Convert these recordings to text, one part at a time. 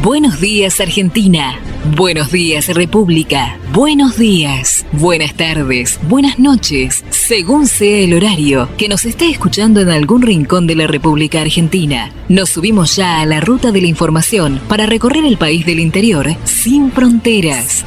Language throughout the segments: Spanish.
Buenos días, Argentina. Buenos días, República. Buenos días, buenas tardes, buenas noches, según sea el horario que nos esté escuchando en algún rincón de la República Argentina. Nos subimos ya a la ruta de la información para recorrer el país del interior sin fronteras.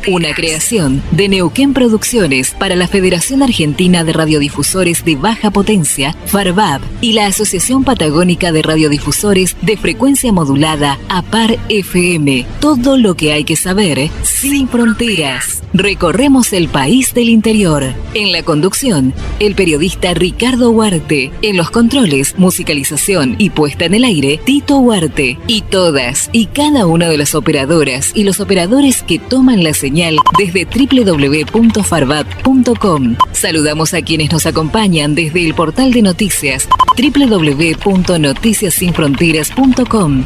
Una creación de Neuquén Producciones para la Federación Argentina de Radiodifusores de Baja Potencia, FARVAP, y la Asociación Patagónica de Radiodifusores de Frecuencia Modulada, APAR FM. Todo lo que hay que saber sin fronteras. Recorremos el país del interior. En la conducción, el periodista Ricardo Huarte. En los controles, musicalización y puesta en el aire, Tito Huarte. Y todas y cada una de las operadoras y los operadores que toman la señal desde www.farvap.com. Saludamos a quienes nos acompañan desde el portal de noticias www.noticiasinfronteras.com.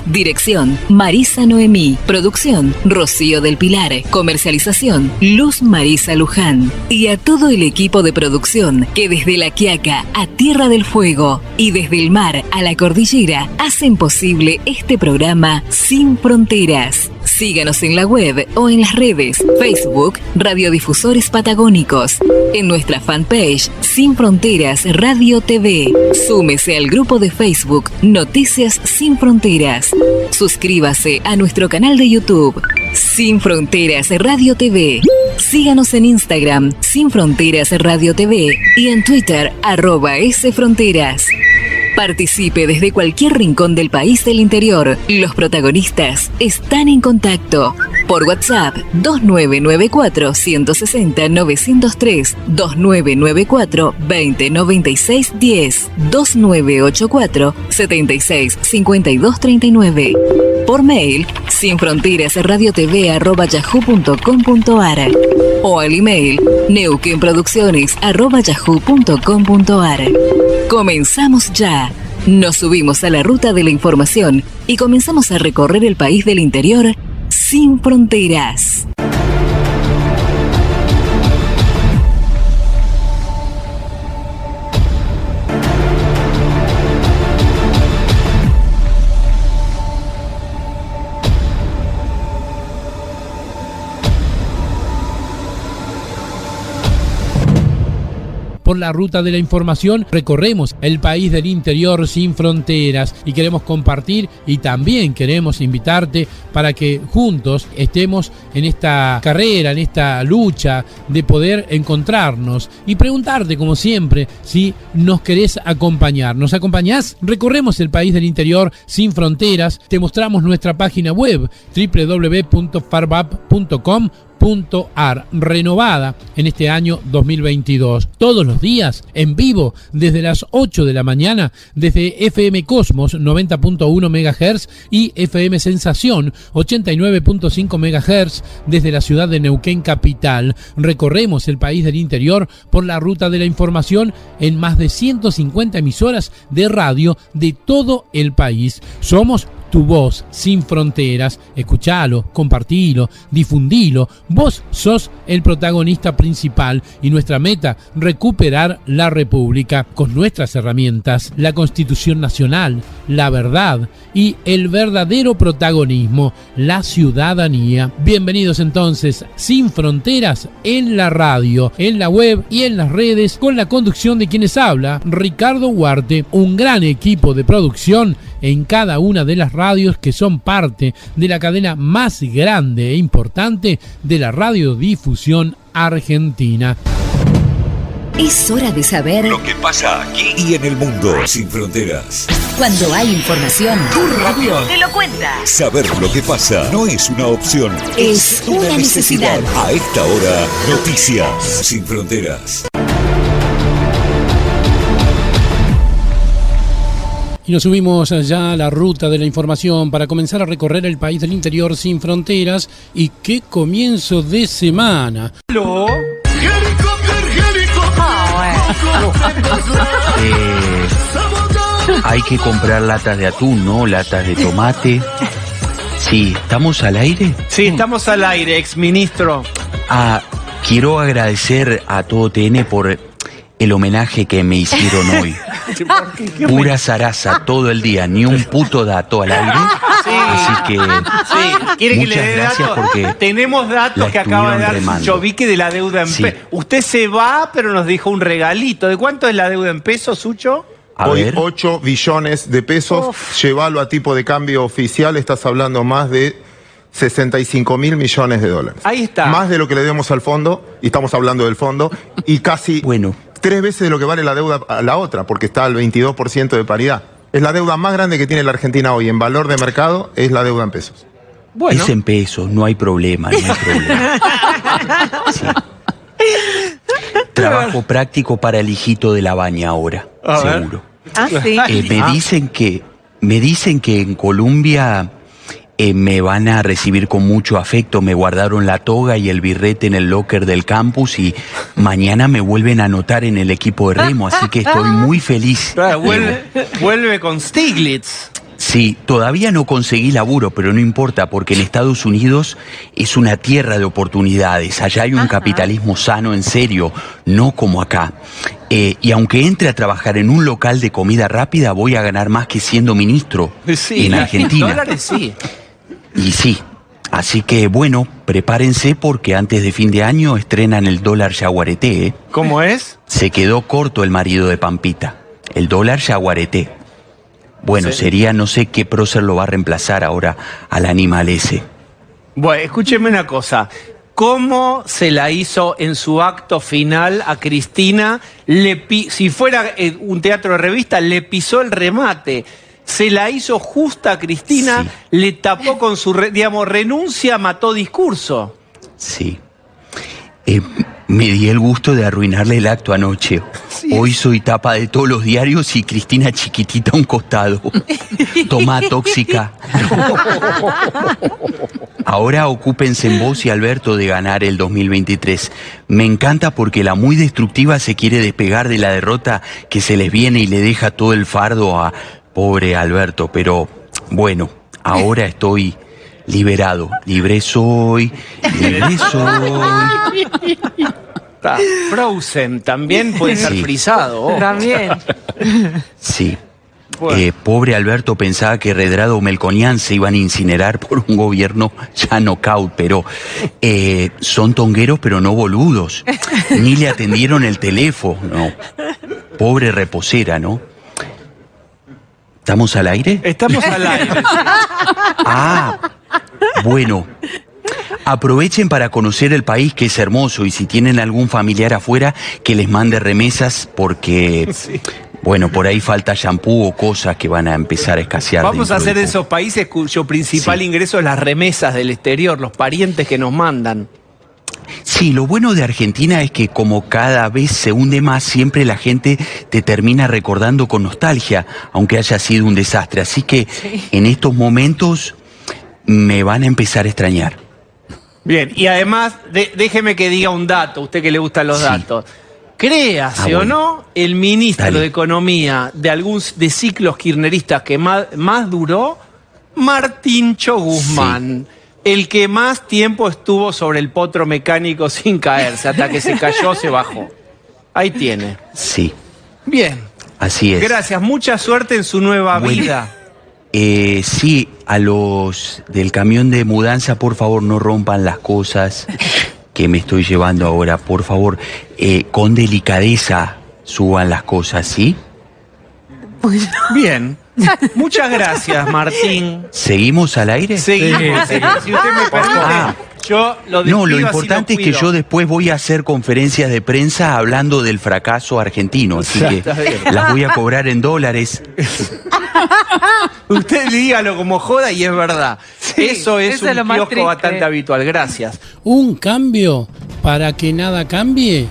Dirección, Marisa Noemí. Producción, Rocío del Pilar. Comercialización, Luz Marisa Luján. Y a todo el equipo de producción que desde La Quiaca a Tierra del Fuego y desde el mar a la cordillera hacen posible este programa Sin Fronteras. Síganos en la web o en las redes Facebook Radiodifusores Patagónicos, en nuestra fanpage Sin Fronteras Radio TV. Súmese al grupo de Facebook Noticias Sin Fronteras. Suscríbase a nuestro canal de YouTube Sin Fronteras Radio TV. Síganos en Instagram Sin Fronteras Radio TV y en Twitter @sfronteras. Participe desde cualquier rincón del país del interior. Los protagonistas están en contacto. Por WhatsApp 2994 160 903, 2994 20 96 10, 2984 76 52 39. Por mail sinfronterasradiotv@yahoo.com.ar o al email neuquenproducciones@yahoo.com.ar. Comenzamos ya. Nos subimos a la ruta de la información y comenzamos a recorrer el país del interior sin fronteras. Por la ruta de la información recorremos el país del interior sin fronteras y queremos compartir y también queremos invitarte para que juntos estemos en esta carrera, en esta lucha de poder encontrarnos y preguntarte como siempre si nos querés acompañar. ¿Nos acompañás? Recorremos el país del interior sin fronteras, te mostramos nuestra página web www.farvap.com.ar, renovada en este año 2022. Todos los días en vivo desde las 8 de la mañana desde FM Cosmos 90.1 MHz y FM Sensación 89.5 MHz desde la ciudad de Neuquén capital. Recorremos el país del interior por la ruta de la información en más de 150 emisoras de radio de todo el país. Somos tu voz sin fronteras. Escuchalo, compartilo, difundilo. Vos sos el protagonista principal y nuestra meta, recuperar la República con nuestras herramientas, la Constitución Nacional, la verdad y el verdadero protagonismo, la ciudadanía. Bienvenidos entonces, Sin Fronteras en la radio, en la web y en las redes, con la conducción de quienes habla, Ricardo Huarte, un gran equipo de producción en cada una de las radios que son parte de la cadena más grande e importante de la radiodifusión argentina. Es hora de saber lo que pasa aquí y en el mundo sin fronteras. Cuando hay información, tu radio te lo cuenta. Saber lo que pasa no es una opción, es una necesidad. A esta hora, Noticias Sin Fronteras. Y nos subimos ya a la ruta de la información para comenzar a recorrer el país del interior sin fronteras. Y qué comienzo de semana. ¿Aló? Hay que comprar latas de atún, ¿no? Latas de tomate. Sí, ¿estamos al aire? Sí, estamos al aire, exministro. Quiero agradecer a todo TN por el homenaje que me hicieron hoy. ¿Por qué? ¿Qué Pura zaraza todo el día, ni un puto dato al aire. Sí. Así que Sí, quiere que le muchas dé gracias datos. porque Tenemos datos la que acaba de dar estuvieron remando. Sucho Vique de la deuda en Sí. pesos. Usted se va, pero nos dejó un regalito. ¿De cuánto es la deuda en pesos, Sucho? a Hoy ver, 8 billones de pesos, llévalo a tipo de cambio oficial, estás hablando más de 65 mil millones de dólares. Ahí está. Más de lo que le demos al fondo, y estamos hablando del fondo, y casi Bueno. 3 veces de lo que vale la deuda a la otra, porque está al 22% de paridad. Es la deuda más grande que tiene la Argentina hoy en valor de mercado, es la deuda en pesos. Bueno, es en pesos, no hay problema, no hay problema. Sí. Trabajo práctico para el hijito de la baña ahora, A ver. seguro. Ah, sí. Me dicen que en Colombia me van a recibir con mucho afecto. Me guardaron la toga y el birrete en el locker del campus y mañana me vuelven a anotar en el equipo de remo, así que estoy muy feliz. claro, vuelve con Stiglitz. Sí, todavía no conseguí laburo, pero no importa, porque en Estados Unidos es una tierra de oportunidades. Allá hay un capitalismo sano, en serio, no como acá. Y aunque entre a trabajar en un local de comida rápida, voy a ganar más que siendo ministro Sí, en Argentina. dólares sí. Y sí, así que bueno, prepárense porque antes de fin de año estrenan el dólar yaguareté, ¿eh? ¿Cómo es? Se quedó corto el marido de Pampita. El dólar yaguareté. Bueno, Sí. sería, no sé qué prócer lo va a reemplazar ahora al animal ese. Bueno, escúcheme una cosa. ¿Cómo se la hizo en su acto final a Cristina? Si fuera un teatro de revista, le pisó el remate. Se la hizo justa a Cristina, Sí. le tapó con su, renuncia, mató discurso. Sí. Me di el gusto de arruinarle el acto anoche. Hoy soy tapa de todos los diarios y Cristina chiquitita a un costado. Tomá, tóxica. Ahora ocúpense en vos y Alberto de ganar el 2023. Me encanta porque la muy destructiva se quiere despegar de la derrota que se les viene y le deja todo el fardo a pobre Alberto. Pero bueno, ahora estoy liberado. Libre soy, libre soy. Está Frozen también puede ser Sí. frisado. ojo. También. Sí. Bueno. Pobre Alberto pensaba que Redrado o Melconian se iban a incinerar por un gobierno ya knockout, pero son tongueros pero no boludos. Ni le atendieron el teléfono. Pobre reposera, ¿no? ¿Estamos al aire? Estamos al aire. Ah, bueno. Aprovechen para conocer el país, que es hermoso, y si tienen algún familiar afuera, que les mande remesas porque, bueno, por ahí falta shampoo o cosas que van a empezar a escasear. Vamos a dentro ser de de poco. esos países cuyo principal Sí. ingreso es las remesas del exterior, los parientes que nos mandan. Sí, lo bueno de Argentina es que como cada vez se hunde más, siempre la gente te termina recordando con nostalgia, aunque haya sido un desastre. Así que en estos momentos me van a empezar a extrañar. Bien, y además, déjeme que diga un dato, usted que le gustan los Sí. datos. Créase o bueno. no, el ministro Dale. de Economía de ciclos kirchneristas que más duró, Martincho Guzmán. El que más tiempo estuvo sobre el potro mecánico sin caerse, hasta que se cayó, se bajó. Ahí tiene. Sí, Bien. así es. Gracias, mucha suerte en su nueva Bueno. vida. Sí, a los del camión de mudanza, por favor, no rompan las cosas que me estoy llevando ahora. Por favor, con delicadeza suban las cosas, ¿sí? Bien. Muchas gracias, Martín. ¿Seguimos al aire? Seguimos. Si usted me permite, Ah. yo lo No, lo despido, así importante es que cuido. yo después voy a hacer conferencias de prensa hablando del fracaso argentino, así que Está bien. las voy a cobrar en dólares. Usted dígalo como joda y es verdad. eso es eso es lo un más kiosco triste. bastante habitual. Gracias. Un cambio para que nada cambie.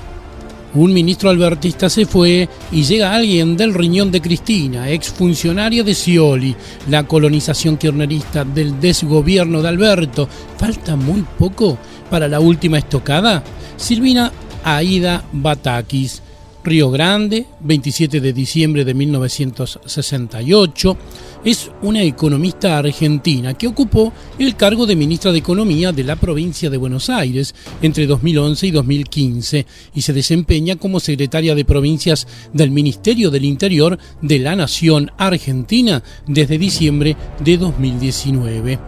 Un ministro albertista se fue y llega alguien del riñón de Cristina, exfuncionaria de Scioli, la colonización kirchnerista del desgobierno de Alberto. Falta muy poco para la última estocada. Silvina Aida Batakis, Río Grande, 27 de diciembre de 1968, es una economista argentina que ocupó el cargo de ministra de Economía de la provincia de Buenos Aires entre 2011 y 2015 y se desempeña como secretaria de Provincias del Ministerio del Interior de la Nación Argentina desde diciembre de 2019.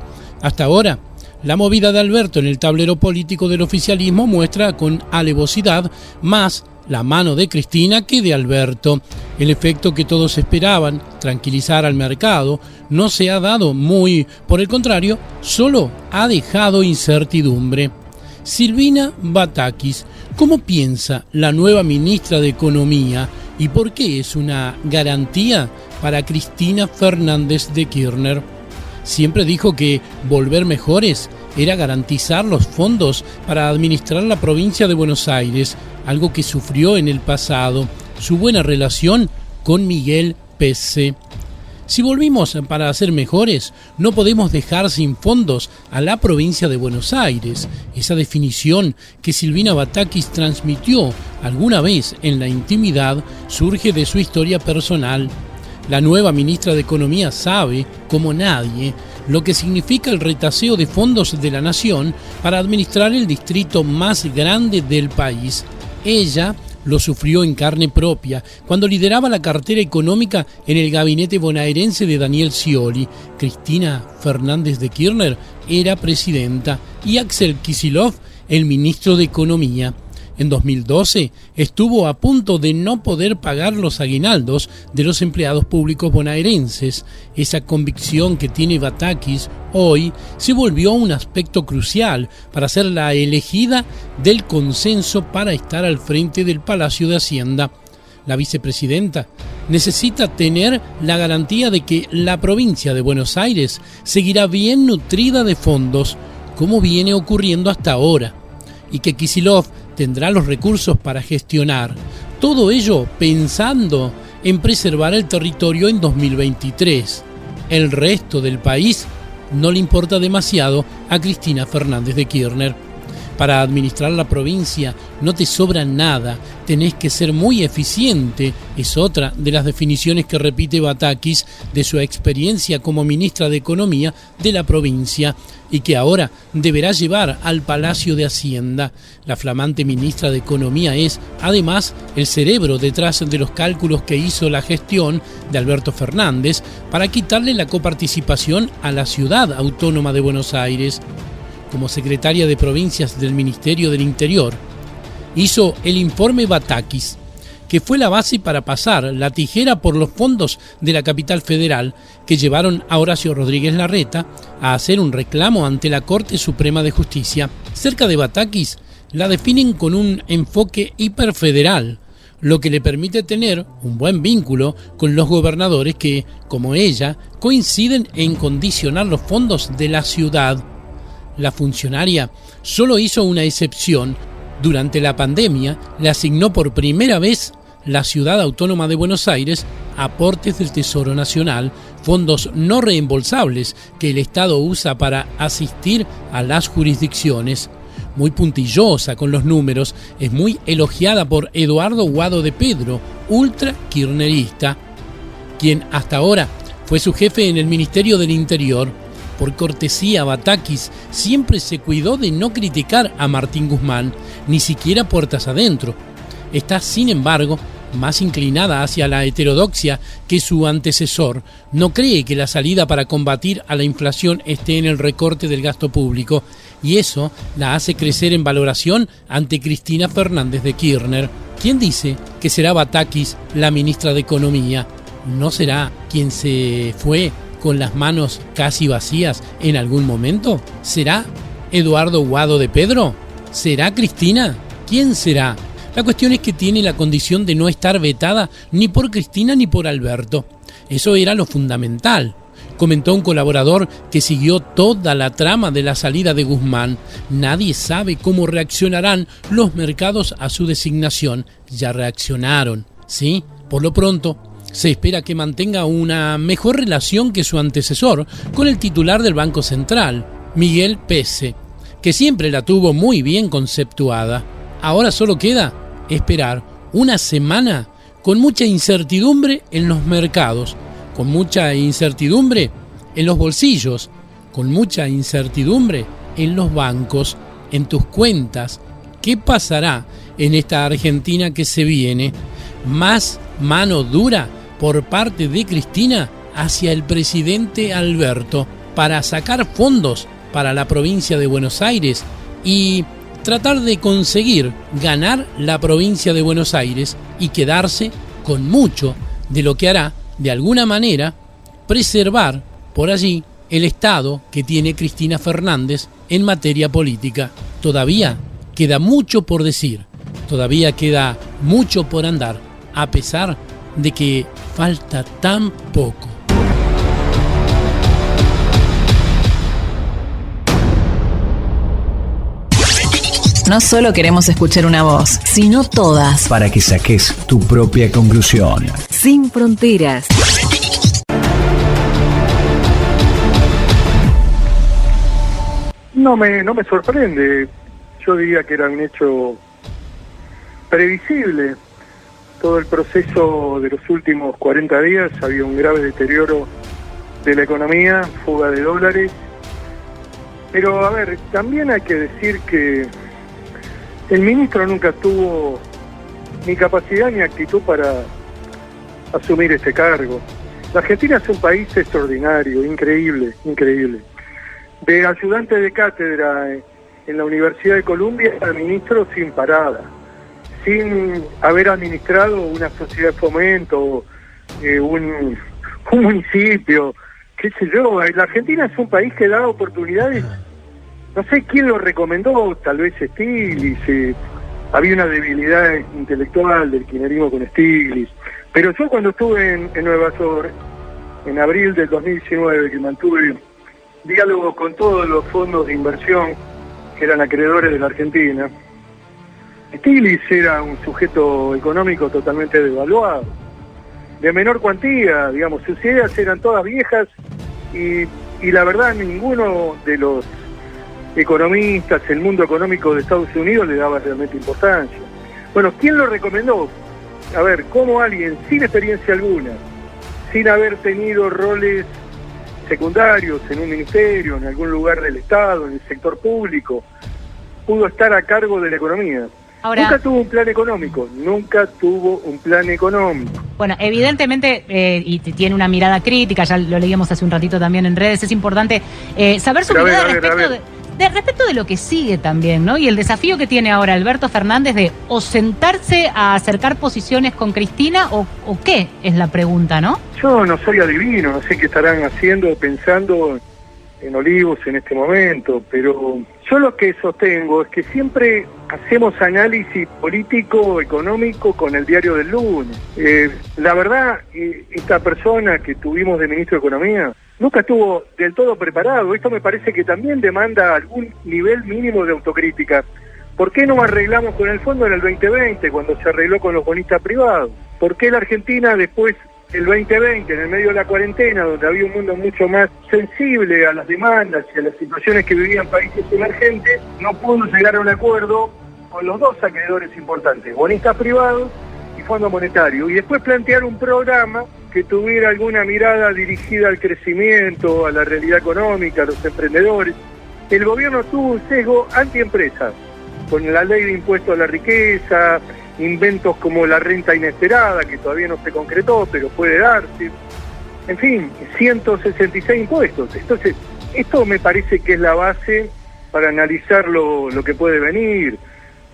Hasta ahora, la movida de Alberto en el tablero político del oficialismo muestra con alevosidad más la mano de Cristina que de Alberto. El efecto que todos esperaban, tranquilizar al mercado, no se ha dado muy, por el contrario, solo ha dejado incertidumbre. Silvina Batakis, ¿cómo piensa la nueva ministra de Economía y por qué es una garantía para Cristina Fernández de Kirchner? Siempre dijo que volver mejores era garantizar los fondos para administrar la provincia de Buenos Aires, algo que sufrió en el pasado, su buena relación con Miguel Pese. Si volvimos para ser mejores, no podemos dejar sin fondos a la provincia de Buenos Aires. Esa definición que Silvina Batakis transmitió alguna vez en la intimidad surge de su historia personal. La nueva ministra de Economía sabe, como nadie, lo que significa el retaseo de fondos de la nación para administrar el distrito más grande del país. Ella lo sufrió en carne propia cuando lideraba la cartera económica en el gabinete bonaerense de Daniel Scioli. Cristina Fernández de Kirchner era presidenta y Axel Kicillof el ministro de Economía. En 2012 estuvo a punto de no poder pagar los aguinaldos de los empleados públicos bonaerenses. Esa convicción que tiene Batakis hoy se volvió un aspecto crucial para ser la elegida del consenso para estar al frente del Palacio de Hacienda. La vicepresidenta necesita tener la garantía de que la provincia de Buenos Aires seguirá bien nutrida de fondos, como viene ocurriendo hasta ahora, y que Kicillof tendrá los recursos para gestionar. Todo ello pensando en preservar el territorio en 2023. El resto del país no le importa demasiado a Cristina Fernández de Kirchner. Para administrar la provincia no te sobra nada, tenés que ser muy eficiente, es otra de las definiciones que repite Batakis de su experiencia como ministra de Economía de la provincia y que ahora deberá llevar al Palacio de Hacienda. La flamante ministra de Economía es, además, el cerebro detrás de los cálculos que hizo la gestión de Alberto Fernández para quitarle la coparticipación a la ciudad autónoma de Buenos Aires. Como secretaria de Provincias del Ministerio del Interior, hizo el informe Batakis, que fue la base para pasar la tijera por los fondos de la capital federal que llevaron a Horacio Rodríguez Larreta a hacer un reclamo ante la Corte Suprema de Justicia. Cerca de Batakis la definen con un enfoque hiperfederal, lo que le permite tener un buen vínculo con los gobernadores que, como ella, coinciden en condicionar los fondos de la ciudad. La funcionaria solo hizo una excepción. Durante la pandemia le asignó por primera vez la Ciudad Autónoma de Buenos Aires aportes del Tesoro Nacional, fondos no reembolsables que el Estado usa para asistir a las jurisdicciones. Muy puntillosa con los números, es muy elogiada por Eduardo Guado de Pedro, ultra kirchnerista, quien hasta ahora fue su jefe en el Ministerio del Interior. Por cortesía, Batakis siempre se cuidó de no criticar a Martín Guzmán, ni siquiera puertas adentro. Está, sin embargo, más inclinada hacia la heterodoxia que su antecesor. No cree que la salida para combatir a la inflación esté en el recorte del gasto público, y eso la hace crecer en valoración ante Cristina Fernández de Kirchner. ¿Quién dice que será Batakis la ministra de Economía? ¿No será quien se fue con las manos casi vacías en algún momento? ¿Será Eduardo Guado de Pedro? ¿Será Cristina? ¿Quién será? La cuestión es que tiene la condición de no estar vetada ni por Cristina ni por Alberto. Eso era lo fundamental, comentó un colaborador que siguió toda la trama de la salida de Guzmán. Nadie sabe cómo reaccionarán los mercados a su designación. Ya reaccionaron, ¿sí? Por lo pronto, se espera que mantenga una mejor relación que su antecesor con el titular del Banco Central, Miguel Pese, que siempre la tuvo muy bien conceptuada. Ahora solo queda esperar una semana con mucha incertidumbre en los mercados, con mucha incertidumbre en los bolsillos, con mucha incertidumbre en los bancos, en tus cuentas. ¿Qué pasará en esta Argentina que se viene? ¿Más mano dura por parte de Cristina hacia el presidente Alberto para sacar fondos para la provincia de Buenos Aires y tratar de conseguir ganar la provincia de Buenos Aires y quedarse con mucho de lo que hará, de alguna manera, preservar por allí el estado que tiene Cristina Fernández en materia política? Todavía queda mucho por decir, todavía queda mucho por andar, a pesar de que falta tan poco. No solo queremos escuchar una voz, sino todas. Para que saques tu propia conclusión. Sin fronteras. No me sorprende. Yo diría que era un hecho previsible. Todo el proceso de los últimos 40 días había un grave deterioro de la economía, fuga de dólares. Pero, a ver, también hay que decir que el ministro nunca tuvo ni capacidad ni actitud para asumir este cargo. La Argentina es un país extraordinario, increíble. De ayudante de cátedra en la Universidad de Columbia, al ministro sin parada, sin haber administrado una sociedad de fomento, un municipio, qué sé yo. La Argentina es un país que da oportunidades. No sé quién lo recomendó, tal vez Stiglitz. Había una debilidad intelectual del kirchnerismo con Stiglitz. Pero yo cuando estuve en Nueva York, en abril del 2019, que mantuve diálogo con todos los fondos de inversión que eran acreedores de la Argentina, Stiglitz era un sujeto económico totalmente devaluado, de menor cuantía, digamos, sus ideas eran todas viejas y la verdad ninguno de los economistas, el mundo económico de Estados Unidos le daba realmente importancia. Bueno, ¿quién lo recomendó? A ver, ¿cómo alguien sin experiencia alguna, sin haber tenido roles secundarios en un ministerio, en algún lugar del Estado, en el sector público, pudo estar a cargo de la economía? Ahora, nunca tuvo un plan económico. Bueno, evidentemente, y tiene una mirada crítica, ya lo leíamos hace un ratito también en redes, es importante saber su mirada respecto de lo que sigue también, ¿no? Y el desafío que tiene ahora Alberto Fernández de o sentarse a acercar posiciones con Cristina o qué, es la pregunta, ¿no? Yo no soy adivino, no sé qué estarán haciendo o pensando en Olivos en este momento, pero yo lo que sostengo es que siempre hacemos análisis político, económico con el diario del lunes. La verdad, esta persona que tuvimos de ministro de Economía nunca estuvo del todo preparado. Esto me parece que también demanda algún nivel mínimo de autocrítica. ¿Por qué no arreglamos con el fondo en el 2020, cuando se arregló con los bonistas privados? ¿Por qué la Argentina después del 2020, en el medio de la cuarentena, donde había un mundo mucho más sensible a las demandas y a las situaciones que vivían países emergentes, no pudo llegar a un acuerdo con los dos acreedores importantes, bonistas privados y Fondo Monetario, y después plantear un programa que tuviera alguna mirada dirigida al crecimiento, a la realidad económica, a los emprendedores? El gobierno tuvo un sesgo antiempresas, con la ley de impuesto a la riqueza, inventos como la renta inesperada, que todavía no se concretó, pero puede darse. En fin, 166 impuestos. Entonces, esto me parece que es la base para analizar lo que puede venir.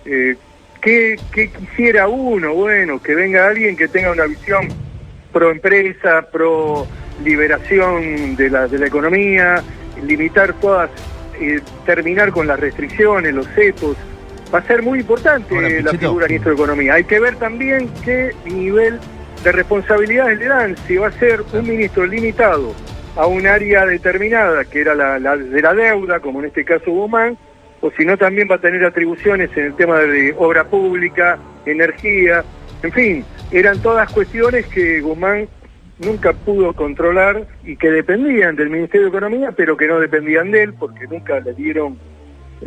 ¿Qué quisiera uno? Bueno, que venga alguien que tenga una visión pro empresa, pro liberación de la economía, limitar todas, terminar con las restricciones, los cetos. Va a ser muy importante la figura del ministro de Economía. Hay que ver también qué nivel de responsabilidades le dan, si va a ser un ministro limitado a un área determinada, que era la de la deuda, como en este caso Guzmán, o si no también va a tener atribuciones en el tema de obra pública, energía, en fin, eran todas cuestiones que Guzmán nunca pudo controlar y que dependían del Ministerio de Economía, pero que no dependían de él, porque nunca le dieron,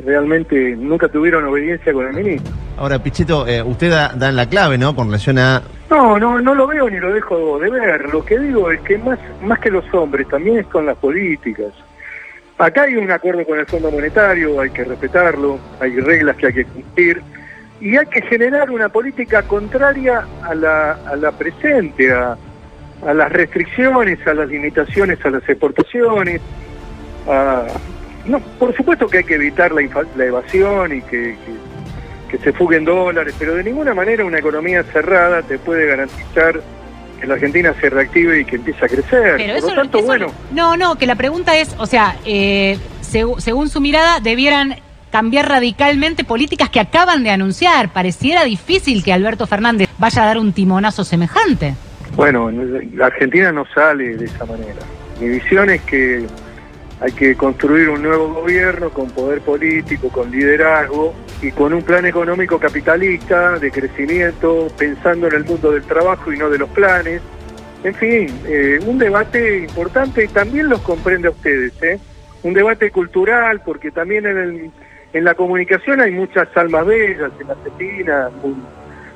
realmente nunca tuvieron obediencia con el ministro. Ahora, Pichetto, usted da en la clave, ¿no? Con relación a... No lo veo ni lo dejo de ver. Lo que digo es que más que los hombres, también es con las políticas. Acá hay un acuerdo con el Fondo Monetario, hay que respetarlo, hay reglas que hay que cumplir, y hay que generar una política contraria a la presente, a las restricciones, a las limitaciones a las exportaciones. No, por supuesto que hay que evitar la evasión y que se fuguen dólares, pero de ninguna manera una economía cerrada te puede garantizar que la Argentina se reactive y que empiece a crecer. Pero por lo tanto, bueno... No, que la pregunta es, o sea, según su mirada, debieran cambiar radicalmente políticas que acaban de anunciar. Pareciera difícil que Alberto Fernández vaya a dar un timonazo semejante. Bueno, la Argentina no sale de esa manera. Mi visión es que hay que construir un nuevo gobierno con poder político, con liderazgo y con un plan económico capitalista de crecimiento, pensando en el mundo del trabajo y no de los planes. En fin, un debate importante y también los comprende a ustedes, un debate cultural, porque también en la comunicación hay muchas almas bellas, en la Argentina,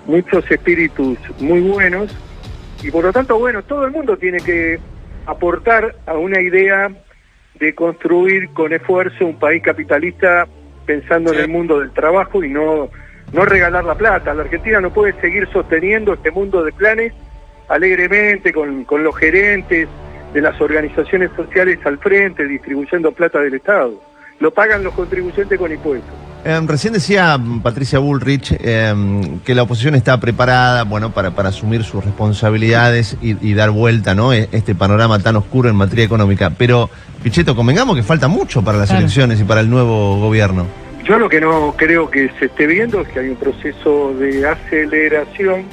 muchos espíritus muy buenos, y por lo tanto, bueno, todo el mundo tiene que aportar a una idea de construir con esfuerzo un país capitalista pensando en el mundo del trabajo y no regalar la plata. La Argentina no puede seguir sosteniendo este mundo de planes alegremente con los gerentes de las organizaciones sociales al frente, distribuyendo plata del Estado. Lo pagan los contribuyentes con impuestos. Recién decía Patricia Bullrich que la oposición está preparada, bueno, para asumir sus responsabilidades y dar vuelta, ¿no? Este panorama tan oscuro en materia económica. Pero, Pichetto, convengamos que falta mucho para las elecciones y para el nuevo gobierno. Yo lo que no creo que se esté viendo es que hay un proceso de aceleración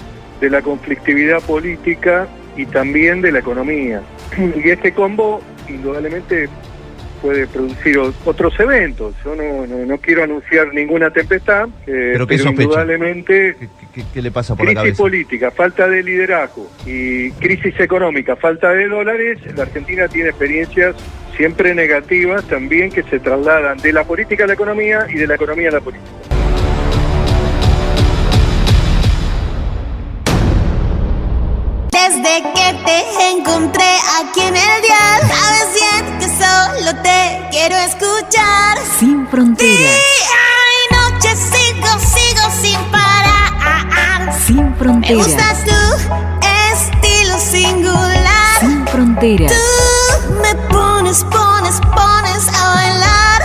de la conflictividad política y también de la economía. Y este combo, indudablemente, puede producir otros eventos. Yo no quiero anunciar ninguna tempestad, pero indudablemente ¿Qué le pasa por la cabeza? Crisis política, falta de liderazgo y crisis económica, falta de dólares. La Argentina tiene experiencias siempre negativas también que se trasladan de la política a la economía y de la economía a la política. Desde que te encontré aquí en el dial, sabes bien que solo te quiero escuchar. Sin fronteras. Día y noche sigo sin parar. Sin fronteras. Me gustas tu estilo singular. Sin fronteras. Tú me pones a bailar.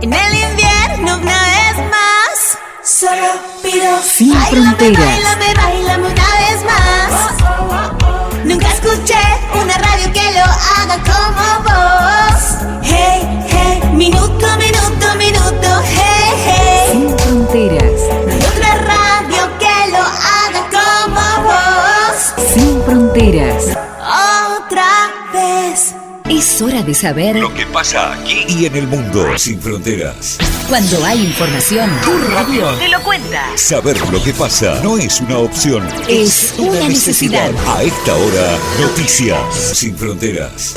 En el invierno una vez más. Solo pido. Sin fronteras. Báilame una vez más. Nunca escuché una radio que lo haga como vos. Hey, minuto, hey. Sin fronteras. No hay otra radio que lo haga como vos. Sin fronteras. Otra vez. Es hora de saber lo que pasa aquí y en el mundo. Sin fronteras. Cuando hay información, tu radio te lo cuenta. Saber lo que pasa no es una opción, es una necesidad. A esta hora, noticias sin fronteras.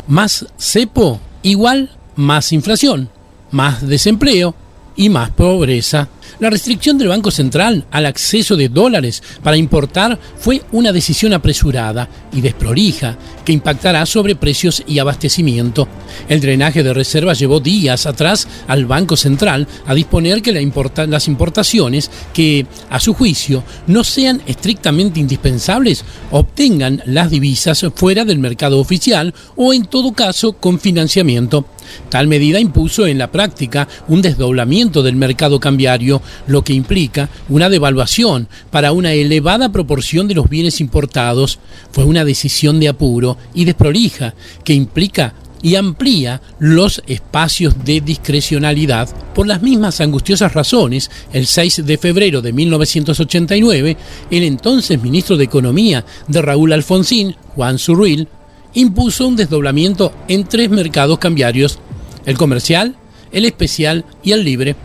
Más cepo igual más inflación, más desempleo y más pobreza. La restricción del Banco Central al acceso de dólares para importar fue una decisión apresurada y desprolija que impactará sobre precios y abastecimiento. El drenaje de reservas llevó días atrás al Banco Central a disponer que las importaciones que, a su juicio, no sean estrictamente indispensables, obtengan las divisas fuera del mercado oficial o, en todo caso, con financiamiento. Tal medida impuso en la práctica un desdoblamiento del mercado cambiario, lo que implica una devaluación para una elevada proporción de los bienes importados. Fue una decisión de apuro y desprolija que implica y amplía los espacios de discrecionalidad. Por las mismas angustiosas razones, el 6 de febrero de 1989, el entonces ministro de Economía de Raúl Alfonsín, Juan Zurril, impuso un desdoblamiento en 3 mercados cambiarios: el comercial, el especial y el libre.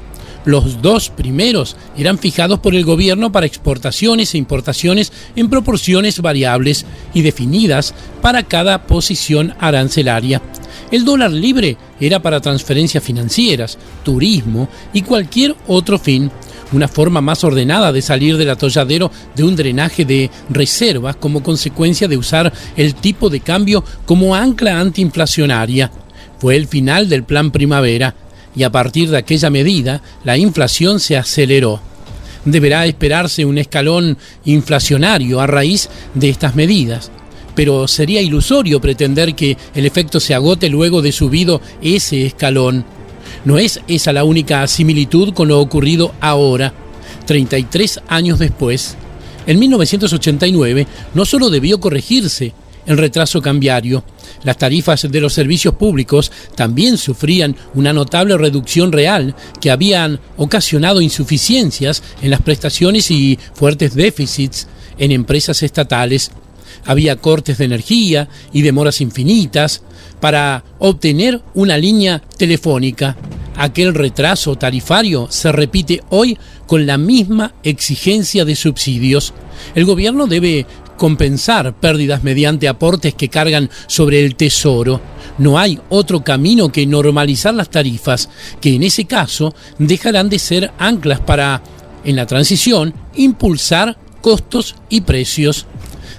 Los 2 primeros eran fijados por el gobierno para exportaciones e importaciones en proporciones variables y definidas para cada posición arancelaria. El dólar libre era para transferencias financieras, turismo y cualquier otro fin. Una forma más ordenada de salir del atolladero de un drenaje de reservas como consecuencia de usar el tipo de cambio como ancla antiinflacionaria. Fue el final del Plan Primavera y a partir de aquella medida la inflación se aceleró. Deberá esperarse un escalón inflacionario a raíz de estas medidas, pero sería ilusorio pretender que el efecto se agote luego de subido ese escalón. No es esa la única similitud con lo ocurrido ahora, 33 años después. En 1989 no solo debió corregirse el retraso cambiario, las tarifas de los servicios públicos también sufrían una notable reducción real que habían ocasionado insuficiencias en las prestaciones y fuertes déficits en empresas estatales. Había cortes de energía y demoras infinitas para obtener una línea telefónica. Aquel retraso tarifario se repite hoy con la misma exigencia de subsidios. El gobierno debe compensar pérdidas mediante aportes que cargan sobre el tesoro. No hay otro camino que normalizar las tarifas, que en ese caso dejarán de ser anclas para, en la transición, impulsar costos y precios.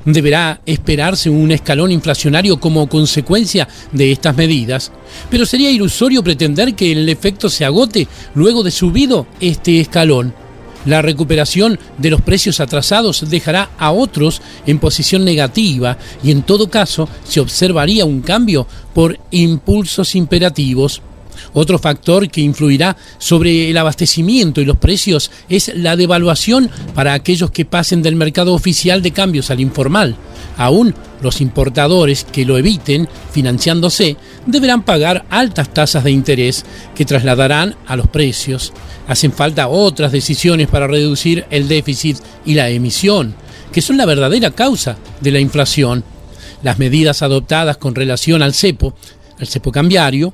Deberá esperarse un escalón inflacionario como consecuencia de estas medidas, pero sería ilusorio pretender que el efecto se agote luego de subido este escalón. La recuperación de los precios atrasados dejará a otros en posición negativa y en todo caso se observaría un cambio por impulsos imperativos. Otro factor que influirá sobre el abastecimiento y los precios es la devaluación para aquellos que pasen del mercado oficial de cambios al informal. Aún los importadores que lo eviten, financiándose, deberán pagar altas tasas de interés que trasladarán a los precios. Hacen falta otras decisiones para reducir el déficit y la emisión, que son la verdadera causa de la inflación. Las medidas adoptadas con relación al cepo cambiario,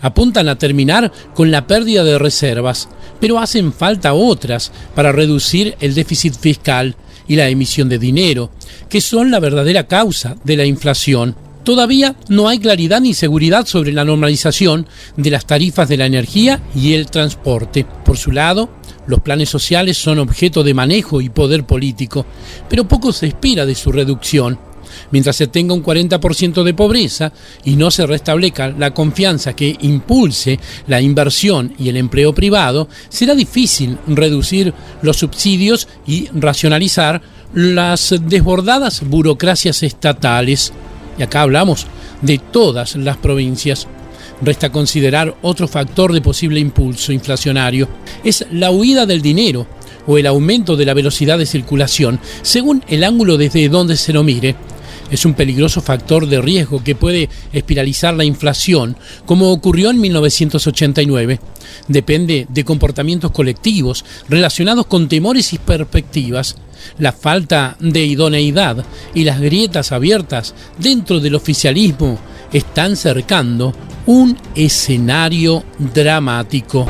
apuntan a terminar con la pérdida de reservas, pero hacen falta otras para reducir el déficit fiscal y la emisión de dinero, que son la verdadera causa de la inflación. Todavía no hay claridad ni seguridad sobre la normalización de las tarifas de la energía y el transporte. Por su lado, los planes sociales son objeto de manejo y poder político, pero poco se espera de su reducción. Mientras se tenga un 40% de pobreza y no se restablezca la confianza que impulse la inversión y el empleo privado, será difícil reducir los subsidios y racionalizar las desbordadas burocracias estatales. Y acá hablamos de todas las provincias. Resta considerar otro factor de posible impulso inflacionario. Es la huida del dinero o el aumento de la velocidad de circulación, según el ángulo desde donde se lo mire. Es un peligroso factor de riesgo que puede espiralizar la inflación, como ocurrió en 1989. Depende de comportamientos colectivos relacionados con temores y perspectivas. La falta de idoneidad y las grietas abiertas dentro del oficialismo están cercando un escenario dramático.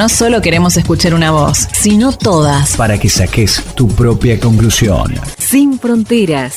No solo queremos escuchar una voz, sino todas. Para que saques tu propia conclusión. Sin fronteras.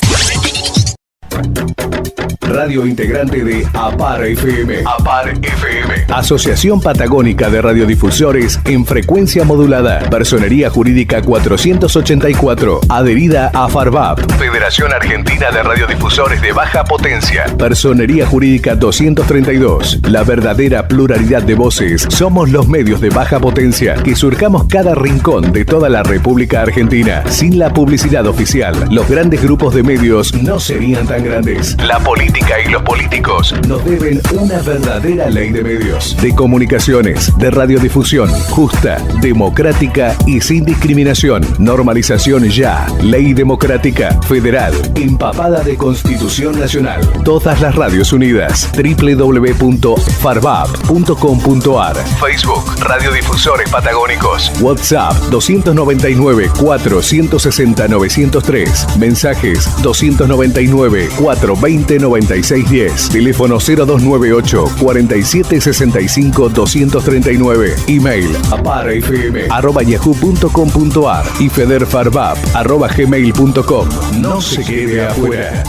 Radio integrante de APAR FM. APAR FM. Asociación Patagónica de Radiodifusores en frecuencia modulada. Personería Jurídica 484. Adherida a FARVAP. Federación Argentina de Radiodifusores de Baja Potencia. Personería Jurídica 232. La verdadera pluralidad de voces. Somos los medios de baja potencia que surcamos cada rincón de toda la República Argentina. Sin la publicidad oficial, los grandes grupos de medios no serían tan grandes. La política y los políticos nos deben una verdadera ley de medios, de comunicaciones, de radiodifusión, justa, democrática y sin discriminación. Normalización ya. Ley democrática, federal, empapada de Constitución Nacional. Todas las radios unidas. www.farvap.com.ar. Facebook, Radiodifusores Patagónicos. WhatsApp 299 460 903. Mensajes 299 420 93. 4610. Teléfono 0298 4765 239. Email aparfm@yahoo.com.ar y federfarbab@gmail.com. No se quede afuera.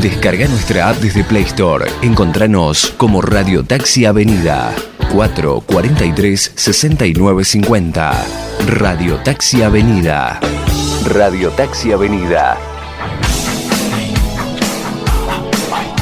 Descarga nuestra app desde Play Store. Encontranos como Radio Taxi Avenida 443 6950. Radio Taxi Avenida. Radio Taxi Avenida.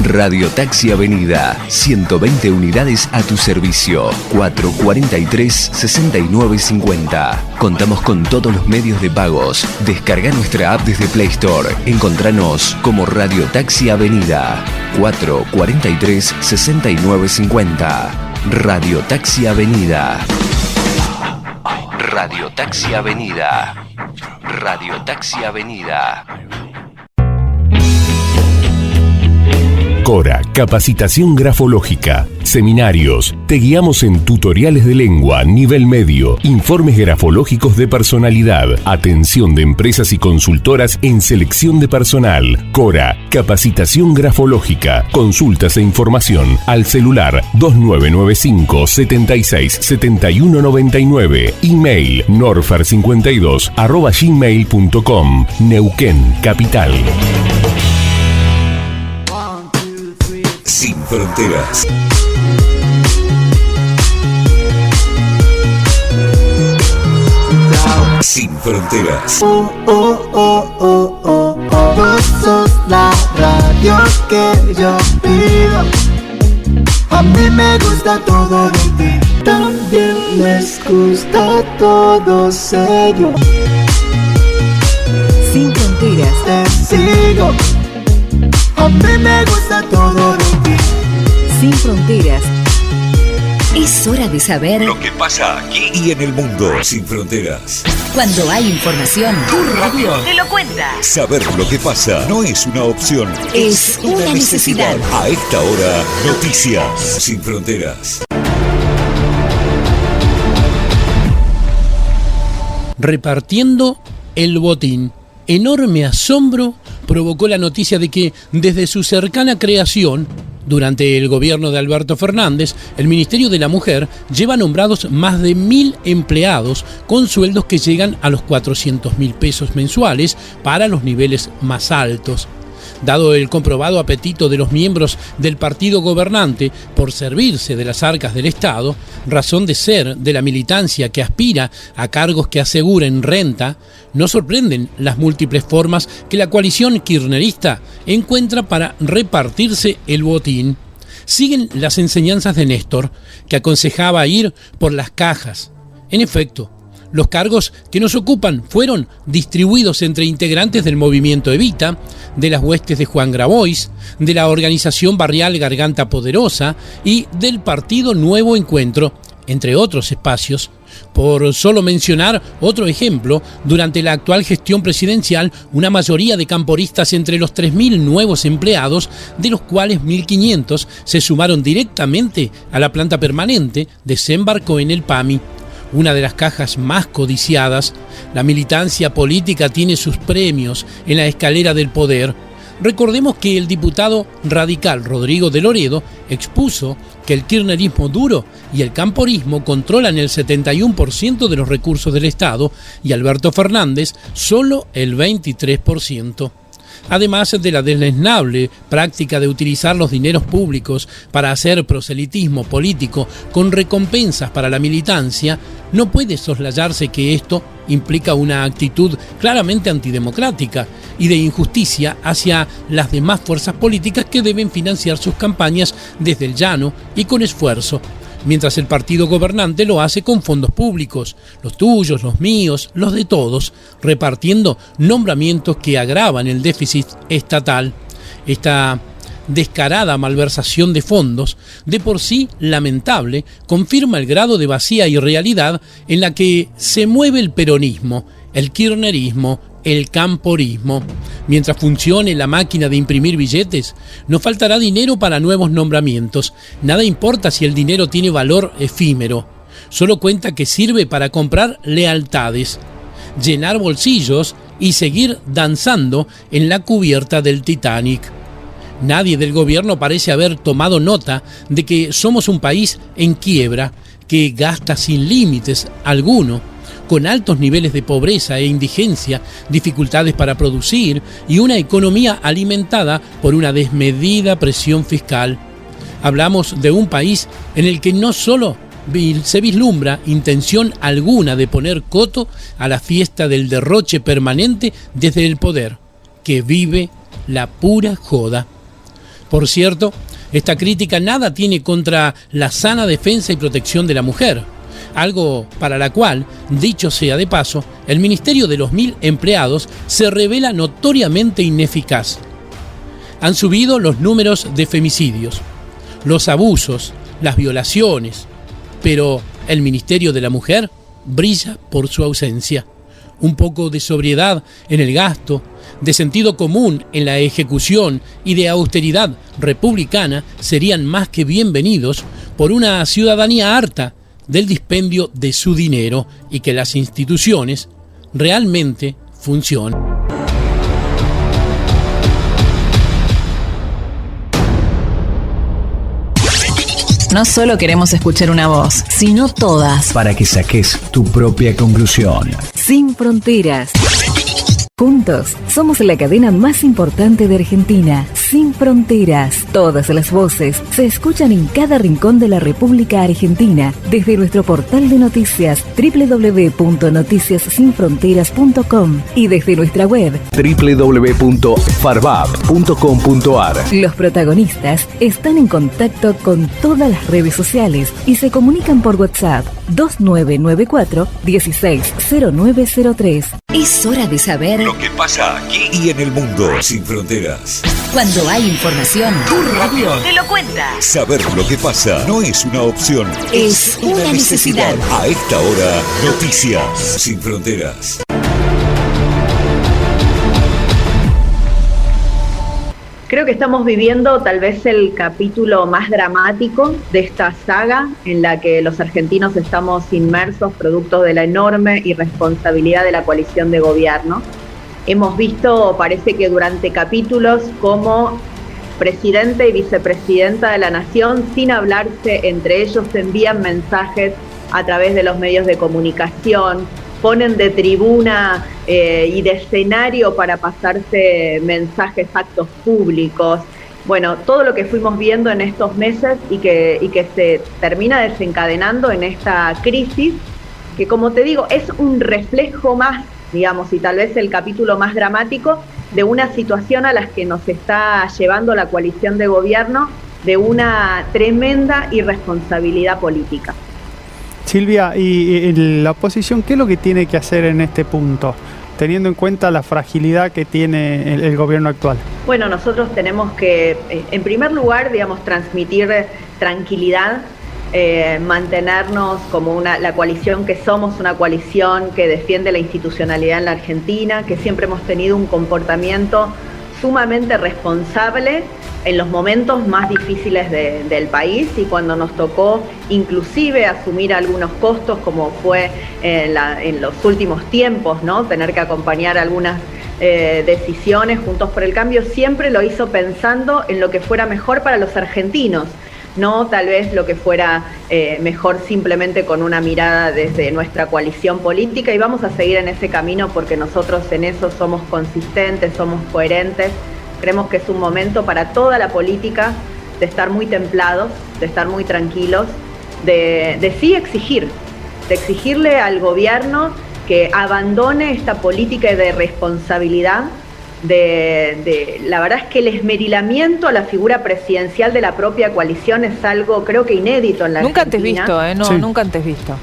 Radio Taxi Avenida, 120 unidades a tu servicio, 443-6950. Contamos con todos los medios de pagos. Descarga nuestra app desde Play Store. Encontranos como Radio Taxi Avenida, 443-6950. Radio Taxi Avenida. Radio Taxi Avenida. Radio Taxi Avenida. Cora, capacitación grafológica, seminarios, te guiamos en tutoriales de lengua, nivel medio, informes grafológicos de personalidad, atención de empresas y consultoras en selección de personal. Cora, capacitación grafológica, consultas e información al celular 2995 76 71 99, email norfer52@gmail.com, Neuquén, Capital. Sin fronteras. Sin fronteras. Vos sos la radio que yo pido. A mí me gusta todo de ti. También les gusta todo ellos. Sin fronteras. Te sigo. A mí me gusta todo de ti. Sin fronteras. Es hora de saber lo que pasa aquí y en el mundo. Sin fronteras. Cuando hay información, tu radio te lo cuenta. Saber lo que pasa no es una opción. Es una necesidad. A esta hora, noticias. Sin fronteras. Repartiendo el botín. Enorme asombro provocó la noticia de que desde su cercana creación, durante el gobierno de Alberto Fernández, el Ministerio de la Mujer lleva nombrados más de 1.000 empleados con sueldos que llegan a los 400.000 pesos mensuales para los niveles más altos. Dado el comprobado apetito de los miembros del partido gobernante por servirse de las arcas del Estado, razón de ser de la militancia que aspira a cargos que aseguren renta, no sorprenden las múltiples formas que la coalición kirchnerista encuentra para repartirse el botín. Siguen las enseñanzas de Néstor, que aconsejaba ir por las cajas. En efecto, los cargos que nos ocupan fueron distribuidos entre integrantes del movimiento Evita, de las huestes de Juan Grabois, de la organización barrial Garganta Poderosa y del partido Nuevo Encuentro, entre otros espacios. Por solo mencionar otro ejemplo, durante la actual gestión presidencial, una mayoría de camporistas entre los 3.000 nuevos empleados, de los cuales 1.500 se sumaron directamente a la planta permanente, desembarcó en el PAMI. Una de las cajas más codiciadas. La militancia política tiene sus premios en la escalera del poder. Recordemos que el diputado radical Rodrigo de Loredo expuso que el kirchnerismo duro y el camporismo controlan el 71% de los recursos del Estado y Alberto Fernández solo el 23%. Además de la deleznable práctica de utilizar los dineros públicos para hacer proselitismo político con recompensas para la militancia, no puede soslayarse que esto implica una actitud claramente antidemocrática y de injusticia hacia las demás fuerzas políticas que deben financiar sus campañas desde el llano y con esfuerzo, mientras el partido gobernante lo hace con fondos públicos, los tuyos, los míos, los de todos, repartiendo nombramientos que agravan el déficit estatal. Esta descarada malversación de fondos, de por sí lamentable, confirma el grado de vacía irrealidad en la que se mueve el peronismo, el kirchnerismo, el camporismo. Mientras funcione la máquina de imprimir billetes, no faltará dinero para nuevos nombramientos. Nada importa si el dinero tiene valor efímero. Solo cuenta que sirve para comprar lealtades, llenar bolsillos y seguir danzando en la cubierta del Titanic. Nadie del gobierno parece haber tomado nota de que somos un país en quiebra, que gasta sin límites alguno, con altos niveles de pobreza e indigencia, dificultades para producir y una economía alimentada por una desmedida presión fiscal. Hablamos de un país en el que no solo se vislumbra intención alguna de poner coto a la fiesta del derroche permanente desde el poder, que vive la pura joda. Por cierto, esta crítica nada tiene contra la sana defensa y protección de la mujer, algo para la cual, dicho sea de paso, el Ministerio de los 1000 empleados se revela notoriamente ineficaz. Han subido los números de femicidios, los abusos, las violaciones, pero el Ministerio de la Mujer brilla por su ausencia. Un poco de sobriedad en el gasto, de sentido común en la ejecución y de austeridad republicana serían más que bienvenidos por una ciudadanía harta del dispendio de su dinero y que las instituciones realmente funcionen. No solo queremos escuchar una voz, sino todas. Para que saques tu propia conclusión. Sin fronteras. Juntos, somos la cadena más importante de Argentina. Sin fronteras. Todas las voces se escuchan en cada rincón de la República Argentina, desde nuestro portal de noticias www.noticiassinfronteras.com y desde nuestra web www.farbab.com.ar. Los protagonistas están en contacto con todas las redes sociales y se comunican por WhatsApp 2994 160903. Es hora de saber lo que pasa aquí y en el mundo. Sin fronteras. Cuando hay información, tu radio te lo cuenta. Saber lo que pasa no es una opción, es una necesidad. A esta hora, noticias sin fronteras. Creo que estamos viviendo tal vez el capítulo más dramático de esta saga en la que los argentinos estamos inmersos producto de la enorme irresponsabilidad de la coalición de gobierno. Hemos visto, parece que durante capítulos, como presidente y vicepresidenta de la Nación, sin hablarse entre ellos, envían mensajes a través de los medios de comunicación, ponen de tribuna y de escenario para pasarse mensajes, actos públicos. Bueno, todo lo que fuimos viendo en estos meses y que se termina desencadenando en esta crisis, que como te digo, es un reflejo más, digamos, y tal vez el capítulo más dramático de una situación a la que nos está llevando la coalición de gobierno, de una tremenda irresponsabilidad política. Silvia, y la oposición, ¿qué es lo que tiene que hacer en este punto, teniendo en cuenta la fragilidad que tiene el gobierno actual? Bueno, nosotros tenemos que, en primer lugar, digamos, transmitir tranquilidad, mantenernos como la coalición que somos, una coalición que defiende la institucionalidad en la Argentina, que siempre hemos tenido un comportamiento sumamente responsable en los momentos más difíciles del país, y cuando nos tocó inclusive asumir algunos costos, como fue en los últimos tiempos, ¿no? Tener que acompañar algunas decisiones Juntos por el Cambio, siempre lo hizo pensando en lo que fuera mejor para los argentinos, no tal vez lo que fuera mejor simplemente con una mirada desde nuestra coalición política, y vamos a seguir en ese camino porque nosotros en eso somos consistentes, somos coherentes. Creemos que es un momento para toda la política de estar muy templados, de estar muy tranquilos, de sí exigirle al gobierno que abandone esta política de responsabilidad. La verdad es que el esmerilamiento a la figura presidencial de la propia coalición es algo, creo que inédito en la Argentina. Nunca antes visto, ¿eh? No, sí. Nunca antes visto.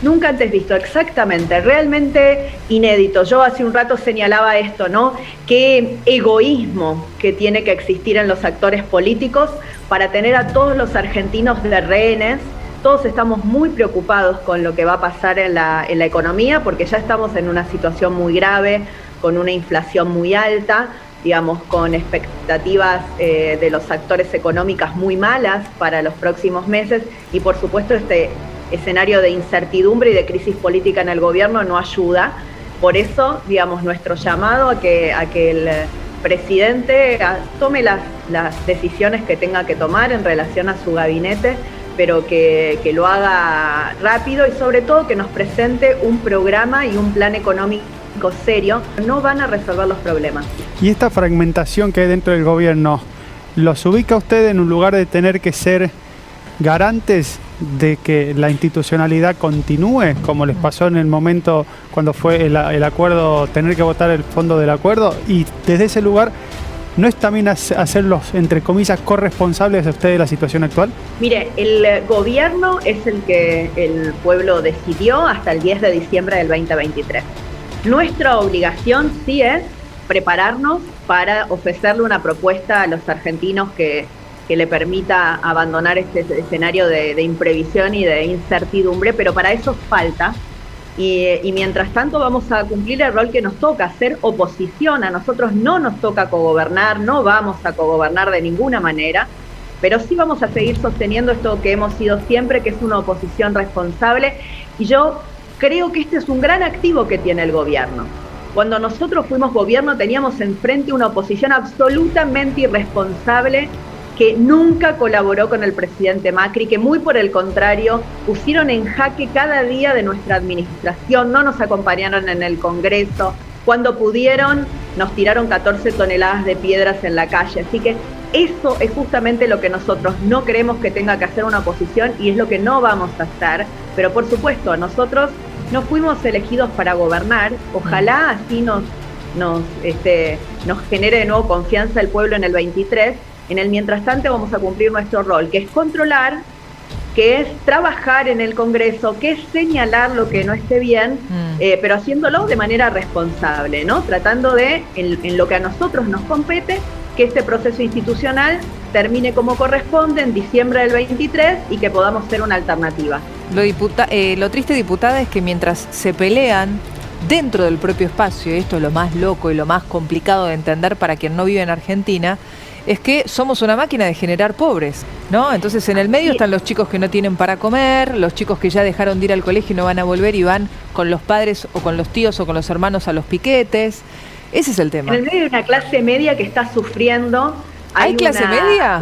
Nunca antes visto, exactamente, realmente inédito. Yo hace un rato señalaba esto, ¿no? Qué egoísmo que tiene que existir en los actores políticos para tener a todos los argentinos de rehenes. Todos estamos muy preocupados con lo que va a pasar en la economía, porque ya estamos en una situación muy grave, con una inflación muy alta, digamos, con expectativas de los actores económicas muy malas para los próximos meses, y por supuesto este escenario de incertidumbre y de crisis política en el gobierno no ayuda. Por eso, digamos, nuestro llamado a que presidente tome las decisiones que tenga que tomar en relación a su gabinete, pero que lo haga rápido y sobre todo que nos presente un programa y un plan económico serio. No van a resolver los problemas. Y esta fragmentación que hay dentro del gobierno, ¿los ubica usted en un lugar de tener que ser garantes de que la institucionalidad continúe, como les pasó en el momento cuando fue el acuerdo, tener que votar el fondo del acuerdo? Y desde ese lugar, ¿no es también hacerlos, entre comillas, corresponsables de ustedes de la situación actual? Mire, el gobierno es el que el pueblo decidió hasta el 10 de diciembre del 2023. Nuestra obligación sí es prepararnos para ofrecerle una propuesta a los argentinos que le permita abandonar este escenario de imprevisión y de incertidumbre, pero para eso falta. Y mientras tanto vamos a cumplir el rol que nos toca, hacer oposición. A nosotros no nos toca cogobernar, no vamos a cogobernar de ninguna manera, pero sí vamos a seguir sosteniendo esto que hemos sido siempre, que es una oposición responsable. Y yo creo que este es un gran activo que tiene el gobierno. Cuando nosotros fuimos gobierno teníamos enfrente una oposición absolutamente irresponsable que nunca colaboró con el presidente Macri, que muy por el contrario pusieron en jaque cada día de nuestra administración, no nos acompañaron en el Congreso, cuando pudieron nos tiraron 14 toneladas de piedras en la calle, así que eso es justamente lo que nosotros no queremos que tenga que hacer una oposición y es lo que no vamos a hacer, pero por supuesto nosotros no fuimos elegidos para gobernar, ojalá así nos genere de nuevo confianza el pueblo en el 23. En el mientras tanto vamos a cumplir nuestro rol, que es controlar, que es trabajar en el Congreso, que es señalar lo que no esté bien, pero haciéndolo de manera responsable, ¿no? Tratando de, en lo que a nosotros nos compete, que este proceso institucional termine como corresponde en diciembre del 23 y que podamos ser una alternativa. Lo triste, diputada, es que mientras se pelean dentro del propio espacio, y esto es lo más loco y lo más complicado de entender para quien no vive en Argentina, es que somos una máquina de generar pobres, ¿no? Entonces en el medio están los chicos que no tienen para comer, los chicos que ya dejaron de ir al colegio y no van a volver y van con los padres o con los tíos o con los hermanos a los piquetes. Ese es el tema. En el medio hay una clase media que está sufriendo. ¿Hay clase media?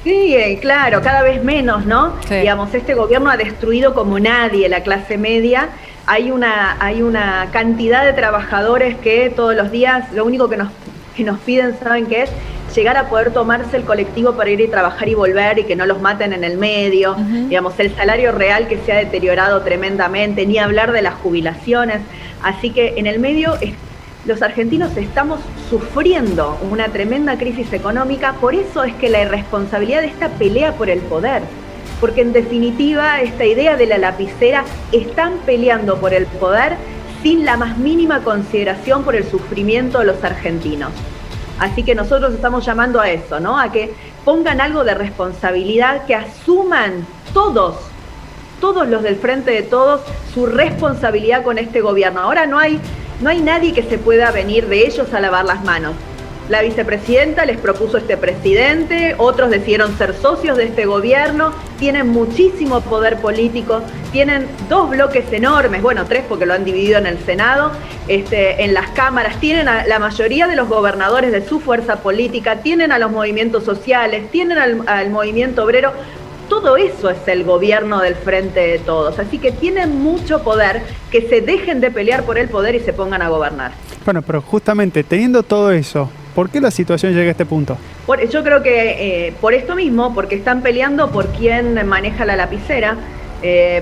Sí, claro, cada vez menos, ¿no? Sí. Digamos, este gobierno ha destruido como nadie la clase media. Hay una cantidad de trabajadores que todos los días lo único que nos piden, ¿saben qué es? Llegar a poder tomarse el colectivo para ir y trabajar y volver y que no los maten en el medio, digamos, el salario real que se ha deteriorado tremendamente, ni hablar de las jubilaciones. Así que en el medio los argentinos estamos sufriendo una tremenda crisis económica, por eso es que la irresponsabilidad de esta pelea por el poder, porque en definitiva esta idea de la lapicera, están peleando por el poder sin la más mínima consideración por el sufrimiento de los argentinos. Así que nosotros estamos llamando a eso, ¿no? A que pongan algo de responsabilidad, que asuman todos los del Frente de Todos, su responsabilidad con este gobierno. Ahora no hay nadie que se pueda venir de ellos a lavar las manos. La vicepresidenta les propuso este presidente, otros decidieron ser socios de este gobierno, tienen muchísimo poder político, tienen 2 bloques enormes, bueno, 3 porque lo han dividido en el Senado, en las cámaras, tienen a la mayoría de los gobernadores de su fuerza política, tienen a los movimientos sociales, tienen al movimiento obrero. Todo eso es el gobierno del Frente de Todos, así que tienen mucho poder, que se dejen de pelear por el poder y se pongan a gobernar. Bueno, pero justamente teniendo todo eso, ¿por qué la situación llega a este punto? Yo creo que por esto mismo, porque están peleando por quién maneja la lapicera,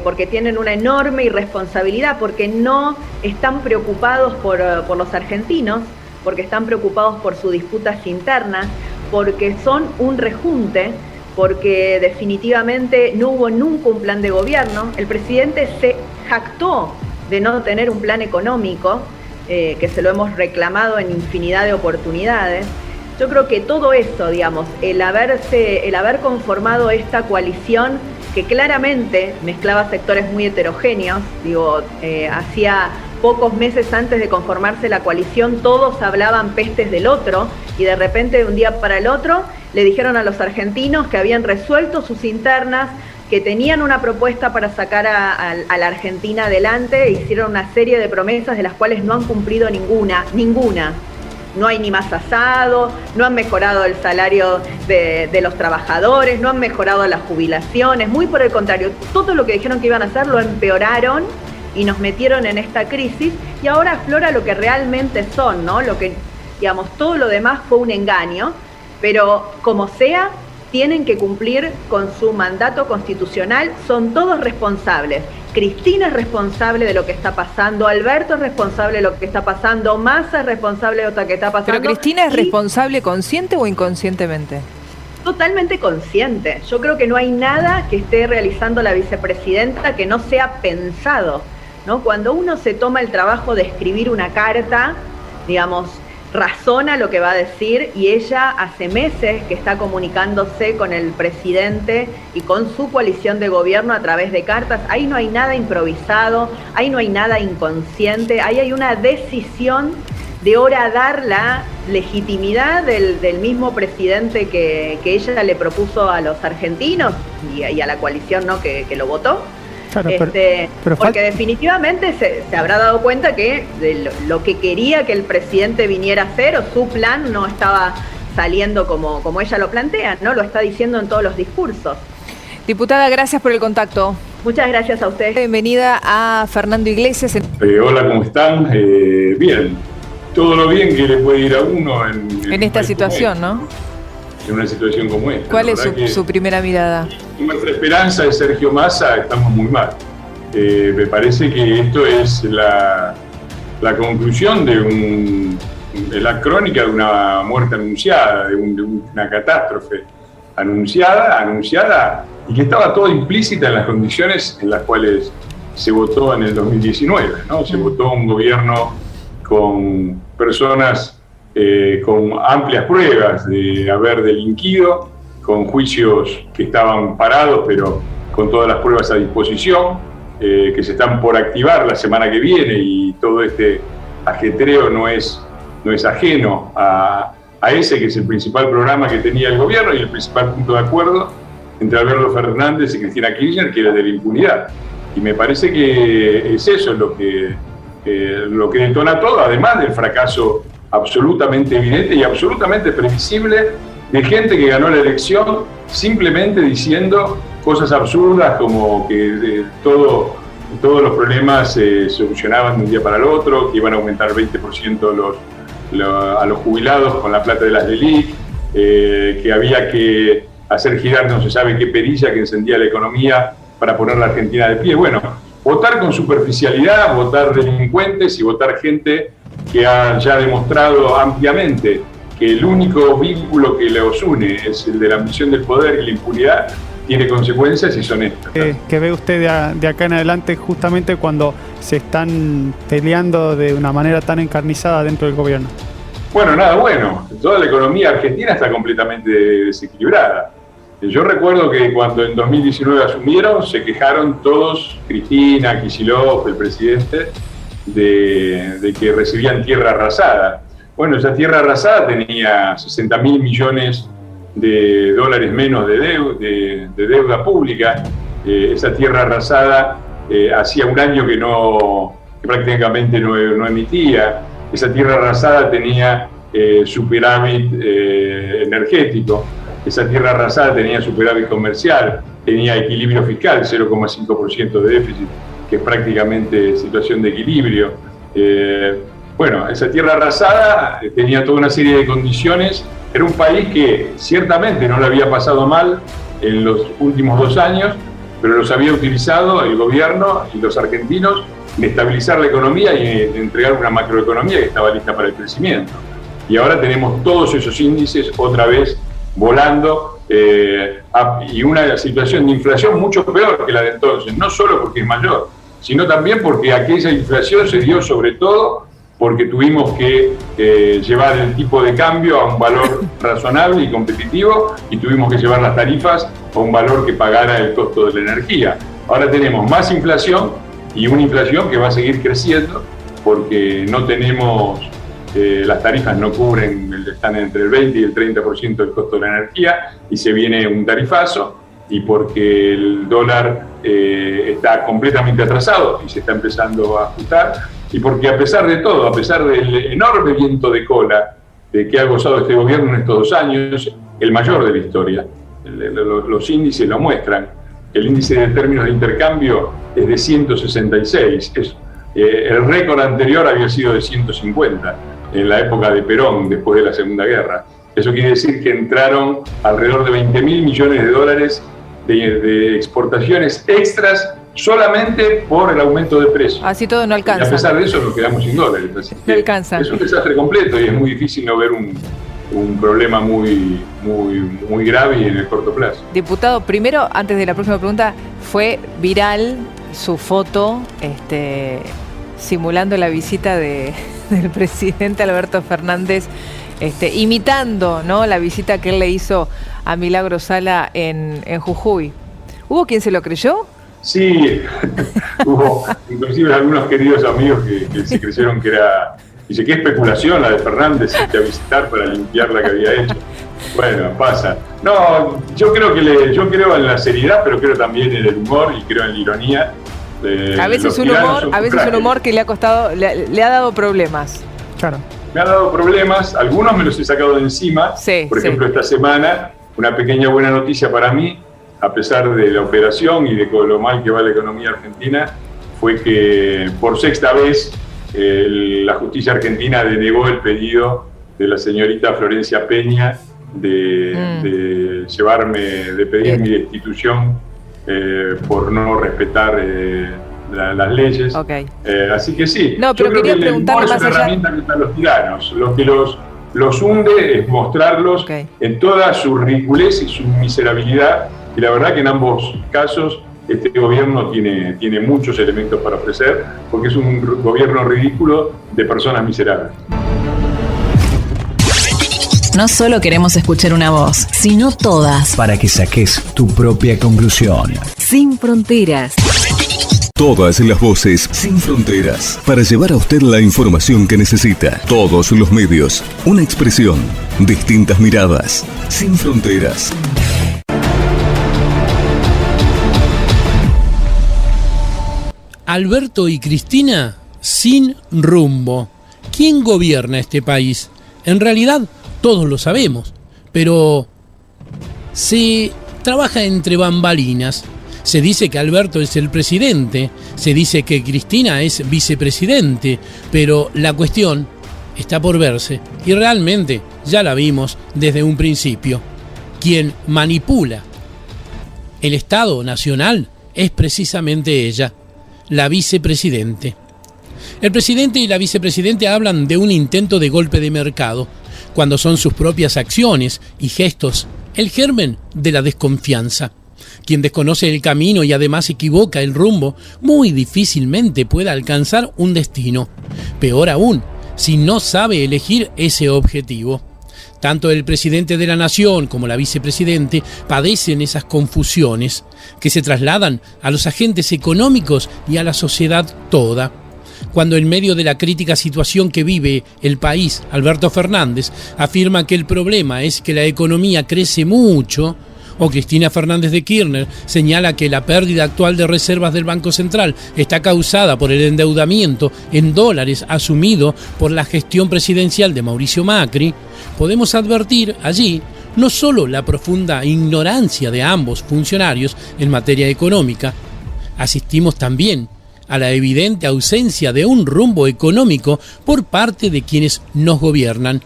porque tienen una enorme irresponsabilidad, porque no están preocupados por los argentinos, porque están preocupados por sus disputas internas, porque son un rejunte, porque definitivamente no hubo nunca un plan de gobierno. El presidente se jactó de no tener un plan económico, que se lo hemos reclamado en infinidad de oportunidades. Yo creo que todo eso, digamos, el haber conformado esta coalición que claramente mezclaba sectores muy heterogéneos, hacía pocos meses antes de conformarse la coalición todos hablaban pestes del otro y de repente de un día para el otro le dijeron a los argentinos que habían resuelto sus internas, que tenían una propuesta para sacar a la Argentina adelante, e hicieron una serie de promesas de las cuales no han cumplido ninguna. no hay ni más asado, no han mejorado el salario de los trabajadores, no han mejorado las jubilaciones, muy por el contrario, todo lo que dijeron que iban a hacer lo empeoraron y nos metieron en esta crisis y ahora aflora lo que realmente son, ¿no? Lo que, digamos, todo lo demás fue un engaño, pero como sea, tienen que cumplir con su mandato constitucional, son todos responsables. Cristina es responsable de lo que está pasando, Alberto es responsable de lo que está pasando, Massa es responsable de lo que está pasando. ¿Pero Cristina es responsable consciente o inconscientemente? Totalmente consciente. Yo creo que no hay nada que esté realizando la vicepresidenta que no sea pensado, ¿no? Cuando uno se toma el trabajo de escribir una carta, digamos, razona lo que va a decir y ella hace meses que está comunicándose con el presidente y con su coalición de gobierno a través de cartas. Ahí no hay nada improvisado, ahí no hay nada inconsciente, ahí hay una decisión de horadar la legitimidad del mismo presidente que ella le propuso a los argentinos y a la coalición, ¿no? que lo votó. Claro, porque definitivamente se habrá dado cuenta que lo que quería que el presidente viniera a hacer o su plan no estaba saliendo como ella lo plantea, ¿no? Lo está diciendo en todos los discursos. Diputada, gracias por el contacto. Muchas gracias a ustedes. Bienvenida a Fernando Iglesias. Hola, ¿cómo están? Bien. Todo lo bien que le puede ir a uno en esta situación, ¿no? En una situación como esta. ¿Cuál es su primera mirada? Nuestra esperanza de Sergio Massa, estamos muy mal. Me parece que esto es la conclusión de la crónica de una muerte anunciada, de una catástrofe anunciada y que estaba todo implícita en las condiciones en las cuales se votó en el 2019, ¿no? Se votó un gobierno con personas con amplias pruebas de haber delinquido, con juicios que estaban parados, pero con todas las pruebas a disposición, que se están por activar la semana que viene, y todo este ajetreo no es ajeno a ese que es el principal programa que tenía el gobierno y el principal punto de acuerdo entre Alberto Fernández y Cristina Kirchner, que era de la impunidad. Y me parece que es eso lo que detona todo, además del fracaso absolutamente evidente y absolutamente previsible de gente que ganó la elección simplemente diciendo cosas absurdas como que todos los problemas se solucionaban de un día para el otro, que iban a aumentar 20% a los jubilados con la plata de las LELIQ, que había que hacer girar no se sabe qué perilla que encendía la economía para poner la Argentina de pie. Bueno, votar con superficialidad, votar delincuentes y votar gente que ha ya demostrado ampliamente que el único vínculo que los une es el de la ambición del poder y la impunidad, tiene consecuencias y son estas. ¿Qué ve usted de acá en adelante justamente cuando se están peleando de una manera tan encarnizada dentro del gobierno? Bueno, nada bueno. Toda la economía argentina está completamente desequilibrada. Yo recuerdo que cuando en 2019 asumieron, se quejaron todos, Cristina, Kicillof, el presidente, de que recibían tierra arrasada. Bueno, esa tierra arrasada tenía 60.000 millones de dólares menos de deuda pública. Esa tierra arrasada hacía un año que prácticamente no emitía. Esa tierra arrasada tenía superávit energético. Esa tierra arrasada tenía superávit comercial, tenía equilibrio fiscal, 0,5% de déficit, que es prácticamente situación de equilibrio. Bueno, esa tierra arrasada tenía toda una serie de condiciones. Era un país que ciertamente no le había pasado mal en los últimos 2 años, pero los había utilizado el gobierno y los argentinos de estabilizar la economía y de entregar una macroeconomía que estaba lista para el crecimiento. Y ahora tenemos todos esos índices otra vez volando y una situación de inflación mucho peor que la de entonces, no solo porque es mayor, sino también porque aquella inflación se dio sobre todo porque tuvimos que llevar el tipo de cambio a un valor razonable y competitivo y tuvimos que llevar las tarifas a un valor que pagara el costo de la energía. Ahora tenemos más inflación y una inflación que va a seguir creciendo porque no tenemos, las tarifas no cubren, están entre el 20 y el 30% del costo de la energía y se viene un tarifazo y porque el dólar está completamente atrasado y se está empezando a ajustar. Y porque a pesar de todo, a pesar del enorme viento de cola de que ha gozado este gobierno en estos 2 años, el mayor de la historia. Los índices lo muestran. El índice de términos de intercambio es de 166. El récord anterior había sido de 150 en la época de Perón, después de la Segunda Guerra. Eso quiere decir que entraron alrededor de 20.000 millones de dólares de exportaciones extras solamente por el aumento de precios. Así todo no alcanza. Y a pesar de eso nos quedamos sin dólares. Así no alcanza. Es un desastre completo y es muy difícil no ver un problema muy grave y en el corto plazo. Diputado, primero, antes de la próxima pregunta, fue viral su foto simulando la visita del presidente Alberto Fernández, imitando, ¿no?, la visita que él le hizo a Milagro Sala en Jujuy. ¿Hubo quien se lo creyó? Sí, hubo inclusive algunos queridos amigos que se creyeron que era... Dice, qué especulación la de Fernández a visitar para limpiar la que había hecho. Bueno, pasa. No, yo creo en la seriedad, pero creo también en el humor y creo en la ironía. A veces un humor que le ha costado, le ha dado problemas. Claro. Me ha dado problemas, algunos me los he sacado de encima. Sí, por ejemplo, esta semana, una pequeña buena noticia para mí, a pesar de la operación y de lo mal que va la economía argentina, fue que por 6ª vez la justicia argentina denegó el pedido de la señorita Florencia Peña de pedir mi destitución por no respetar las leyes. Okay. Así que sí, no, pero yo creo que el humor es más una herramienta contra los tiranos. Lo que los hunde es mostrarlos en toda su ridiculez y su miserabilidad, y la verdad que en ambos casos este gobierno tiene muchos elementos para ofrecer, porque es un gobierno ridículo de personas miserables. No solo queremos escuchar una voz, sino todas. Para que saques tu propia conclusión. Sin fronteras. Todas las voces sin fronteras. Para llevar a usted la información que necesita. Todos los medios. Una expresión. Distintas miradas. Sin fronteras. Alberto y Cristina sin rumbo. ¿Quién gobierna este país? En realidad, todos lo sabemos, pero se trabaja entre bambalinas. Se dice que Alberto es el presidente, se dice que Cristina es vicepresidente, pero la cuestión está por verse y realmente ya la vimos desde un principio. Quien manipula el Estado Nacional es precisamente ella, la vicepresidente. El presidente y la vicepresidente hablan de un intento de golpe de mercado, cuando son sus propias acciones y gestos el germen de la desconfianza. Quien desconoce el camino y además equivoca el rumbo, muy difícilmente puede alcanzar un destino. Peor aún, si no sabe elegir ese objetivo. Tanto el presidente de la nación como la vicepresidente padecen esas confusiones que se trasladan a los agentes económicos y a la sociedad toda. Cuando en medio de la crítica situación que vive el país, Alberto Fernández afirma que el problema es que la economía crece mucho, o Cristina Fernández de Kirchner señala que la pérdida actual de reservas del Banco Central está causada por el endeudamiento en dólares asumido por la gestión presidencial de Mauricio Macri, podemos advertir allí no solo la profunda ignorancia de ambos funcionarios en materia económica, asistimos también a la evidente ausencia de un rumbo económico por parte de quienes nos gobiernan,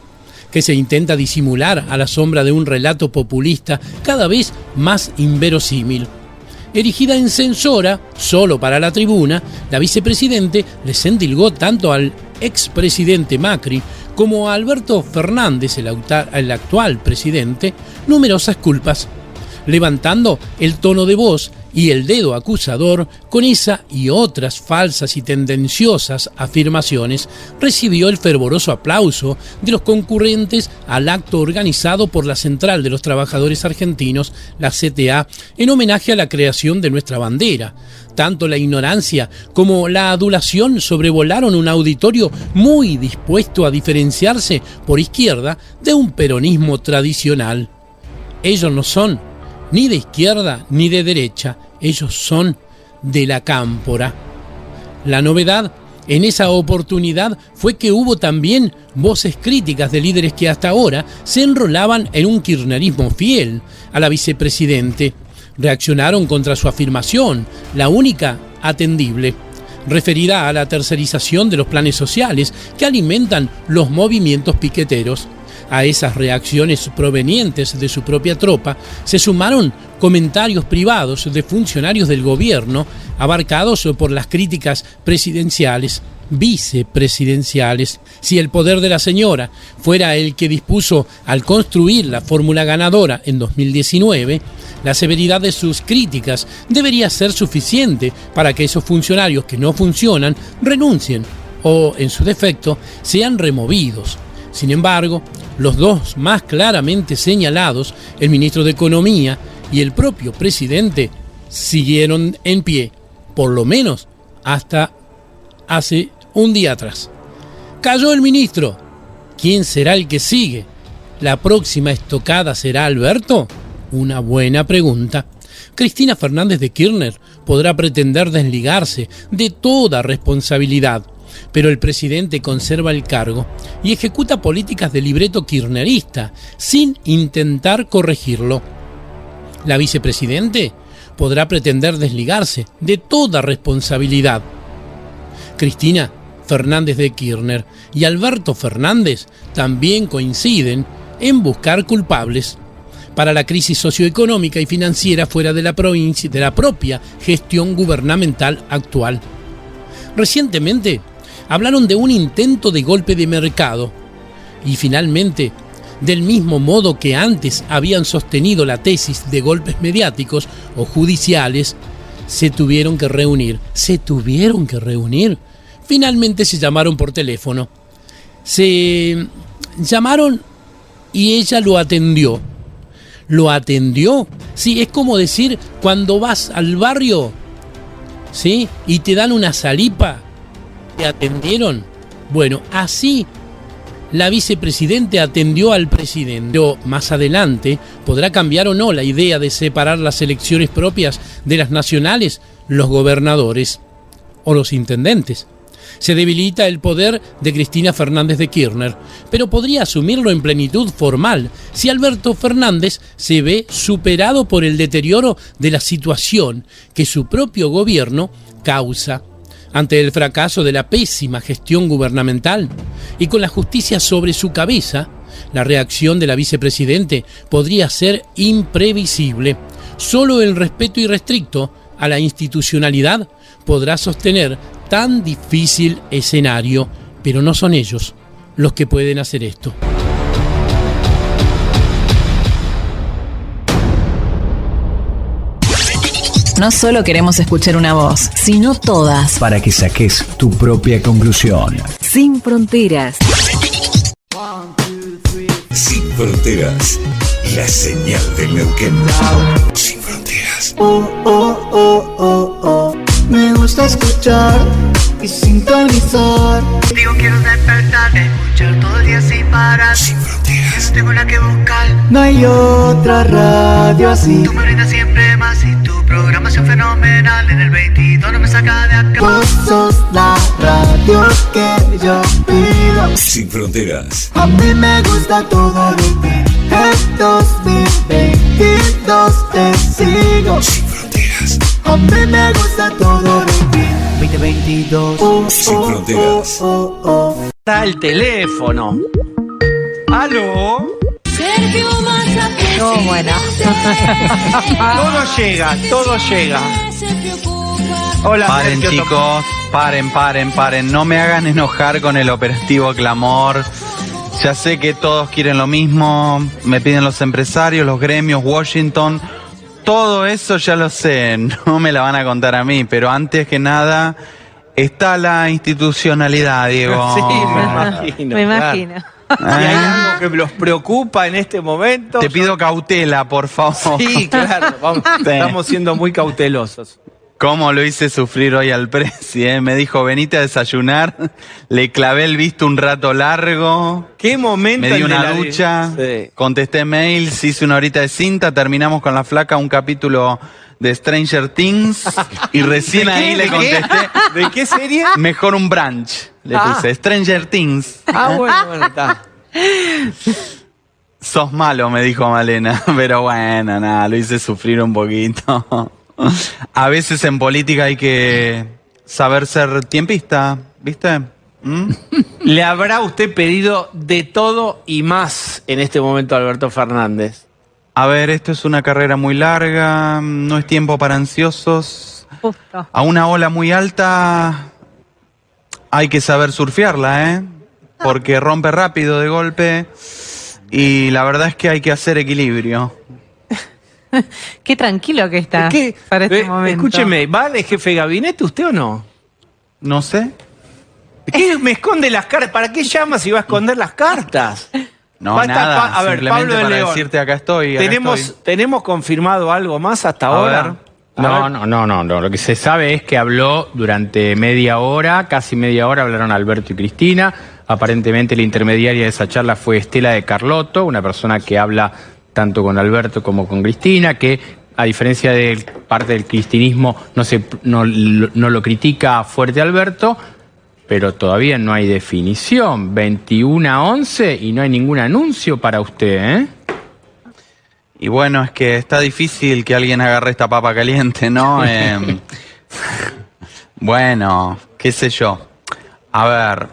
que se intenta disimular a la sombra de un relato populista cada vez más inverosímil. Erigida en censora, solo para la tribuna, la vicepresidente les endilgó tanto al expresidente Macri como a Alberto Fernández, el actual presidente, numerosas culpas, levantando el tono de voz y el dedo acusador con esa y otras falsas y tendenciosas afirmaciones. Recibió el fervoroso aplauso de los concurrentes al acto organizado por la Central de los Trabajadores Argentinos, la CTA, en homenaje a la creación de nuestra bandera. Tanto la ignorancia como la adulación sobrevolaron un auditorio muy dispuesto a diferenciarse por izquierda de un peronismo tradicional. Ellos no son ni de izquierda ni de derecha, ellos son de la cámpora. La novedad En esa oportunidad fue que hubo también voces críticas de líderes que hasta ahora se enrolaban en un kirchnerismo fiel a la vicepresidente. Reaccionaron contra su afirmación, la única atendible, referida a la tercerización de los planes sociales que alimentan los movimientos piqueteros. A esas reacciones provenientes de su propia tropa se sumaron comentarios privados de funcionarios del gobierno abarcados por las críticas presidenciales, vicepresidenciales. Si el poder de la señora fuera el que dispuso al construir la fórmula ganadora en 2019, la severidad de sus críticas debería ser suficiente para que esos funcionarios que no funcionan renuncien o, en su defecto, sean removidos. Sin embargo, los dos más claramente señalados, el ministro de Economía y el propio presidente, siguieron en pie, por lo menos hasta hace un día atrás. Cayó el ministro. ¿Quién será el que sigue? ¿La próxima estocada será Alberto? Una buena pregunta. Cristina Fernández de Kirchner podrá pretender desligarse de toda responsabilidad, pero el presidente conserva el cargo y ejecuta políticas de libreto kirchnerista sin intentar corregirlo. La vicepresidente podrá pretender desligarse de toda responsabilidad. Cristina Fernández de Kirchner y Alberto Fernández también coinciden en buscar culpables para la crisis socioeconómica y financiera fuera de la provincia, de la propia gestión gubernamental actual. Recientemente hablaron de un intento de golpe de mercado y finalmente, del mismo modo que antes habían sostenido la tesis de golpes mediáticos o judiciales, se tuvieron que reunir. Finalmente se llamaron por teléfono. Se llamaron y ella lo atendió. ¿Lo atendió? Sí, es como decir cuando vas al barrio, ¿sí? Y te dan una salipa, ¿te atendieron? Bueno, así la vicepresidente atendió al presidente. Pero más adelante podrá cambiar o no la idea de separar las elecciones propias de las nacionales, los gobernadores o los intendentes. Se debilita el poder de Cristina Fernández de Kirchner, pero podría asumirlo en plenitud formal si Alberto Fernández se ve superado por el deterioro de la situación que su propio gobierno causa. Ante el fracaso de la pésima gestión gubernamental y con la justicia sobre su cabeza, la reacción de la vicepresidente podría ser imprevisible. Solo el respeto irrestricto a la institucionalidad podrá sostener tan difícil escenario, pero no son ellos los que pueden hacer esto. No solo queremos escuchar una voz, sino todas. Para que saques tu propia conclusión. Sin fronteras. Sin fronteras. La señal del Neuquén. Sin fronteras. Me gusta escuchar y sintonizar. Digo, quiero despertar, escuchar todo el día sin parar. Sin fronteras. No tengo nada que buscar. No hay otra radio así. Tú me brindas siempre más y tu programación fenomenal. En el 22 no me saca de acá. Vos sos la radio que yo pido. Sin fronteras. A mí me gusta todo de ti. En 2022 te sigo. Sin fronteras. A mí me gusta todo de ti. 2022. Sin fronteras. Está el teléfono. ¿Aló? No, bueno. Todo llega. Hola, Paren, Sergio, chicos, paren. No me hagan enojar con el operativo Clamor. Ya sé que todos quieren lo mismo. Me piden los empresarios, los gremios, Washington. Todo eso ya lo sé. No me la van a contar a mí. Pero antes que nada, está la institucionalidad, Diego. Sí, me imagino. Me imagino. Si hay algo que los preocupa en este momento. Te pido cautela, por favor. Sí, claro. Estamos siendo muy cautelosos. ¿Cómo lo hice sufrir hoy al presi? Me dijo, venite a desayunar. Le clavé el visto un rato largo. ¿Qué momento? Me di una ducha, Sí. contesté mails, hice una horita de cinta, terminamos con la flaca un capítulo de Stranger Things y recién ahí le contesté. ¿De qué serie? Mejor un brunch. Le puse Stranger Things. Bueno, está. Sos malo, me dijo Malena. Pero bueno, nada, lo hice sufrir un poquito. A veces en política hay que saber ser tiempista, ¿viste? ¿Le habrá usted pedido de todo y más en este momento a Alberto Fernández? A ver, esto es una carrera muy larga, no es tiempo para ansiosos. A una ola muy alta hay que saber surfearla, ¿eh? Porque rompe rápido de golpe y la verdad es que hay que hacer equilibrio. Qué tranquilo que está para este momento. Escúcheme, ¿va de jefe de gabinete usted o no? No sé. ¿Qué me esconde las cartas? ¿Para qué llama si va a esconder las cartas? No, nada, a ver, simplemente Pablo de para León, decirte acá estoy. ¿Tenemos confirmado algo más hasta ahora? No. Lo que se sabe es que habló durante media hora, casi media hora, hablaron Alberto y Cristina. Aparentemente la intermediaria de esa charla fue Estela de Carlotto, una persona que habla tanto con Alberto como con Cristina, que a diferencia de parte del cristinismo no lo critica fuerte Alberto, pero todavía no hay definición. 21:11 y no hay ningún anuncio para usted, ¿eh? Y bueno, es que está difícil que alguien agarre esta papa caliente, ¿no? Bueno, qué sé yo. A ver,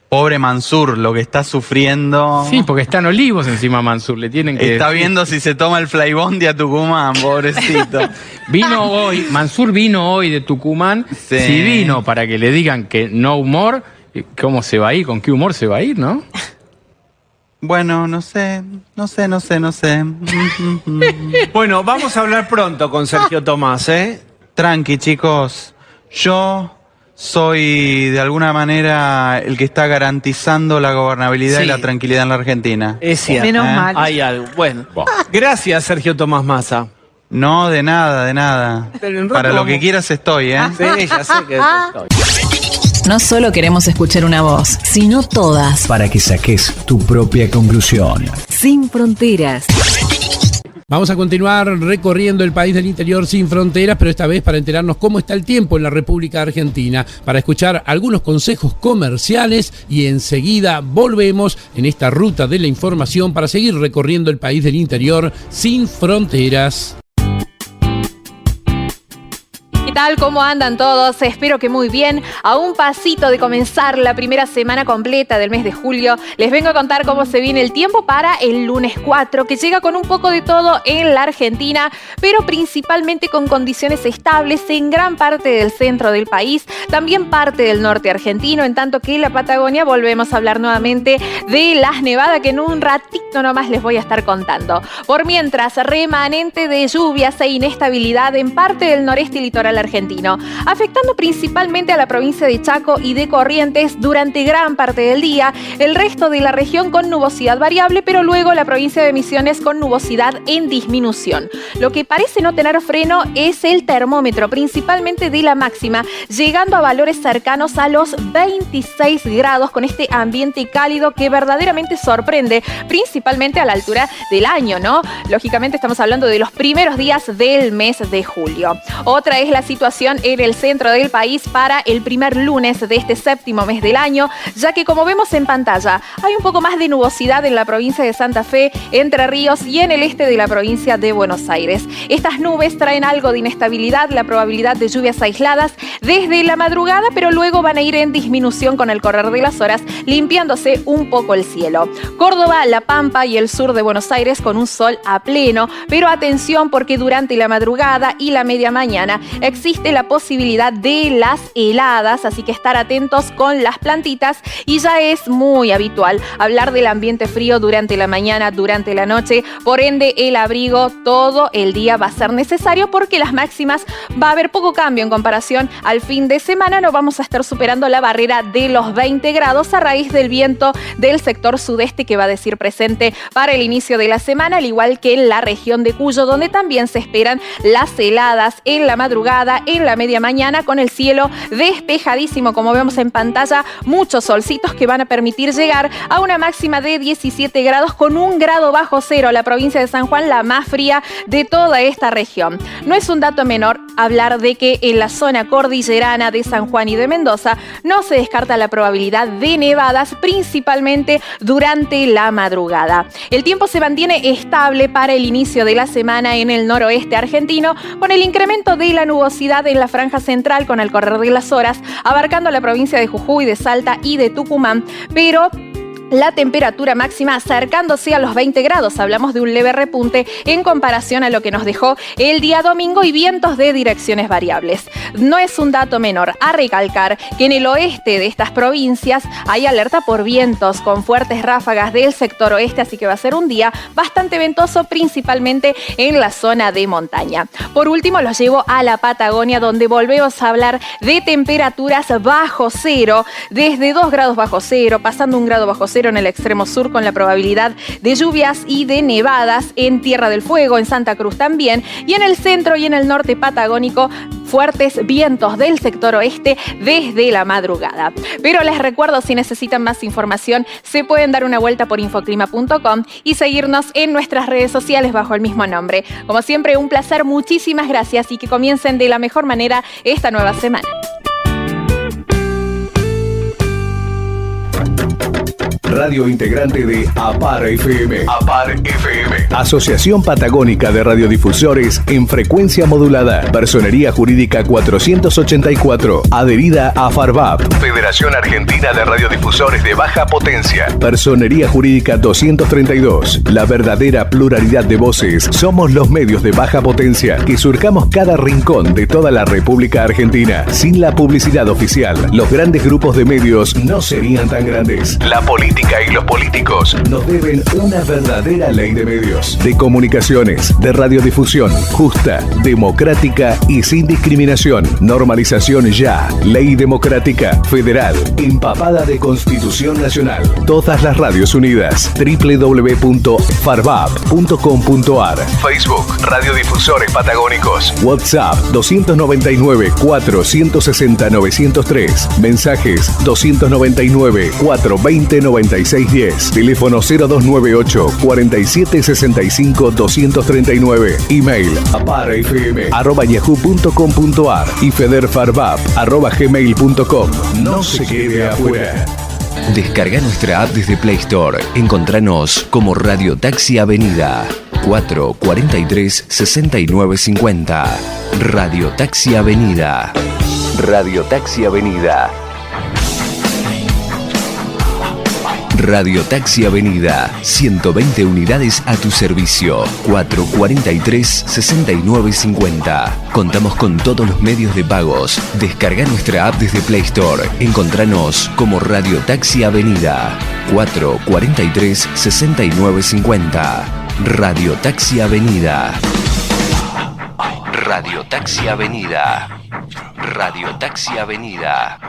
pobre Mansur, lo que está sufriendo... Sí, porque están Olivos encima Mansur, le tienen que Está decir. viendo si se toma el flybondi a Tucumán, pobrecito. Mansur vino hoy de Tucumán. Sí. Si vino para que le digan que no humor, ¿cómo se va a ir? ¿Con qué humor se va a ir, no? Bueno, no sé. Bueno, vamos a hablar pronto con Sergio Tomás, ¿eh? Tranqui, chicos. Yo soy, de alguna manera, el que está garantizando la gobernabilidad y la tranquilidad en la Argentina. Es cierto. Menos mal. Hay algo. Bueno, gracias, Sergio Tomás Massa. No, de nada. Pero en rato Para lo vamos- que quieras estoy, ¿eh? Sí, ya sé que estoy. No solo queremos escuchar una voz, sino todas. Para que saques tu propia conclusión. Sin fronteras. Vamos a continuar recorriendo el país del interior sin fronteras, pero esta vez para enterarnos cómo está el tiempo en la República Argentina, para escuchar algunos consejos comerciales y enseguida volvemos en esta ruta de la información para seguir recorriendo el país del interior sin fronteras. ¿Qué tal? ¿Cómo andan todos? Espero que muy bien. A un pasito de comenzar la primera semana completa del mes de julio, les vengo a contar cómo se viene el tiempo para el lunes 4, que llega con un poco de todo en la Argentina, pero principalmente con condiciones estables en gran parte del centro del país, también parte del norte argentino, en tanto que en la Patagonia volvemos a hablar nuevamente de las nevadas que en un ratito nomás les voy a estar contando. Por mientras, remanente de lluvias e inestabilidad en parte del noreste y litoral argentino, afectando principalmente a la provincia de Chaco y de Corrientes durante gran parte del día, el resto de la región con nubosidad variable, pero luego la provincia de Misiones con nubosidad en disminución. Lo que parece no tener freno es el termómetro, principalmente de la máxima, llegando a valores cercanos a los 26 grados con este ambiente cálido que verdaderamente sorprende, principalmente a la altura del año, ¿no? Lógicamente estamos hablando de los primeros días del mes de julio. Otra es la situación en el centro del país para el primer lunes de este séptimo mes del año, ya que como vemos en pantalla, hay un poco más de nubosidad en la provincia de Santa Fe, Entre Ríos y en el este de la provincia de Buenos Aires. Estas nubes traen algo de inestabilidad, la probabilidad de lluvias aisladas desde la madrugada, pero luego van a ir en disminución con el correr de las horas, limpiándose un poco el cielo. Córdoba, La Pampa y el sur de Buenos Aires con un sol a pleno, pero atención porque durante la madrugada y la media mañana existe la posibilidad de las heladas, así que estar atentos con las plantitas, y ya es muy habitual hablar del ambiente frío durante la mañana, durante la noche, por ende el abrigo todo el día va a ser necesario porque las máximas va a haber poco cambio en comparación al fin de semana, no vamos a estar superando la barrera de los 20 grados a raíz del viento del sector sudeste que va a decir presente para el inicio de la semana, al igual que en la región de Cuyo, donde también se esperan las heladas en la madrugada nublada en la media mañana con el cielo despejadísimo, como vemos en pantalla, muchos solcitos que van a permitir llegar a una máxima de 17 grados con 1 grado bajo cero. La provincia de San Juan, la más fría de toda esta región. No es un dato menor hablar de que en la zona cordillerana de San Juan y de Mendoza no se descarta la probabilidad de nevadas, principalmente durante la madrugada. El tiempo se mantiene estable para el inicio de la semana en el noroeste argentino, con el incremento de la nubosidad en la franja central con el correr de las horas, abarcando la provincia de Jujuy, de Salta y de Tucumán, pero la temperatura máxima acercándose a los 20 grados. Hablamos de un leve repunte en comparación a lo que nos dejó el día domingo y vientos de direcciones variables. No es un dato menor a recalcar que en el oeste de estas provincias hay alerta por vientos con fuertes ráfagas del sector oeste, así que va a ser un día bastante ventoso, principalmente en la zona de montaña. Por último, los llevo a la Patagonia, donde volvemos a hablar de temperaturas bajo cero, desde 2 grados bajo cero, pasando 1 grado bajo cero en el extremo sur, con la probabilidad de lluvias y de nevadas en Tierra del Fuego, en Santa Cruz también, y en el centro y en el norte patagónico, fuertes vientos del sector oeste desde la madrugada. Pero les recuerdo, si necesitan más información, se pueden dar una vuelta por infoclima.com y seguirnos en nuestras redes sociales bajo el mismo nombre. Como siempre, un placer, muchísimas gracias y que comiencen de la mejor manera esta nueva semana. Radio integrante de APAR FM. APAR FM. Asociación Patagónica de Radiodifusores en frecuencia modulada. Personería Jurídica 484. Adherida a FARVAP. Federación Argentina de Radiodifusores de Baja Potencia. Personería Jurídica 232. La verdadera pluralidad de voces. Somos los medios de baja potencia que surcamos cada rincón de toda la República Argentina. Sin la publicidad oficial, los grandes grupos de medios no serían tan grandes. La política y los políticos nos deben una verdadera ley de medios, de comunicaciones, de radiodifusión, justa, democrática y sin discriminación. Normalización ya. Ley democrática, federal, empapada de Constitución Nacional. Todas las radios unidas. www.farvap.com.ar. Facebook, Radiodifusores Patagónicos. WhatsApp 299 460 903. Mensajes 299 420 9610. Teléfono 0298 4765 239. Email aparfm@yahoo.com.ar y federfarvap@gmail.com. No se quede afuera. Descarga nuestra app desde Play Store. Encontranos como Radio Taxi Avenida 443 6950. Radio Taxi Avenida. Radio Taxi Avenida. Radio Taxi Avenida, 120 unidades a tu servicio, 443-6950. Contamos con todos los medios de pagos. Descarga nuestra app desde Play Store. Encontranos como Radio Taxi Avenida, 443-6950. Radio Taxi Avenida. Radio Taxi Avenida. Radio Taxi Avenida.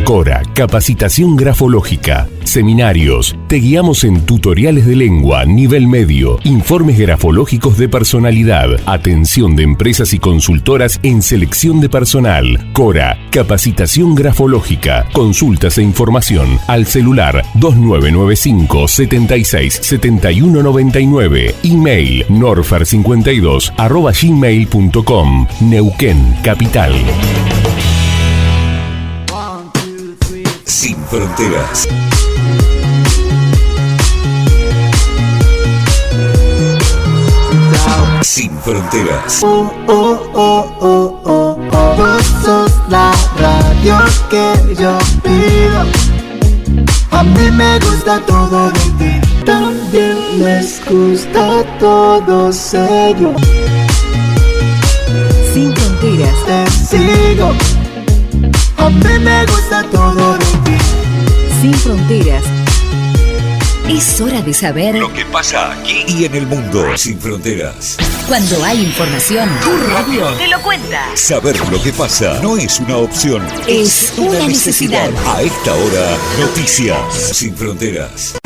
Cora, capacitación grafológica, seminarios, te guiamos en tutoriales de lengua, nivel medio, informes grafológicos de personalidad, atención de empresas y consultoras en selección de personal. Cora, capacitación grafológica, consultas e información al celular 2995 76 71 99, email norfer52@gmail.com, Neuquén, Capital. Sin fronteras. Sin fronteras. Vos sos la radio que yo pido. A mí me gusta todo de ti. También les gusta todo serio. Sin fronteras. Te sigo. A mí me gusta todo de ti. Sin fronteras. Es hora de saber lo que pasa aquí y en el mundo. Sin fronteras. Cuando hay información, tu radio te lo cuenta. Saber lo que pasa no es una opción. Es una necesidad. A esta hora, noticias. Sin fronteras.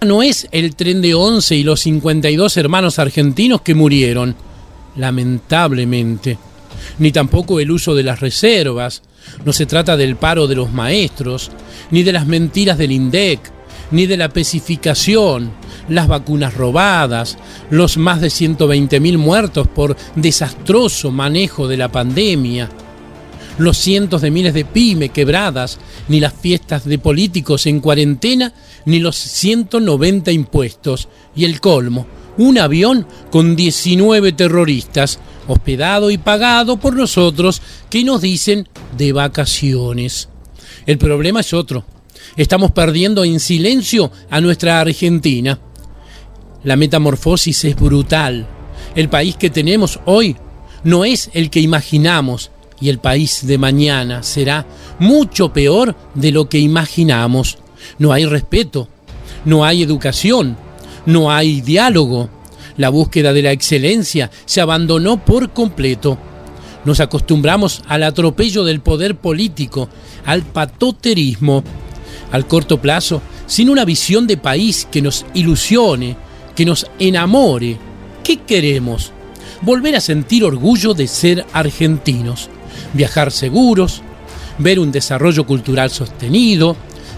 no es el tren de 11 y los 52 hermanos argentinos que murieron, lamentablemente, ni tampoco el uso de las reservas. No se trata del paro de los maestros, ni de las mentiras del INDEC, ni de la especificación, las vacunas robadas, los más de 120.000 muertos por desastroso manejo de la pandemia, los cientos de miles de pymes quebradas, ni las fiestas de políticos en cuarentena, ni los 190 impuestos. Y el colmo, un avión con 19 terroristas, hospedado y pagado por nosotros, que nos dicen de vacaciones. El problema es otro. Estamos perdiendo en silencio a nuestra Argentina. La metamorfosis es brutal. El país que tenemos hoy no es el que imaginamos, y el país de mañana será mucho peor de lo que imaginamos. No hay respeto, no hay educación, no hay diálogo. La búsqueda de la excelencia se abandonó por completo. Nos acostumbramos al atropello del poder político, al patoterismo, al corto plazo, sin una visión de país que nos ilusione, que nos enamore. ¿Qué queremos? Volver a sentir orgullo de ser argentinos, viajar seguros, ver un desarrollo cultural sostenido,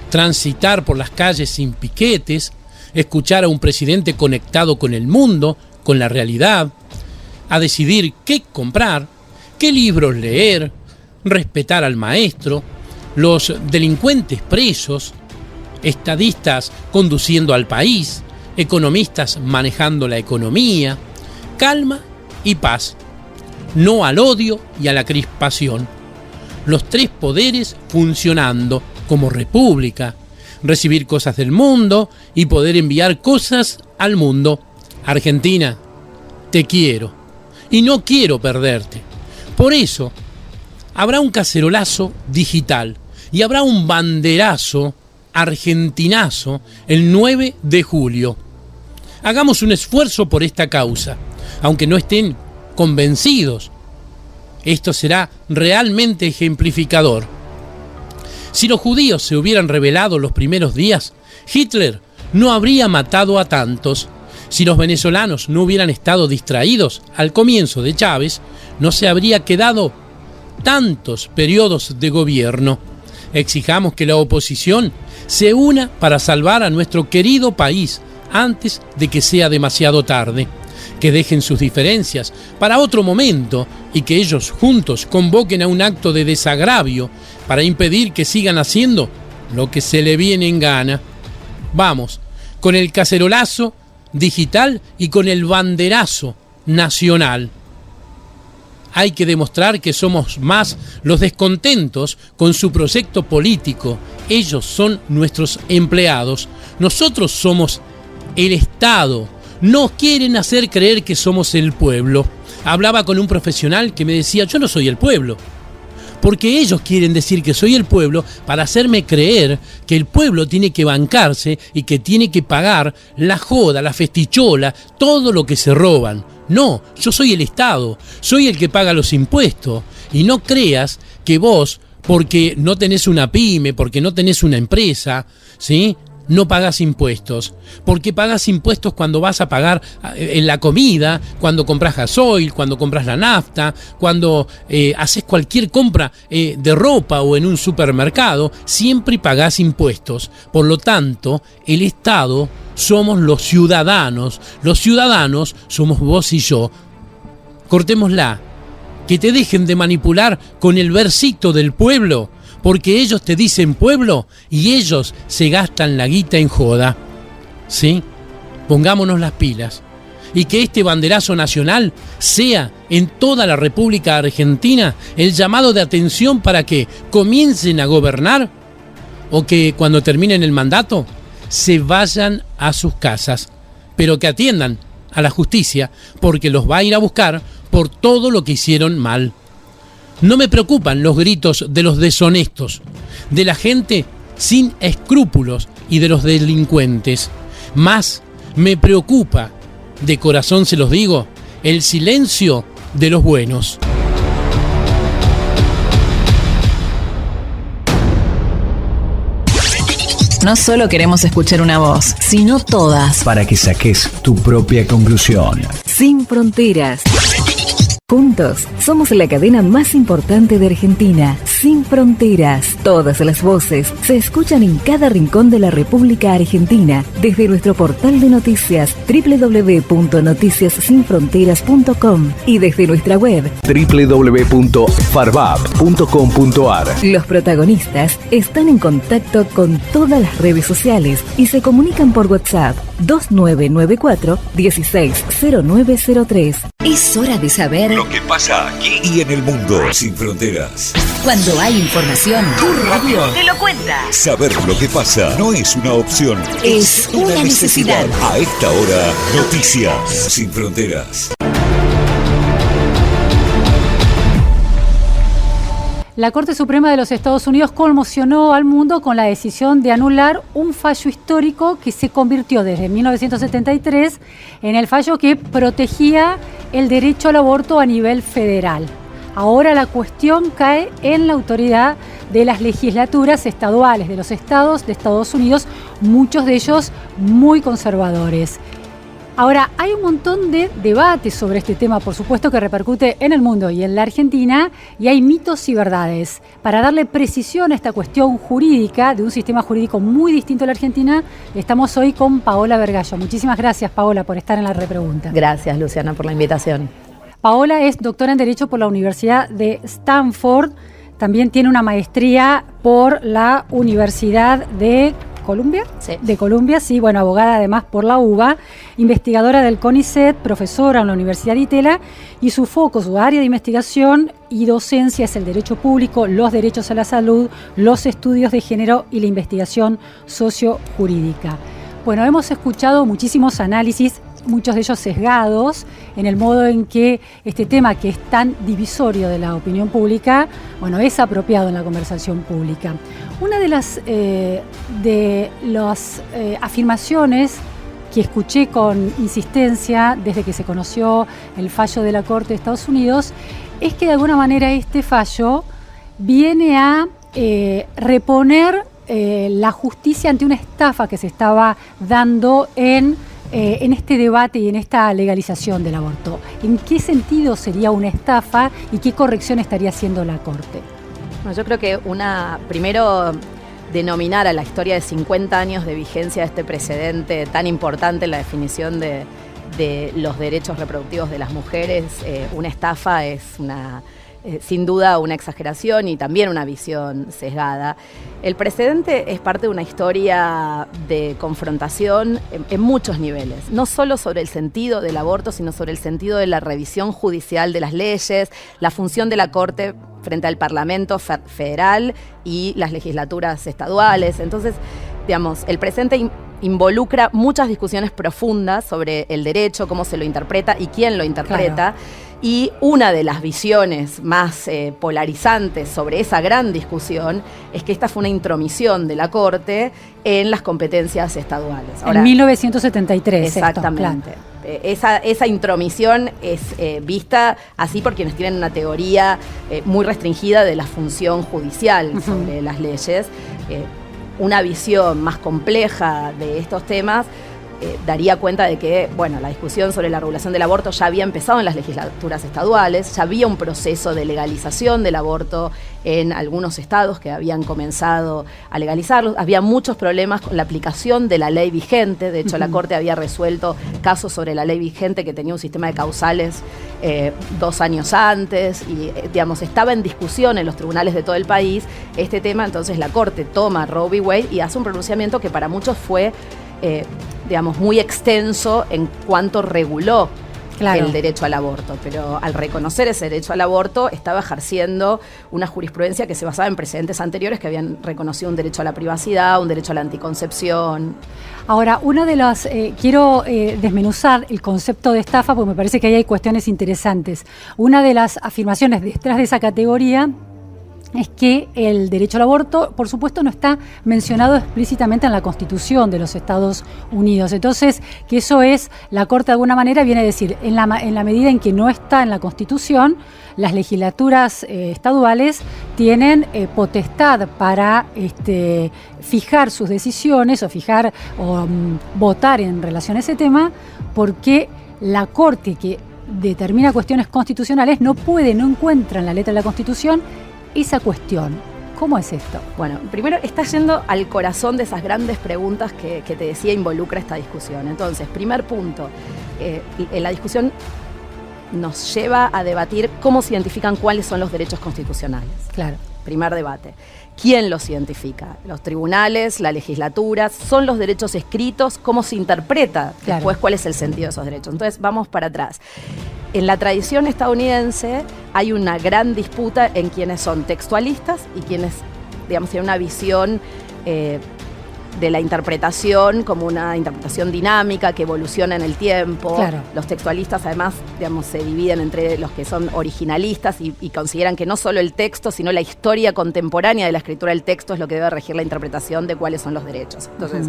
transitar por las calles sin piquetes, escuchar a un presidente conectado con el mundo, con la realidad, a decidir qué comprar, qué libros leer, respetar al maestro, los delincuentes presos, estadistas conduciendo al país, economistas manejando la economía, calma y paz, no al odio y a la crispación. Los tres poderes funcionando como república, recibir cosas del mundo y poder enviar cosas al mundo. Argentina, te quiero y no quiero perderte. Por eso, habrá un cacerolazo digital y habrá un banderazo argentinazo el 9 de julio. Hagamos un esfuerzo por esta causa, aunque no estén convencidos. Esto será realmente ejemplificador. Si los judíos se hubieran rebelado los primeros días, Hitler no habría matado a tantos. Si los venezolanos no hubieran estado distraídos al comienzo de Chávez, no se habría quedado tantos periodos de gobierno. Exijamos que la oposición se una para salvar a nuestro querido país antes de que sea demasiado tarde. Que dejen sus diferencias para otro momento y que ellos juntos convoquen a un acto de desagravio para impedir que sigan haciendo lo que se le viene en gana. Vamos, con el cacerolazo digital y con el banderazo nacional. Hay que demostrar que somos más los descontentos con su proyecto político. Ellos son nuestros empleados. Nosotros somos el Estado. Nos quieren hacer creer que somos el pueblo. Hablaba con un profesional que me decía, yo no soy el pueblo. Porque ellos quieren decir que soy el pueblo para hacerme creer que el pueblo tiene que bancarse y que tiene que pagar la joda, la festichola, todo lo que se roban. No, yo soy el Estado, soy el que paga los impuestos. Y no creas que vos, porque no tenés una pyme, porque no tenés una empresa, ¿sí?, no pagas impuestos, porque pagas impuestos cuando vas a pagar en la comida, cuando compras gasoil, cuando compras la nafta, cuando haces cualquier compra de ropa o en un supermercado, siempre pagás impuestos. Por lo tanto, el Estado somos los ciudadanos somos vos y yo. Cortémosla, que te dejen de manipular con el versito del pueblo, porque ellos te dicen pueblo y ellos se gastan la guita en joda. ¿Sí? Pongámonos las pilas. Y que este banderazo nacional sea en toda la República Argentina el llamado de atención para que comiencen a gobernar o que cuando terminen el mandato se vayan a sus casas, pero que atiendan a la justicia porque los va a ir a buscar por todo lo que hicieron mal. No me preocupan los gritos de los deshonestos, de la gente sin escrúpulos y de los delincuentes. Más me preocupa, de corazón se los digo, el silencio de los buenos. No solo queremos escuchar una voz, sino todas. Para que saques tu propia conclusión. Sin fronteras. Juntos, somos la cadena más importante de Argentina. Sin fronteras. Todas las voces se escuchan en cada rincón de la República Argentina, desde nuestro portal de noticias www.noticiassinfronteras.com y desde nuestra web www.farbab.com.ar. Los protagonistas están en contacto con todas las redes sociales y se comunican por WhatsApp 2994 160903. Es hora de saber lo que pasa aquí y en el mundo. Sin fronteras. Cuando hay información, tu radio te lo cuenta. Saber lo que pasa no es una opción, es una necesidad. A esta hora, noticias sin fronteras. La Corte Suprema de los Estados Unidos conmocionó al mundo con la decisión de anular un fallo histórico que se convirtió desde 1973 en el fallo que protegía el derecho al aborto a nivel federal. Ahora la cuestión cae en la autoridad de las legislaturas estaduales de los estados de Estados Unidos, muchos de ellos muy conservadores. Ahora, hay un montón de debates sobre este tema, por supuesto, que repercute en el mundo y en la Argentina, y hay mitos y verdades. Para darle precisión a esta cuestión jurídica, de un sistema jurídico muy distinto a la Argentina, estamos hoy con Paola Vergallo. Muchísimas gracias, Paola, por estar en la repregunta. Gracias, Luciana, por la invitación. Paola es doctora en Derecho por la Universidad de Stanford, también tiene una maestría por la Universidad de ¿Columbia? Sí. De Columbia, sí, bueno, abogada además por la UBA, investigadora del CONICET, profesora en la Universidad de Itela, y su foco, su área de investigación y docencia es el derecho público, los derechos a la salud, los estudios de género y la investigación sociojurídica. Bueno, hemos escuchado muchísimos análisis, muchos de ellos sesgados, en el modo en que este tema, que es tan divisorio de la opinión pública, bueno, es apropiado en la conversación pública. Una de las afirmaciones que escuché con insistencia desde que se conoció el fallo de la Corte de Estados Unidos es que de alguna manera este fallo viene a reponer la justicia ante una estafa que se estaba dando en este debate y en esta legalización del aborto. ¿En qué sentido sería una estafa y qué corrección estaría haciendo la Corte? Bueno, yo creo que primero denominar a la historia de 50 años de vigencia de este precedente tan importante en la definición de los derechos reproductivos de las mujeres, una estafa es sin duda una exageración y también una visión sesgada. El precedente es parte de una historia de confrontación en muchos niveles, no solo sobre el sentido del aborto, sino sobre el sentido de la revisión judicial de las leyes, la función de la Corte frente al Parlamento federal y las legislaturas estaduales. Entonces, digamos, el precedente involucra muchas discusiones profundas sobre el derecho, cómo se lo interpreta y quién lo interpreta. Claro. Y una de las visiones más polarizantes sobre esa gran discusión es que esta fue una intromisión de la Corte en las competencias estaduales. Ahora, en 1973. Exactamente. Esto, claro. Esa intromisión es vista así por quienes tienen una teoría muy restringida de la función judicial sobre las leyes. Una visión más compleja de estos temas daría cuenta de que, bueno, la discusión sobre la regulación del aborto ya había empezado en las legislaturas estaduales, ya había un proceso de legalización del aborto en algunos estados que habían comenzado a legalizarlo. Había muchos problemas con la aplicación de la ley vigente. De hecho, la Corte había resuelto casos sobre la ley vigente que tenía un sistema de causales 2 años antes y, digamos, estaba en discusión en los tribunales de todo el país este tema. Entonces la Corte toma Roe v. Wade y hace un pronunciamiento que para muchos fue digamos, muy extenso en cuanto reguló el derecho al aborto, pero al reconocer ese derecho al aborto estaba ejerciendo una jurisprudencia que se basaba en precedentes anteriores que habían reconocido un derecho a la privacidad, un derecho a la anticoncepción. Ahora, una de las quiero desmenuzar el concepto de estafa porque me parece que ahí hay cuestiones interesantes. Una de las afirmaciones detrás de esa categoría es que el derecho al aborto, por supuesto, no está mencionado explícitamente en la Constitución de los Estados Unidos. Entonces, que eso es, la Corte de alguna manera viene a decir, en la medida en que no está en la Constitución, las legislaturas estaduales tienen potestad para fijar sus decisiones o votar en relación a ese tema, porque la Corte que determina cuestiones constitucionales no encuentra en la letra de la Constitución esa cuestión. ¿Cómo es esto? Bueno, primero está yendo al corazón de esas grandes preguntas que te decía involucra esta discusión. Entonces, primer punto, la discusión nos lleva a debatir cómo se identifican cuáles son los derechos constitucionales. Claro. Primer debate. ¿Quién los identifica? Los tribunales, la legislatura, son los derechos escritos, cómo se interpreta después cuál es el sentido de esos derechos. Entonces vamos para atrás. En la tradición estadounidense hay una gran disputa en quienes son textualistas y quienes, digamos, tienen una visión de la interpretación como una interpretación dinámica que evoluciona en el tiempo. Claro. Los textualistas además, digamos, se dividen entre los que son originalistas y consideran que no solo el texto, sino la historia contemporánea de la escritura del texto es lo que debe regir la interpretación de cuáles son los derechos. Entonces,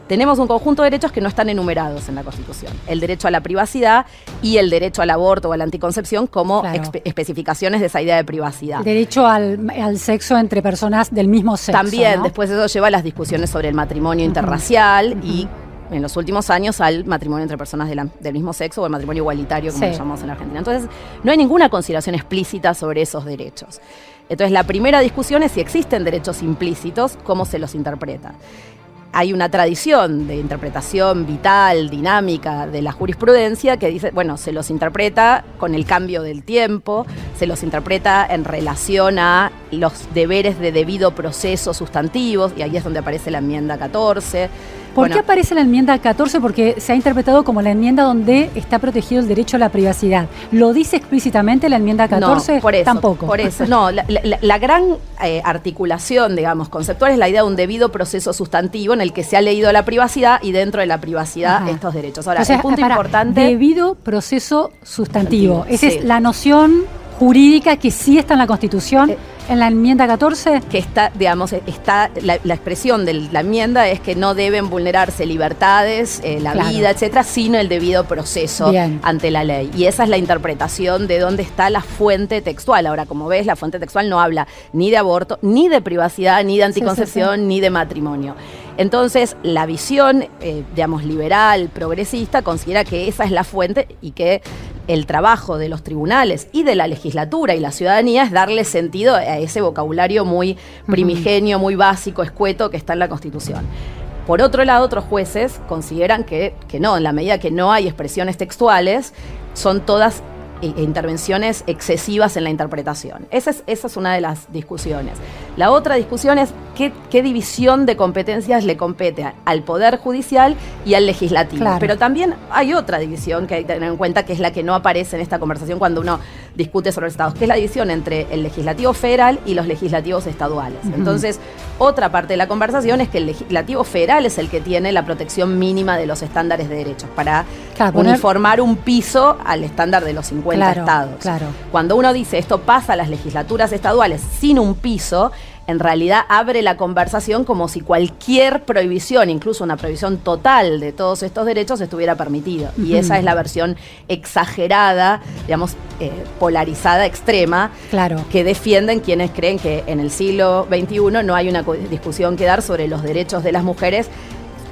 tenemos un conjunto de derechos que no están enumerados en la Constitución. El derecho a la privacidad y el derecho al aborto o a la anticoncepción como especificaciones de esa idea de privacidad. El derecho al sexo entre personas del mismo sexo. También, ¿no? Después eso lleva a las discusiones sobre el matrimonio interracial y en los últimos años al matrimonio entre personas del mismo sexo o el matrimonio igualitario, como lo llamamos en Argentina. Entonces, no hay ninguna consideración explícita sobre esos derechos. Entonces, la primera discusión es si existen derechos implícitos, cómo se los interpreta. Hay una tradición de interpretación vital, dinámica de la jurisprudencia que dice, bueno, se los interpreta con el cambio del tiempo, se los interpreta en relación a los deberes de debido proceso sustantivos, y ahí es donde aparece la enmienda 14. ¿Por qué aparece la enmienda 14? Porque se ha interpretado como la enmienda donde está protegido el derecho a la privacidad. ¿Lo dice explícitamente la enmienda 14? No, por eso, tampoco. Por eso, no. La gran articulación, digamos, conceptual es la idea de un debido proceso sustantivo en el que se ha leído la privacidad y dentro de la privacidad estos derechos. Ahora, el punto importante... Debido proceso sustantivo. Esa es la noción jurídica que sí está en la Constitución. ¿En la enmienda 14? Que está, digamos, la expresión de la enmienda es que no deben vulnerarse libertades, la vida, etcétera, sino el debido proceso ante la ley. Y esa es la interpretación de dónde está la fuente textual. Ahora, como ves, la fuente textual no habla ni de aborto, ni de privacidad, ni de anticoncepción, ni de matrimonio. Entonces, la visión, digamos, liberal, progresista, considera que esa es la fuente y que el trabajo de los tribunales y de la legislatura y la ciudadanía es darle sentido a ese vocabulario muy primigenio, muy básico, escueto que está en la Constitución. Por otro lado, otros jueces consideran que no, en la medida que no hay expresiones textuales, son todas intervenciones excesivas en la interpretación. Esa es una de las discusiones. La otra discusión es qué división de competencias le compete al Poder Judicial y al Legislativo. Claro. Pero también hay otra división que hay que tener en cuenta, que es la que no aparece en esta conversación cuando uno discute sobre los estados, que es la división entre el Legislativo Federal y los legislativos estaduales. Entonces, otra parte de la conversación es que el Legislativo Federal es el que tiene la protección mínima de los estándares de derechos para uniformar un piso al estándar de los 50 estados. Claro. Cuando uno dice esto pasa a las legislaturas estaduales sin un piso, en realidad abre la conversación como si cualquier prohibición, incluso una prohibición total de todos estos derechos, estuviera permitido. Y esa es la versión exagerada, digamos, polarizada, extrema, que defienden quienes creen que en el siglo XXI no hay una discusión que dar sobre los derechos de las mujeres,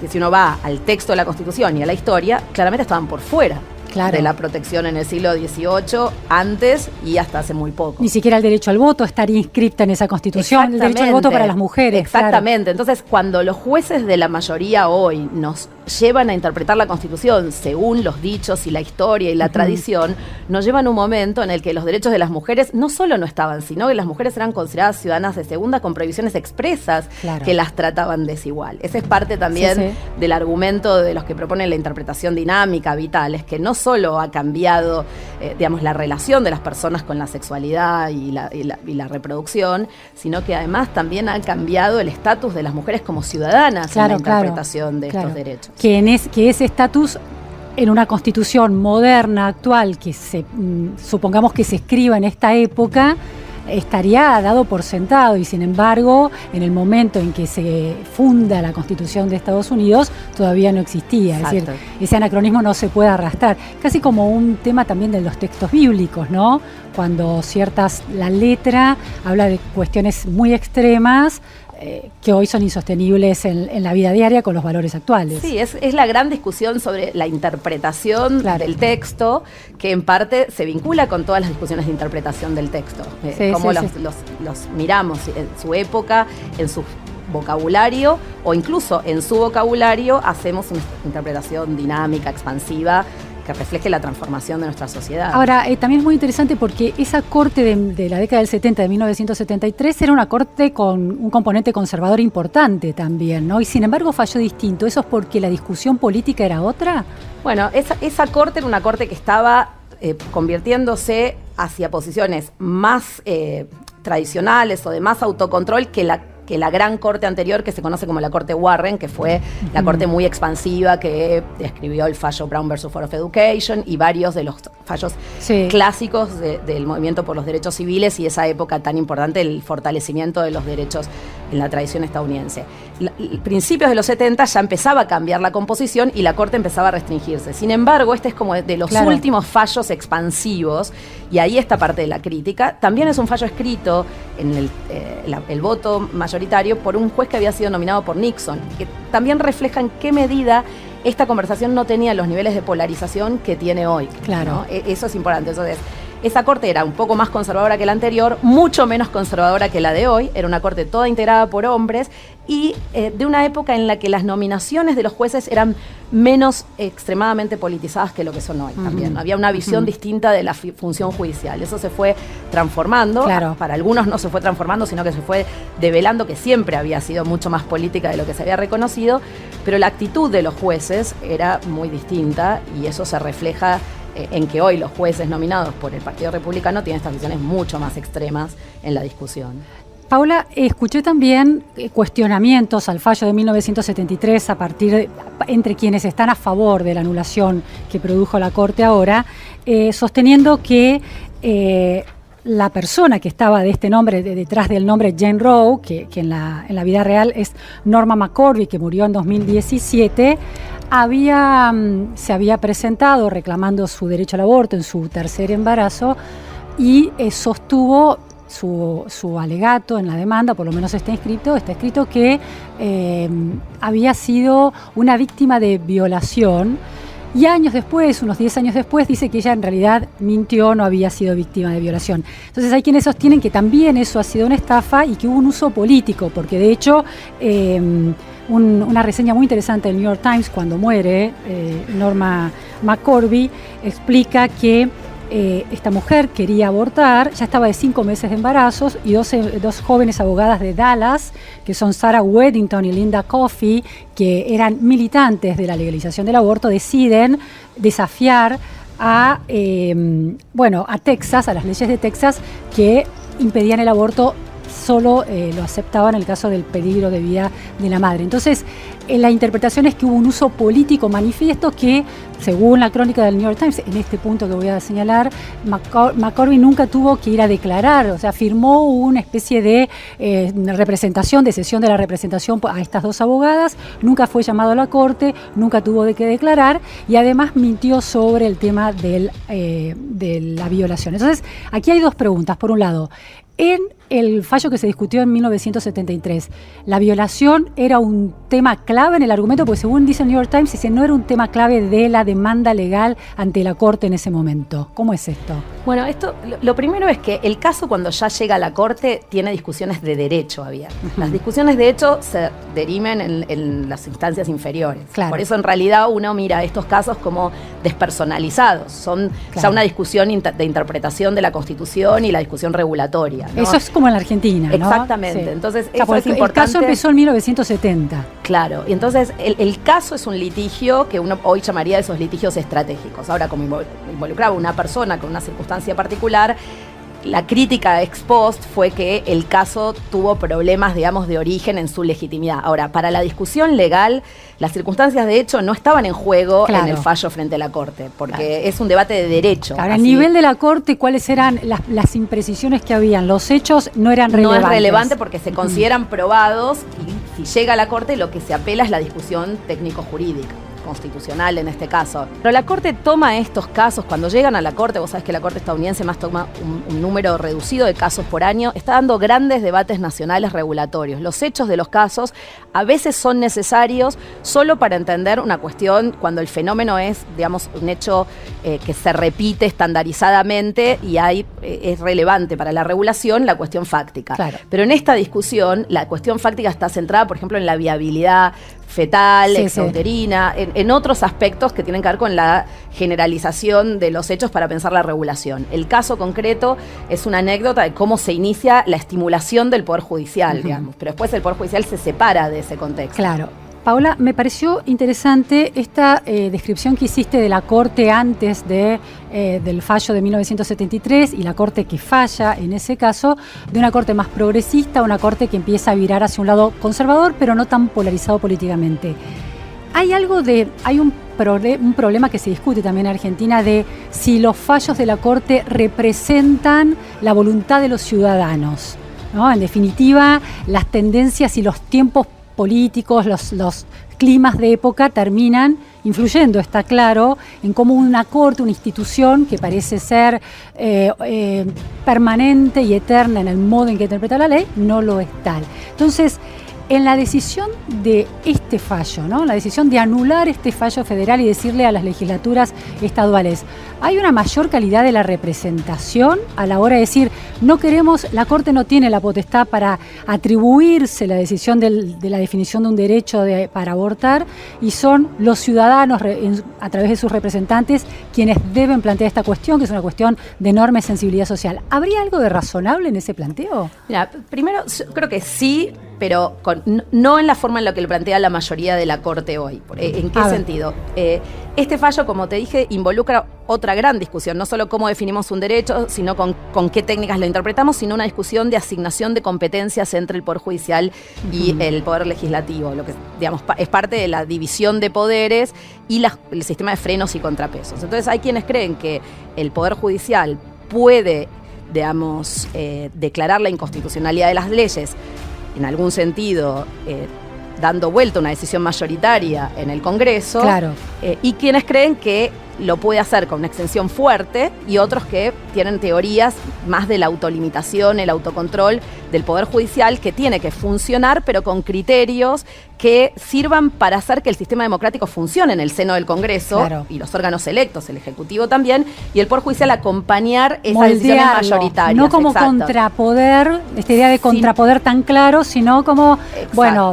que si uno va al texto de la Constitución y a la historia, claramente estaban por fuera. De la protección en el siglo XVIII, antes y hasta hace muy poco. Ni siquiera el derecho al voto estaría inscripta en esa Constitución, el derecho al voto para las mujeres. Exactamente. Entonces, cuando los jueces de la mayoría hoy nos llevan a interpretar la Constitución según los dichos y la historia y la tradición, nos llevan a un momento en el que los derechos de las mujeres no solo no estaban, sino que las mujeres eran consideradas ciudadanas de segunda con prohibiciones expresas que las trataban desigual. Ese es parte también del argumento de los que proponen la interpretación dinámica, vital, es que no solo ha cambiado, digamos, la relación de las personas con la sexualidad y la reproducción, sino que además también ha cambiado el estatus de las mujeres como ciudadanas en la interpretación de estos derechos. Que ese estatus en una constitución moderna, actual, que supongamos que se escriba en esta época, estaría dado por sentado y sin embargo en el momento en que se funda la Constitución de Estados Unidos todavía no existía. Exacto. Es decir, ese anacronismo no se puede arrastrar. Casi como un tema también de los textos bíblicos, ¿no? Cuando la letra habla de cuestiones muy extremas que hoy son insostenibles en la vida diaria con los valores actuales. Sí, es la gran discusión sobre la interpretación del texto, que en parte se vincula con todas las discusiones de interpretación del texto. Cómo los miramos en su época, en su vocabulario, o incluso en su vocabulario hacemos una interpretación dinámica, expansiva, que refleje la transformación de nuestra sociedad. Ahora, también es muy interesante porque esa corte de la década del 70, de 1973, era una corte con un componente conservador importante también, ¿no? Y sin embargo falló distinto. ¿Eso es porque la discusión política era otra? Bueno, esa corte era una corte que estaba convirtiéndose hacia posiciones más tradicionales o de más autocontrol que la gran corte anterior, que se conoce como la corte Warren, que fue la corte muy expansiva que escribió el fallo Brown versus Board of Education y varios de los fallos clásicos del movimiento por los derechos civiles y esa época tan importante, el fortalecimiento de los derechos en la tradición estadounidense. Principios de los 70 ya empezaba a cambiar la composición y la corte empezaba a restringirse. Sin embargo, este es como de los últimos fallos expansivos y ahí está parte de la crítica. También es un fallo escrito en el voto mayoritario por un juez que había sido nominado por Nixon, que también refleja en qué medida esta conversación no tenía los niveles de polarización que tiene hoy. Claro. ¿no? Eso es importante. Entonces, esa corte era un poco más conservadora que la anterior, mucho menos conservadora que la de hoy. Era una corte toda integrada por hombres y de una época en la que las nominaciones de los jueces eran menos extremadamente politizadas que lo que son hoy también. Había una visión distinta de la función judicial. Eso se fue transformando. Claro. Para algunos no se fue transformando, sino que se fue develando que siempre había sido mucho más política de lo que se había reconocido, pero la actitud de los jueces era muy distinta y eso se refleja en que hoy los jueces nominados por el Partido Republicano tienen estas visiones mucho más extremas en la discusión. Paula, escuché también cuestionamientos al fallo de 1973 entre quienes están a favor de la anulación que produjo la Corte ahora, sosteniendo que la persona que estaba de este nombre, detrás del nombre Jane Roe, que en la vida real es Norma McCorvey, que murió en 2017, se había presentado reclamando su derecho al aborto en su tercer embarazo y sostuvo su alegato en la demanda, por lo menos está escrito que había sido una víctima de violación. Y años después, unos 10 años después, dice que ella en realidad mintió, no había sido víctima de violación. Entonces hay quienes sostienen que también eso ha sido una estafa y que hubo un uso político, porque de hecho una reseña muy interesante del New York Times cuando muere Norma McCorvey explica que esta mujer quería abortar, ya estaba de 5 meses de embarazos y dos jóvenes abogadas de Dallas, que son Sarah Weddington y Linda Coffey, que eran militantes de la legalización del aborto, deciden desafiar a Texas, a las leyes de Texas que impedían el aborto, solo lo aceptaban en el caso del peligro de vida de la madre. Entonces, la interpretación es que hubo un uso político manifiesto que, según la crónica del New York Times, en este punto que voy a señalar, McCorvey nunca tuvo que ir a declarar, o sea, firmó una especie de representación, de cesión de la representación a estas dos abogadas, nunca fue llamado a la corte, nunca tuvo de qué declarar y además mintió sobre el tema de la violación. Entonces, aquí hay dos preguntas. Por un lado, en el fallo que se discutió en 1973, ¿la violación era un tema clave en el argumento? Porque según dice el New York Times, dice no era un tema clave de la demanda legal ante la Corte en ese momento. ¿Cómo es esto? Bueno, lo primero es que el caso cuando ya llega a la Corte tiene discusiones de derecho abiertas. Las discusiones de hecho se derimen en las instancias inferiores. Claro. Por eso en realidad uno mira estos casos como despersonalizados. Son ya una discusión de interpretación de la Constitución y la discusión regulatoria, ¿no? Eso es como en la Argentina, ¿no? Exactamente. Sí. Entonces, O sea, eso es importante. El caso empezó en 1970. Claro, y entonces el caso es un litigio que uno hoy llamaría de esos litigios estratégicos. Ahora, como involucraba una persona con una circunstancia particular, la crítica ex post fue que el caso tuvo problemas, digamos, de origen en su legitimidad. Ahora, para la discusión legal, las circunstancias de hecho no estaban en juego en el fallo frente a la Corte, porque es un debate de derecho. Ahora, a nivel de la Corte, ¿cuáles eran las imprecisiones que habían? Los hechos no eran relevantes. No es relevante porque se consideran probados y si llega a la Corte lo que se apela es la discusión técnico-jurídica, constitucional en este caso. Pero la Corte toma estos casos, cuando llegan a la Corte, vos sabés que la Corte estadounidense más toma un número reducido de casos por año, está dando grandes debates nacionales regulatorios. Los hechos de los casos a veces son necesarios solo para entender una cuestión cuando el fenómeno es, digamos, un hecho que se repite estandarizadamente y es relevante para la regulación la cuestión fáctica. Claro. Pero en esta discusión, la cuestión fáctica está centrada, por ejemplo, en la viabilidad fetal, extrauterina, en otros aspectos que tienen que ver con la generalización de los hechos para pensar la regulación. El caso concreto es una anécdota de cómo se inicia la estimulación del Poder Judicial, digamos, pero después el Poder Judicial se separa de ese contexto. Claro. Paola, me pareció interesante esta descripción que hiciste de la Corte antes del fallo de 1973 y la Corte que falla en ese caso, de una Corte más progresista, una Corte que empieza a virar hacia un lado conservador, pero no tan polarizado políticamente. Hay un problema que se discute también en Argentina de si los fallos de la Corte representan la voluntad de los ciudadanos, ¿no? En definitiva, las tendencias y los tiempos políticos, los climas de época terminan influyendo, está claro, en cómo una corte, una institución que parece ser permanente y eterna en el modo en que interpreta la ley, no lo es tal. Entonces, en la decisión de este fallo, ¿no? La decisión de anular este fallo federal y decirle a las legislaturas estaduales, ¿hay una mayor calidad de la representación a la hora de decir, no queremos, la Corte no tiene la potestad para atribuirse la decisión de la definición de un derecho para abortar, y son los ciudadanos a través de sus representantes quienes deben plantear esta cuestión, que es una cuestión de enorme sensibilidad social? ¿Habría algo de razonable en ese planteo? Mira, primero, creo que sí, pero no en la forma en la que lo plantea la mayoría de la Corte hoy. ¿En qué sentido? Este fallo, como te dije, involucra otra gran discusión, no solo cómo definimos un derecho, sino con qué técnicas lo interpretamos, sino una discusión de asignación de competencias entre el Poder Judicial y el Poder Legislativo, lo que, digamos, es parte de la división de poderes y el sistema de frenos y contrapesos. Entonces hay quienes creen que el Poder Judicial puede, digamos, declarar la inconstitucionalidad de las leyes, en algún sentido, dando vuelta una decisión mayoritaria en el Congreso, claro. Y quienes creen que lo puede hacer con una extensión fuerte, y otros que tienen teorías más de la autolimitación, el autocontrol del Poder Judicial, que tiene que funcionar, pero con criterios que sirvan para hacer que el sistema democrático funcione en el seno del Congreso, claro, y los órganos electos, el Ejecutivo también, y el Poder Judicial acompañar esas decisiones mayoritarias. No como contrapoder, esta idea de contrapoder tan claro, sino como, bueno,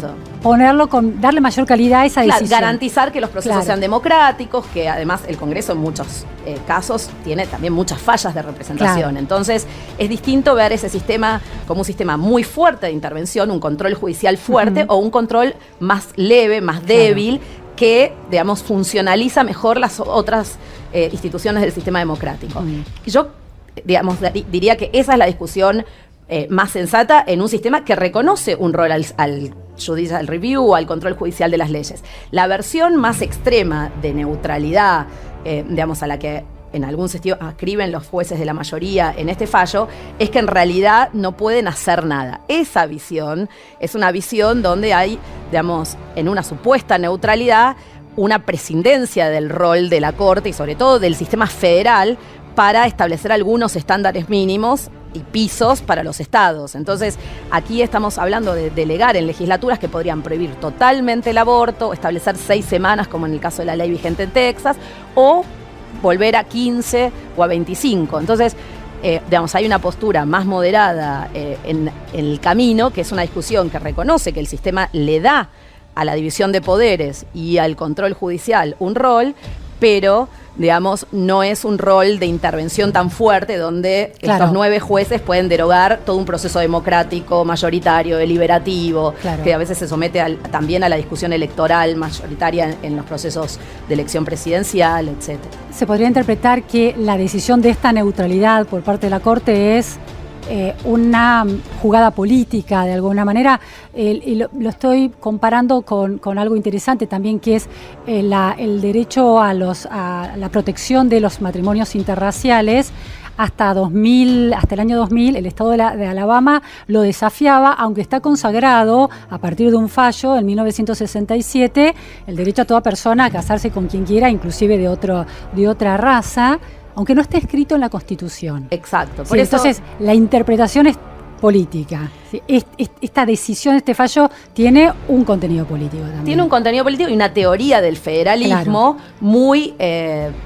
darle mayor calidad a esa decisión. Garantizar que los procesos sean democráticos, que además el Congreso en muchos casos tiene también muchas fallas de representación. Claro. Entonces es distinto ver ese sistema como un sistema muy fuerte de intervención, un control judicial fuerte, o un control más leve, más débil, que, digamos, funcionaliza mejor las otras instituciones del sistema democrático. Yo, digamos, diría que esa es la discusión más sensata en un sistema que reconoce un rol al judicial review, al control judicial de las leyes. La versión más extrema de neutralidad, digamos, a la que en algún sentido ascriben los jueces de la mayoría en este fallo, es que en realidad no pueden hacer nada. Esa visión es una visión donde hay, digamos, en una supuesta neutralidad, una prescindencia del rol de la Corte y sobre todo del sistema federal para establecer algunos estándares mínimos y pisos para los estados. Entonces, aquí estamos hablando de delegar en legislaturas que podrían prohibir totalmente el aborto, establecer 6 semanas, como en el caso de la ley vigente en Texas, o volver a 15 o a 25. Entonces, digamos, hay una postura más moderada en el camino, que es una discusión que reconoce que el sistema le da a la división de poderes y al control judicial un rol, pero digamos, no es un rol de intervención tan fuerte donde estos 9 jueces pueden derogar todo un proceso democrático, mayoritario, deliberativo, que a veces se somete también a la discusión electoral mayoritaria en los procesos de elección presidencial, etc. Se podría interpretar que la decisión de esta neutralidad por parte de la Corte es una jugada política de alguna manera, y lo estoy comparando con algo interesante también, que es el derecho a la protección de los matrimonios interraciales. Hasta el año 2000, el estado de Alabama lo desafiaba, aunque está consagrado a partir de un fallo en 1967, el derecho a toda persona a casarse con quien quiera, inclusive de otra raza, aunque no esté escrito en la Constitución. Exacto. Por eso, entonces, la interpretación es política. Esta decisión, este fallo, tiene un contenido político también. Tiene un contenido político y una teoría del federalismo muy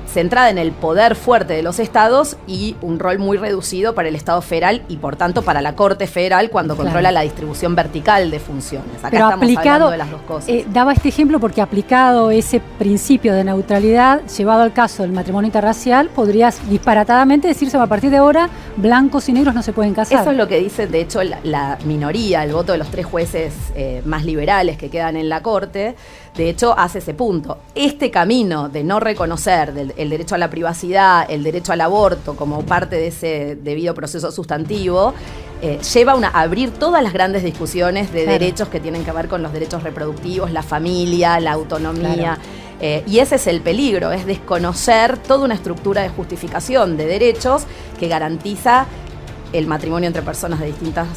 centrada en el poder fuerte de los estados y un rol muy reducido para el Estado federal y, por tanto, para la Corte Federal cuando controla la distribución vertical de funciones. Acá pero estamos hablando de las dos cosas. Daba este ejemplo porque aplicado ese principio de neutralidad, llevado al caso del matrimonio interracial, podrías disparatadamente decirse a partir de ahora, blancos y negros no se pueden casar. Eso es lo que dice, de hecho, la minoría, el voto de los 3 jueces más liberales que quedan en la Corte, de hecho, hace ese punto. Este camino de no reconocer el derecho a la privacidad, el derecho al aborto como parte de ese debido proceso sustantivo, lleva a abrir todas las grandes discusiones de derechos que tienen que ver con los derechos reproductivos, la familia, la autonomía. Y ese es el peligro, es desconocer toda una estructura de justificación de derechos que garantiza el matrimonio entre personas de distintas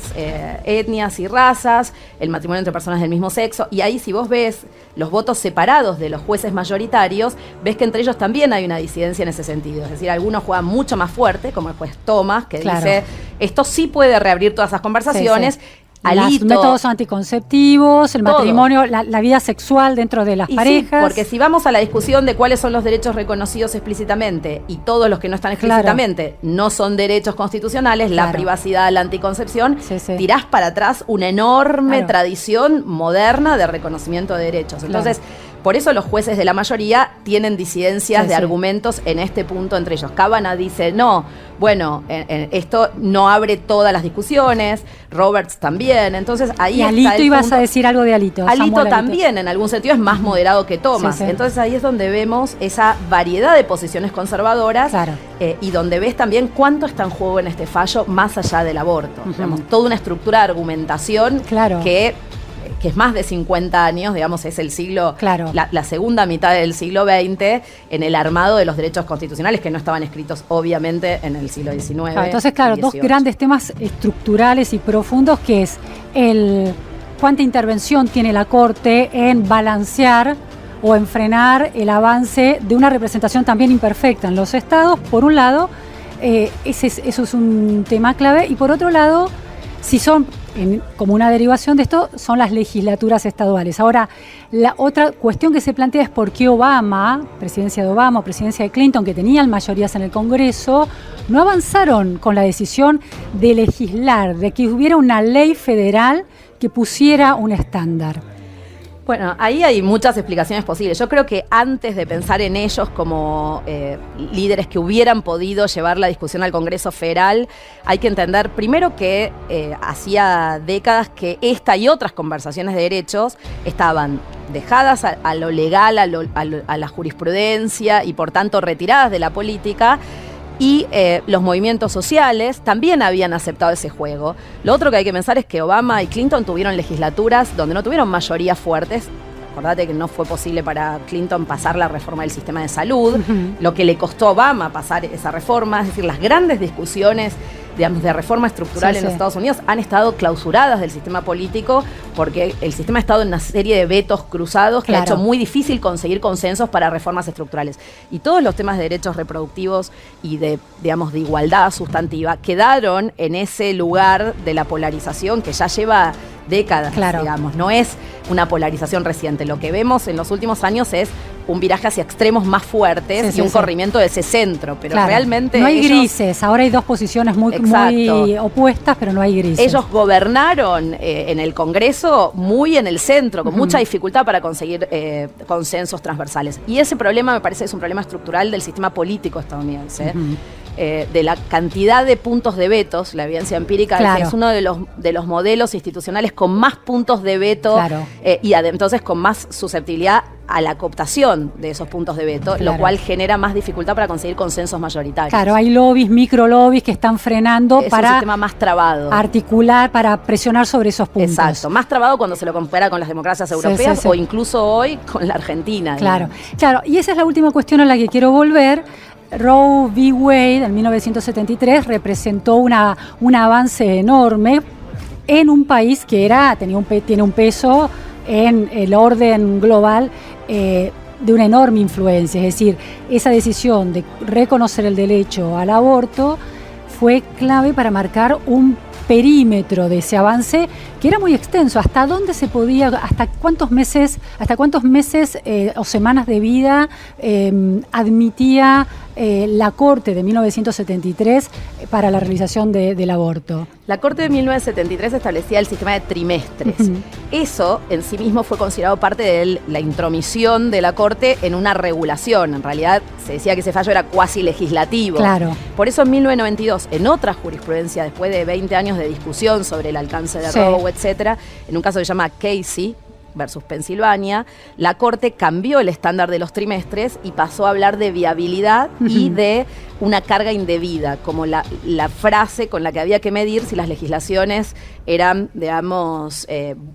etnias y razas, el matrimonio entre personas del mismo sexo, y ahí si vos ves los votos separados de los jueces mayoritarios, ves que entre ellos también hay una disidencia en ese sentido, es decir, algunos juegan mucho más fuerte, como el juez Thomas, que dice, esto sí puede reabrir todas esas conversaciones. Los métodos anticonceptivos, el matrimonio, la vida sexual dentro de las parejas. Sí, porque si vamos a la discusión de cuáles son los derechos reconocidos explícitamente y todos los que no están explícitamente no son derechos constitucionales, la privacidad, la anticoncepción, tirás para atrás una enorme tradición moderna de reconocimiento de derechos. Entonces, por eso los jueces de la mayoría tienen disidencias de argumentos en este punto entre ellos. Kavanaugh dice, no, bueno, esto no abre todas las discusiones, Roberts también, entonces ahí está Alito, ibas a decir algo de Alito. Alito también, en algún sentido, es más moderado que Thomas. Entonces ahí es donde vemos esa variedad de posiciones conservadoras y donde ves también cuánto está en juego en este fallo más allá del aborto. Digamos, toda una estructura de argumentación que es más de 50 años, digamos, es el siglo, la segunda mitad del siglo XX, en el armado de los derechos constitucionales que no estaban escritos, obviamente, en el siglo XIX. Entonces, dos grandes temas estructurales y profundos, que es cuánta intervención tiene la Corte en balancear o en frenar el avance de una representación también imperfecta en los estados, por un lado, eso es un tema clave, y por otro lado, si son, como una derivación de esto, son las legislaturas estaduales. Ahora, la otra cuestión que se plantea es por qué Obama, presidencia de Obama o presidencia de Clinton, que tenían mayorías en el Congreso, no avanzaron con la decisión de legislar, de que hubiera una ley federal que pusiera un estándar. Bueno, ahí hay muchas explicaciones posibles. Yo creo que antes de pensar en ellos como líderes que hubieran podido llevar la discusión al Congreso Federal, hay que entender primero que hacía décadas que esta y otras conversaciones de derechos estaban dejadas a lo legal, a la jurisprudencia y por tanto retiradas de la política. Y los movimientos sociales también habían aceptado ese juego. Lo otro que hay que pensar es que Obama y Clinton tuvieron legislaturas donde no tuvieron mayorías fuertes. Acordate que no fue posible para Clinton pasar la reforma del sistema de salud, lo que le costó a Obama pasar esa reforma. Es decir, las grandes discusiones, digamos, de reforma estructural en los Estados Unidos han estado clausuradas del sistema político porque el sistema ha estado en una serie de vetos cruzados que ha hecho muy difícil conseguir consensos para reformas estructurales. Y todos los temas de derechos reproductivos y de igualdad sustantiva quedaron en ese lugar de la polarización que ya lleva décadas, digamos. No es una polarización reciente. Lo que vemos en los últimos años es un viraje hacia extremos más fuertes y un corrimiento de ese centro, pero realmente no hay grises. Ahora hay dos posiciones muy opuestas, pero no hay grises. Ellos gobernaron en el Congreso muy en el centro, con mucha dificultad para conseguir consensos transversales. Y ese problema me parece es un problema estructural del sistema político estadounidense. De la cantidad de puntos de vetos, la evidencia empírica es uno de los modelos institucionales con más puntos de veto y entonces con más susceptibilidad a la cooptación de esos puntos de veto, lo cual genera más dificultad para conseguir consensos mayoritarios. Claro, hay lobbies, micro lobbies que están frenando para un sistema más trabado. Articular, para presionar sobre esos puntos. Exacto, más trabado cuando se lo compara con las democracias europeas o incluso hoy con la Argentina. Claro, y esa es la última cuestión a la que quiero volver. Roe v. Wade en 1973 representó un avance enorme en un país que tiene un peso en el orden global de una enorme influencia. Es decir, esa decisión de reconocer el derecho al aborto fue clave para marcar un perímetro de ese avance que era muy extenso. ¿Hasta dónde se podía, hasta cuántos meses o semanas de vida admitía la Corte de 1973 para la realización del aborto? La Corte de 1973 establecía el sistema de trimestres. Eso en sí mismo fue considerado parte de la intromisión de la Corte en una regulación. En realidad se decía que ese fallo era cuasi legislativo. Por eso en 1992, en otra jurisprudencia, después de 20 años de discusión sobre el alcance de Roe, etcétera, en un caso que se llama Casey versus Pensilvania, la Corte cambió el estándar de los trimestres y pasó a hablar de viabilidad y de una carga indebida, como la frase con la que había que medir si las legislaciones eran, digamos,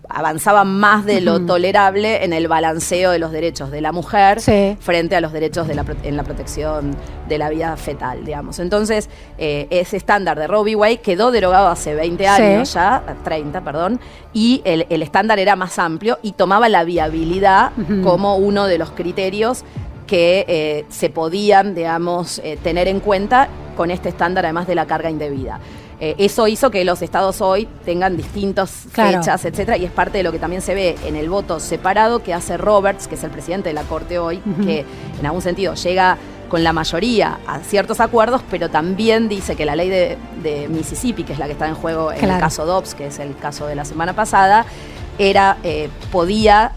avanzaban más de lo tolerable en el balanceo de los derechos de la mujer frente a los derechos en la protección de la vida fetal, digamos. Entonces, ese estándar de Roe v. Wade quedó derogado hace 20 años ya, 30, perdón, y el estándar era más amplio y tomaba la viabilidad como uno de los criterios que se podían, digamos, tener en cuenta con este estándar, además de la carga indebida. Eso hizo que los estados hoy tengan distintas fechas, etcétera, y es parte de lo que también se ve en el voto separado que hace Roberts, que es el presidente de la Corte hoy, que en algún sentido llega con la mayoría a ciertos acuerdos, pero también dice que la ley de Mississippi, que es la que está en juego en el caso Dobbs, que es el caso de la semana pasada, podía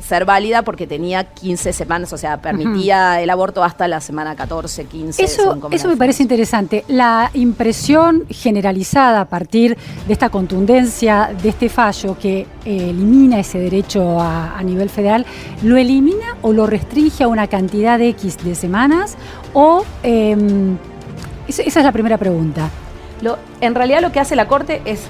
ser válida porque tenía 15 semanas, o sea, permitía el aborto hasta la semana 14, 15. Eso me parece interesante. La impresión generalizada a partir de esta contundencia de este fallo que elimina ese derecho a nivel federal, ¿lo elimina o lo restringe a una cantidad de X de semanas? Esa es la primera pregunta. En realidad lo que hace la Corte es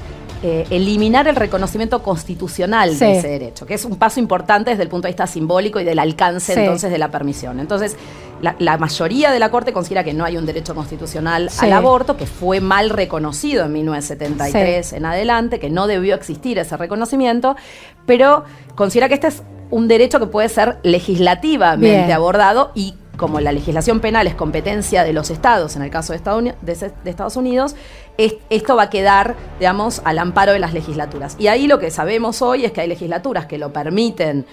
eliminar el reconocimiento constitucional de ese derecho, que es un paso importante desde el punto de vista simbólico y del alcance entonces de la permisión. Entonces, la mayoría de la Corte considera que no hay un derecho constitucional al aborto, que fue mal reconocido en 1973 en adelante, que no debió existir ese reconocimiento, pero considera que este es un derecho que puede ser legislativamente abordado y como la legislación penal es competencia de los estados, en el caso de Estados Unidos, esto va a quedar, digamos, al amparo de las legislaturas. Y ahí lo que sabemos hoy es que hay legislaturas que lo permiten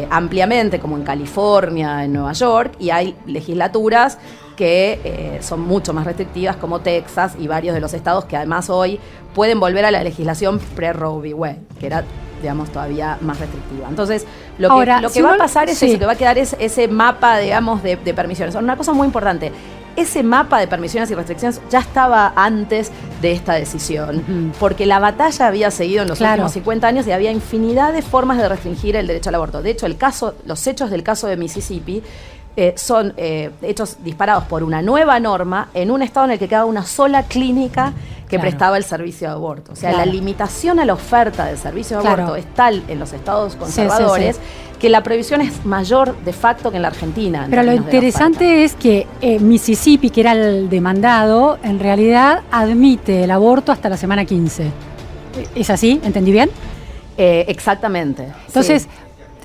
ampliamente, como en California, en Nueva York, y hay legislaturas que son mucho más restrictivas, como Texas y varios de los estados que además hoy pueden volver a la legislación pre-Roe v. Wade, que era, digamos, todavía más restrictiva. Entonces, lo que va a pasar es eso, que va a quedar ese mapa, digamos, de permisiones. Una cosa muy importante, ese mapa de permisiones y restricciones ya estaba antes de esta decisión, porque la batalla había seguido en los últimos 50 años y había infinidad de formas de restringir el derecho al aborto. De hecho, los hechos del caso de Mississippi son hechos disparados por una nueva norma en un estado en el que quedaba una sola clínica que prestaba el servicio de aborto. O sea, la limitación a la oferta del servicio de aborto es tal en los estados conservadores que la prohibición es mayor de facto que en la Argentina. Pero lo interesante es que Mississippi, que era el demandado, en realidad admite el aborto hasta la semana 15. ¿Es así? ¿Entendí bien? Exactamente. Entonces,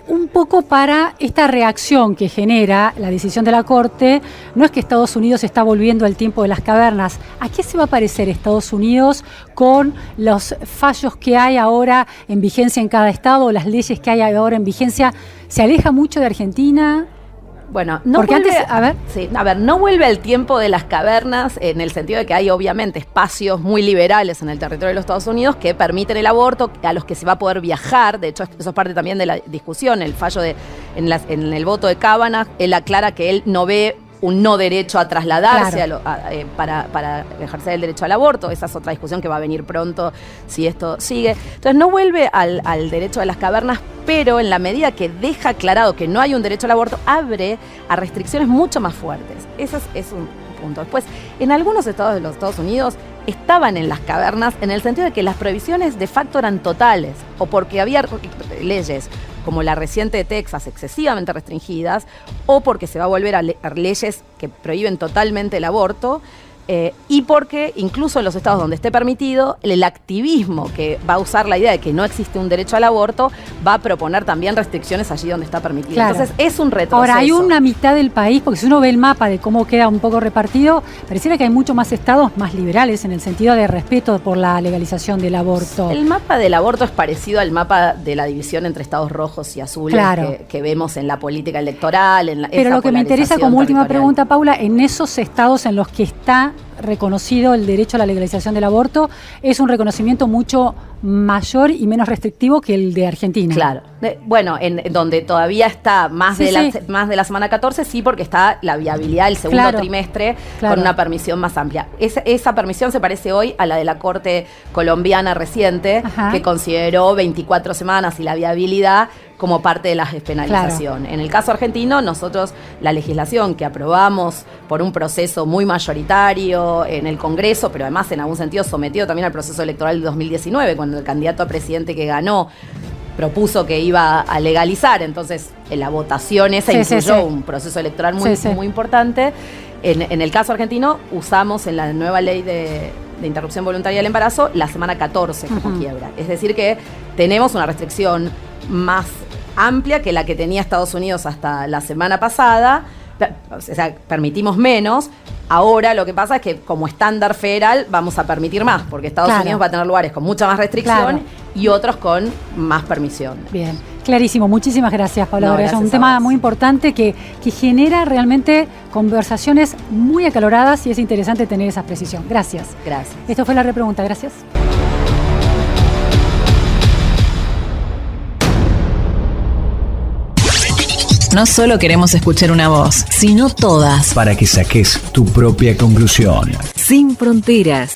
un poco para esta reacción que genera la decisión de la Corte. No es que Estados Unidos está volviendo al tiempo de las cavernas. ¿A qué se va a parecer Estados Unidos con los fallos que hay ahora en vigencia en cada estado, las leyes que hay ahora en vigencia? ¿Se aleja mucho de Argentina? Bueno, no Porque vuelve, antes, no vuelve al tiempo de las cavernas en el sentido de que hay obviamente espacios muy liberales en el territorio de los Estados Unidos que permiten el aborto, a los que se va a poder viajar. De hecho, eso es parte también de la discusión. El fallo en el voto de Kavanaugh, él aclara que él no ve un no derecho a trasladarse para ejercer el derecho al aborto. Esa es otra discusión que va a venir pronto si esto sigue. Entonces no vuelve al derecho de las cavernas, pero en la medida que deja aclarado que no hay un derecho al aborto, abre a restricciones mucho más fuertes. Ese es un punto. Después, en algunos estados de los Estados Unidos estaban en las cavernas en el sentido de que las prohibiciones de facto eran totales, o porque había leyes como la reciente de Texas, excesivamente restringidas, o porque se va a volver a leyes que prohíben totalmente el aborto, y porque incluso en los estados donde esté permitido, el activismo que va a usar la idea de que no existe un derecho al aborto va a proponer también restricciones allí donde está permitido. Claro. Entonces es un retroceso. Ahora, hay una mitad del país, porque si uno ve el mapa de cómo queda un poco repartido, pareciera que hay muchos más estados más liberales en el sentido de respeto por la legalización del aborto. El mapa del aborto es parecido al mapa de la división entre estados rojos y azules, claro, que vemos en la política electoral. Pero lo que me interesa como última pregunta, Paula, en esos estados en los que está reconocido el derecho a la legalización del aborto, es un reconocimiento mucho mayor y menos restrictivo que el de Argentina. Claro. Bueno, en donde todavía está más de la semana 14, sí, porque está la viabilidad del segundo trimestre con una permisión más amplia. Esa permisión se parece hoy a la de la Corte colombiana reciente, que consideró 24 semanas y la viabilidad como parte de la despenalización. Claro. En el caso argentino, nosotros la legislación que aprobamos por un proceso muy mayoritario en el Congreso, pero además en algún sentido sometido también al proceso electoral de 2019, cuando el candidato a presidente que ganó propuso que iba a legalizar, entonces en la votación esa incluyó un proceso electoral muy importante. En el caso argentino, usamos en la nueva ley de interrupción voluntaria del embarazo la semana 14 como quiebra. Es decir que tenemos una restricción más amplia que la que tenía Estados Unidos hasta la semana pasada. O sea, permitimos menos. Ahora lo que pasa es que como estándar federal vamos a permitir más, porque Estados Unidos va a tener lugares con mucha más restricción y otros con más permisión. Bien, clarísimo. Muchísimas gracias, Paula. Es un tema muy importante que genera realmente conversaciones muy acaloradas y es interesante tener esa precisión. Gracias. Gracias. Esto fue la repregunta. Gracias. No solo queremos escuchar una voz, sino todas. Para que saques tu propia conclusión. Sin fronteras.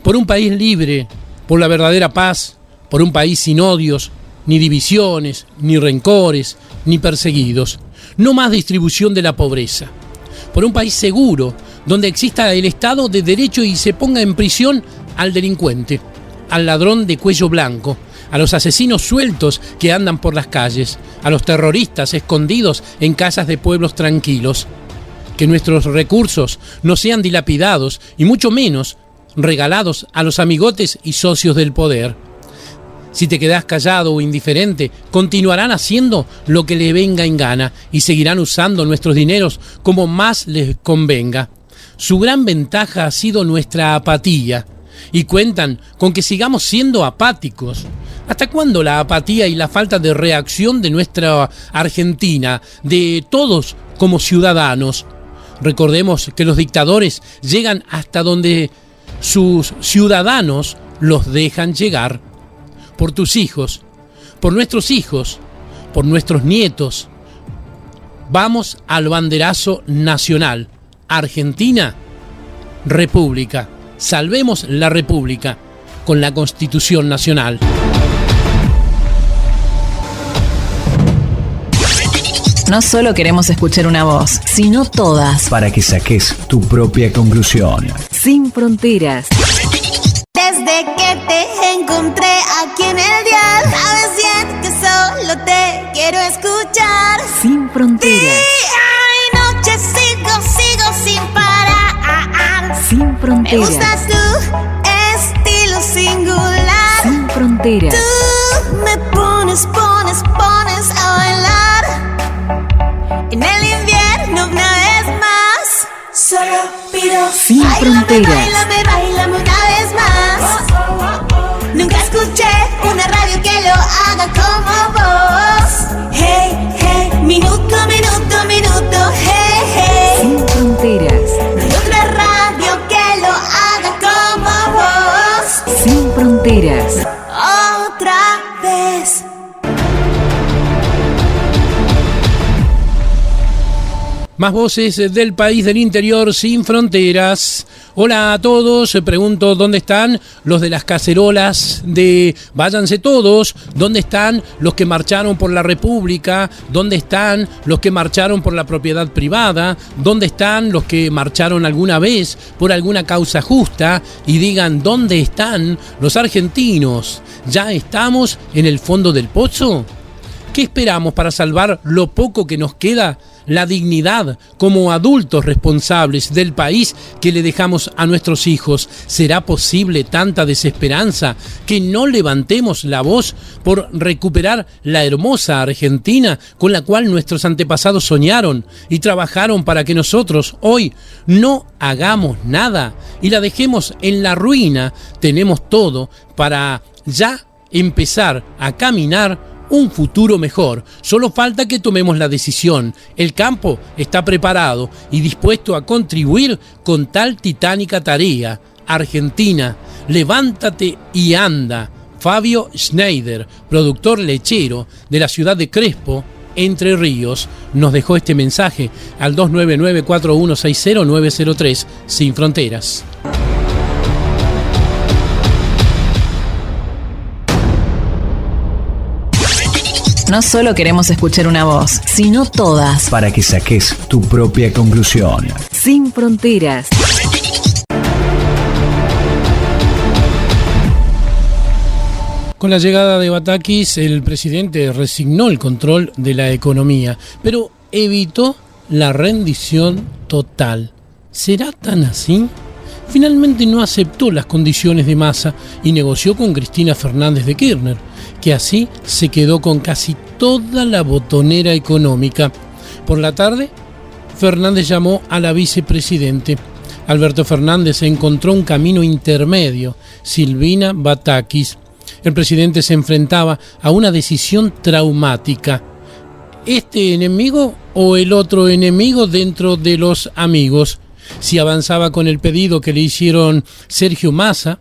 Por un país libre, por la verdadera paz, por un país sin odios, ni divisiones, ni rencores, ni perseguidos. No más distribución de la pobreza. Por un país seguro, donde exista el Estado de Derecho y se ponga en prisión al delincuente, al ladrón de cuello blanco, a los asesinos sueltos que andan por las calles, a los terroristas escondidos en casas de pueblos tranquilos. Que nuestros recursos no sean dilapidados y mucho menos regalados a los amigotes y socios del poder. Si te quedás callado o indiferente, continuarán haciendo lo que les venga en gana y seguirán usando nuestros dineros como más les convenga. Su gran ventaja ha sido nuestra apatía. Y cuentan con que sigamos siendo apáticos. ¿Hasta cuándo la apatía y la falta de reacción de nuestra Argentina, de todos como ciudadanos? Recordemos que los dictadores llegan hasta donde sus ciudadanos los dejan llegar. Por tus hijos, por nuestros hijos, por nuestros nietos. Vamos al banderazo nacional. Argentina, República. Salvemos la República con la Constitución Nacional. No solo queremos escuchar una voz, sino todas. Para que saques tu propia conclusión. Sin fronteras. Desde que te encontré aquí en el dial, sabes bien que solo te quiero escuchar. Sin fronteras. Día y noche sigo sin parar. Sin fronteras. Me gustas tú, estilo singular. fronteras. Tú me pones a bailar. En el invierno una vez más. Solo pido. Sin fronteras. Báilame una vez más. Nunca escuché una radio que lo haga como vos. Hey, hey, minuto, hey, hey. Sin fronteras. No hay otra radio que lo haga como vos. Sin fronteras. Otra vez. Más voces del país del interior sin fronteras. Hola a todos, pregunto dónde están los de las cacerolas de váyanse todos, dónde están los que marcharon por la República, dónde están los que marcharon por la propiedad privada, dónde están los que marcharon alguna vez por alguna causa justa, y digan dónde están los argentinos. ¿Ya estamos en el fondo del pozo? ¿Qué esperamos para salvar lo poco que nos queda? La dignidad como adultos responsables del país que le dejamos a nuestros hijos. ¿Será posible tanta desesperanza que no levantemos la voz por recuperar la hermosa Argentina con la cual nuestros antepasados soñaron y trabajaron para que nosotros hoy no hagamos nada y la dejemos en la ruina? Tenemos todo para ya empezar a caminar un futuro mejor. Solo falta que tomemos la decisión. El campo está preparado y dispuesto a contribuir con tal titánica tarea. Argentina, levántate y anda. Fabio Schneider, productor lechero de la ciudad de Crespo, Entre Ríos, nos dejó este mensaje al 299-4160-903, Sin Fronteras. No solo queremos escuchar una voz, sino todas. Para que saques tu propia conclusión. Sin fronteras. Con la llegada de Batakis, el presidente resignó el control de la economía, pero evitó la rendición total. ¿Será tan así? Finalmente no aceptó las condiciones de Massa y negoció con Cristina Fernández de Kirchner, que así se quedó con casi toda la botonera económica. Por la tarde, Fernández llamó a la vicepresidente. Alberto Fernández encontró un camino intermedio, Silvina Batakis. El presidente se enfrentaba a una decisión traumática. ¿Este enemigo o el otro enemigo dentro de los amigos? Si avanzaba con el pedido que le hicieron Sergio Massa,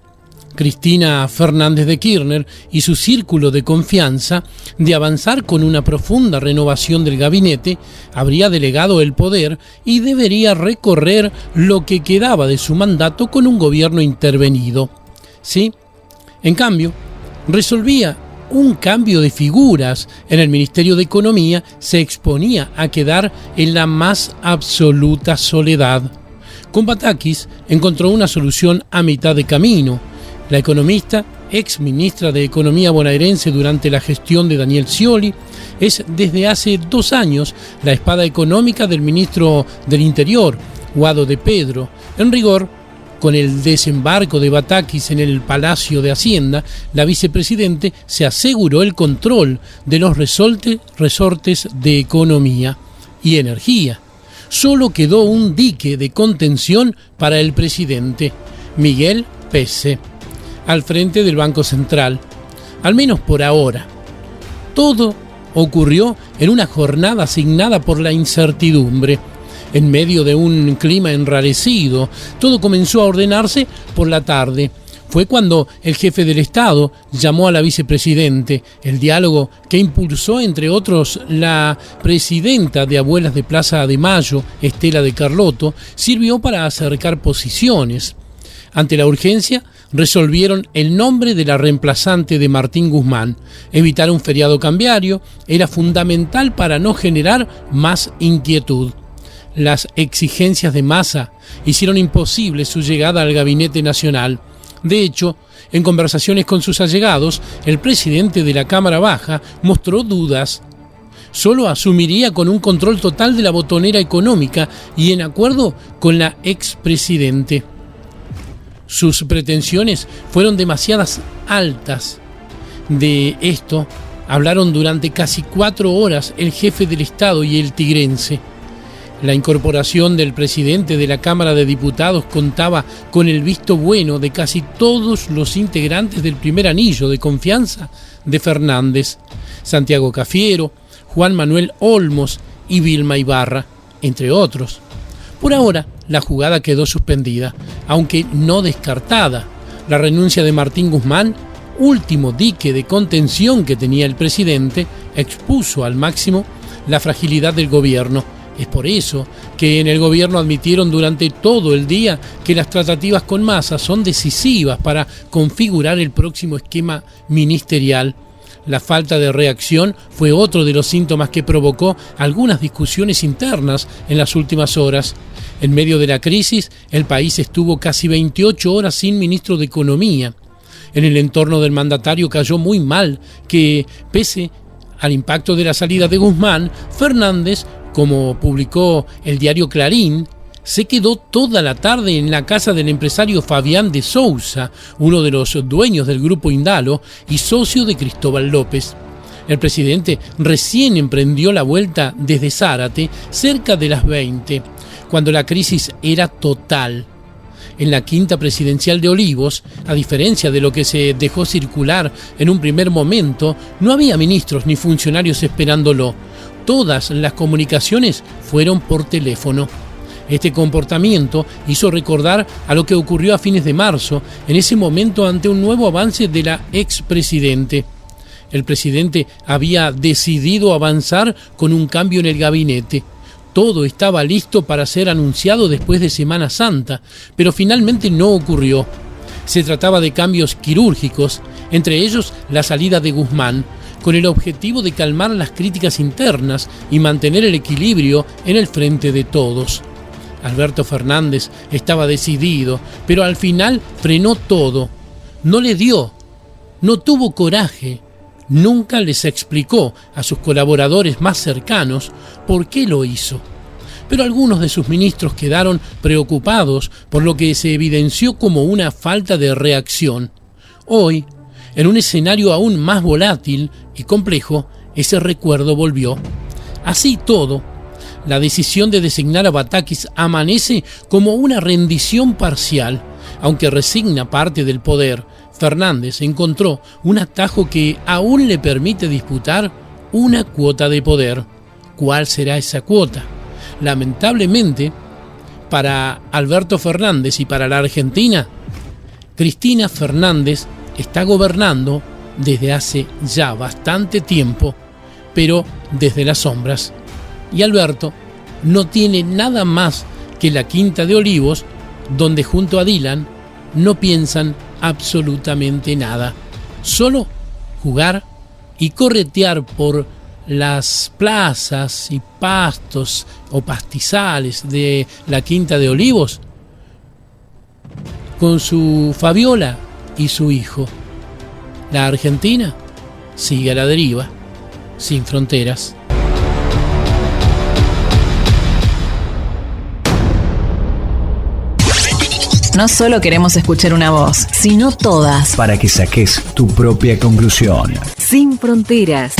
Cristina Fernández de Kirchner y su círculo de confianza de avanzar con una profunda renovación del gabinete, habría delegado el poder y debería recorrer lo que quedaba de su mandato con un gobierno intervenido. ¿Sí? En cambio, resolvía un cambio de figuras en el Ministerio de Economía, se exponía a quedar en la más absoluta soledad. Con Batakis encontró una solución a mitad de camino. La economista, ex ministra de Economía bonaerense durante la gestión de Daniel Scioli, es desde hace 2 años la espada económica del ministro del Interior, Guado de Pedro. En rigor, con el desembarco de Batakis en el Palacio de Hacienda, la vicepresidente se aseguró el control de los resortes de economía y energía. Solo quedó un dique de contención para el presidente, Miguel Pese, al frente del Banco Central, al menos por ahora. Todo ocurrió en una jornada asignada por la incertidumbre. En medio de un clima enrarecido, todo comenzó a ordenarse por la tarde. Fue cuando el jefe del Estado llamó a la vicepresidente. El diálogo que impulsó, entre otros, la presidenta de Abuelas de Plaza de Mayo, Estela de Carlotto, sirvió para acercar posiciones. Ante la urgencia, resolvieron el nombre de la reemplazante de Martín Guzmán. Evitar un feriado cambiario era fundamental para no generar más inquietud. Las exigencias de Massa hicieron imposible su llegada al gabinete nacional. De hecho, en conversaciones con sus allegados, el presidente de la Cámara Baja mostró dudas. Solo asumiría con un control total de la botonera económica y en acuerdo con la expresidente. Sus pretensiones fueron demasiadas altas. De esto hablaron durante casi 4 horas el jefe del Estado y el tigrense. La incorporación del presidente de la Cámara de Diputados contaba con el visto bueno de casi todos los integrantes del primer anillo de confianza de Fernández: Santiago Cafiero, Juan Manuel Olmos y Vilma Ibarra, entre otros. Por ahora, la jugada quedó suspendida, aunque no descartada. La renuncia de Martín Guzmán, último dique de contención que tenía el presidente, expuso al máximo la fragilidad del gobierno. Es por eso que en el gobierno admitieron durante todo el día que las tratativas con Massa son decisivas para configurar el próximo esquema ministerial. La falta de reacción fue otro de los síntomas que provocó algunas discusiones internas en las últimas horas. En medio de la crisis, el país estuvo casi 28 horas sin ministro de Economía. En el entorno del mandatario cayó muy mal que, pese al impacto de la salida de Guzmán, Fernández, como publicó el diario Clarín, se quedó toda la tarde en la casa del empresario Fabián de Sousa, uno de los dueños del grupo Indalo y socio de Cristóbal López. El presidente recién emprendió la vuelta desde Zárate cerca de las 20, cuando la crisis era total. En la quinta presidencial de Olivos, a diferencia de lo que se dejó circular en un primer momento, no había ministros ni funcionarios esperándolo. Todas las comunicaciones fueron por teléfono. Este comportamiento hizo recordar a lo que ocurrió a fines de marzo, en ese momento ante un nuevo avance de la expresidente. El presidente había decidido avanzar con un cambio en el gabinete. Todo estaba listo para ser anunciado después de Semana Santa, pero finalmente no ocurrió. Se trataba de cambios quirúrgicos, entre ellos la salida de Guzmán, con el objetivo de calmar las críticas internas y mantener el equilibrio en el frente de todos. Alberto Fernández estaba decidido, pero al final frenó todo. No le dio, no tuvo coraje, nunca les explicó a sus colaboradores más cercanos por qué lo hizo. Pero algunos de sus ministros quedaron preocupados por lo que se evidenció como una falta de reacción. Hoy, en un escenario aún más volátil y complejo, ese recuerdo volvió. Así todo, la decisión de designar a Batakis amanece como una rendición parcial. Aunque resigna parte del poder, Fernández encontró un atajo que aún le permite disputar una cuota de poder. ¿Cuál será esa cuota? Lamentablemente, para Alberto Fernández y para la Argentina, Cristina Fernández está gobernando desde hace ya bastante tiempo, pero desde las sombras. Y Alberto no tiene nada más que la Quinta de Olivos, donde junto a Dylan no piensan absolutamente nada. Solo jugar y corretear por las plazas y pastos o pastizales de la Quinta de Olivos con su Fabiola y su hijo. La Argentina sigue a la deriva, sin fronteras. No solo queremos escuchar una voz, sino todas. Para que saques tu propia conclusión. Sin fronteras.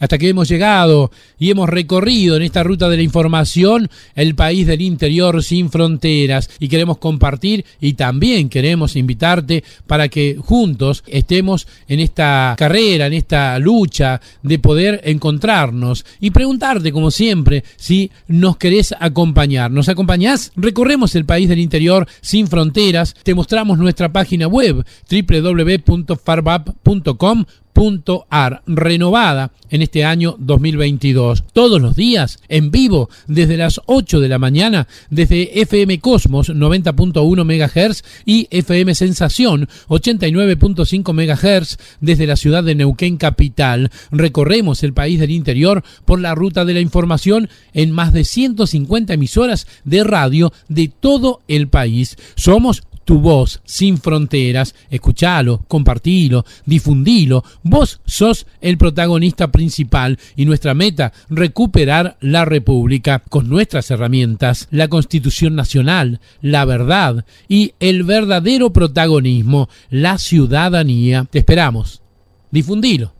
Hasta que hemos llegado y hemos recorrido en esta ruta de la información el país del interior sin fronteras, y queremos compartir y también queremos invitarte para que juntos estemos en esta carrera, en esta lucha de poder encontrarnos y preguntarte, como siempre, si nos querés acompañar. ¿Nos acompañás? Recorremos el país del interior sin fronteras, te mostramos nuestra página web www.farbap.com.ar, renovada en este año 2022. Todos los días, en vivo, desde las 8 de la mañana, desde FM Cosmos 90.1 MHz y FM Sensación 89.5 MHz, desde la ciudad de Neuquén capital. Recorremos el país del interior por la ruta de la información en más de 150 emisoras de radio de todo el país. Somos tu voz sin fronteras. Escuchalo, compartilo, difundilo. Vos sos el protagonista principal y nuestra meta, recuperar la República con nuestras herramientas, la Constitución Nacional, la verdad y el verdadero protagonismo, la ciudadanía. Te esperamos. difundilo,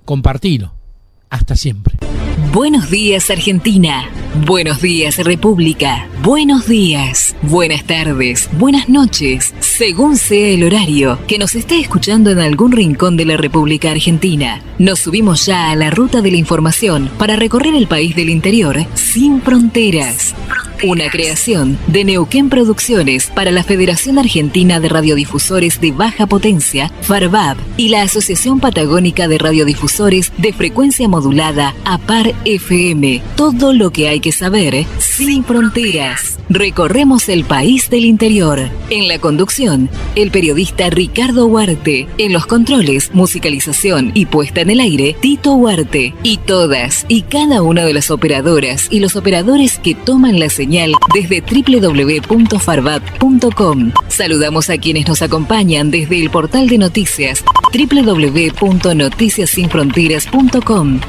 compartilo. Hasta siempre. Buenos días, Argentina. Buenos días, República. Buenos días, buenas tardes, buenas noches, según sea el horario que nos esté escuchando en algún rincón de la República Argentina. Nos subimos ya a la ruta de la información para recorrer el país del interior sin fronteras. Una creación de Neuquén Producciones para la Federación Argentina de Radiodifusores de Baja Potencia, FARVAP, y la Asociación Patagónica de Radiodifusores de Frecuencia Modulada, APAR FM. Todo lo que hay que saber sin fronteras. Recorremos el país del interior. En la conducción, el periodista Ricardo Huarte. En los controles, musicalización y puesta en el aire, Tito Huarte. Y todas y cada una de las operadoras y los operadores que toman la señal desde www.farvap.com. Saludamos a quienes nos acompañan desde el portal de noticias www.noticiasinfronteras.com.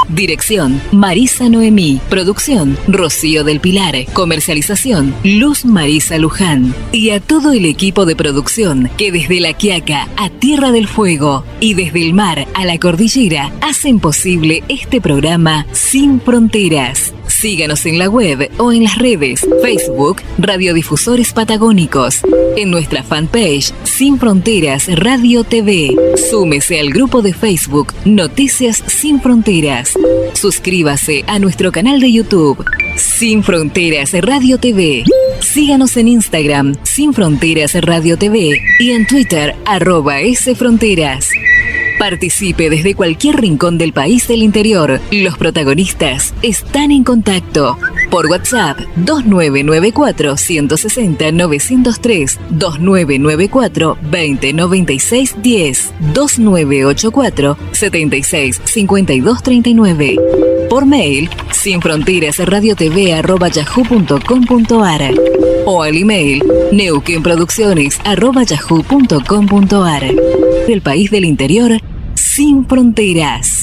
Dirección, Marisa Noemí. Producción, Rocío del Pilar. Comercialización, Luz Marisa Luján. Y a todo el equipo de producción que desde La Quiaca a Tierra del Fuego y desde el mar a la cordillera hacen posible este programa Sin Fronteras. Síganos en la web o en las redes Facebook Radiodifusores Patagónicos, en nuestra fanpage Sin Fronteras Radio TV. Súmese al grupo de Facebook Noticias Sin Fronteras. Suscríbase a nuestro canal de YouTube Sin Fronteras Radio TV. Síganos en Instagram Sin Fronteras Radio TV y en Twitter @sfronteras. Participe desde cualquier rincón del país del interior. Los protagonistas están en contacto. Por WhatsApp 2994-160-903, 2994-2096-10, 2984-765239. Por mail, sinfronterasradiotv@yahoo.com.ar o al email neuquenproducciones@yahoo.com.ar. Del país del interior, sin fronteras.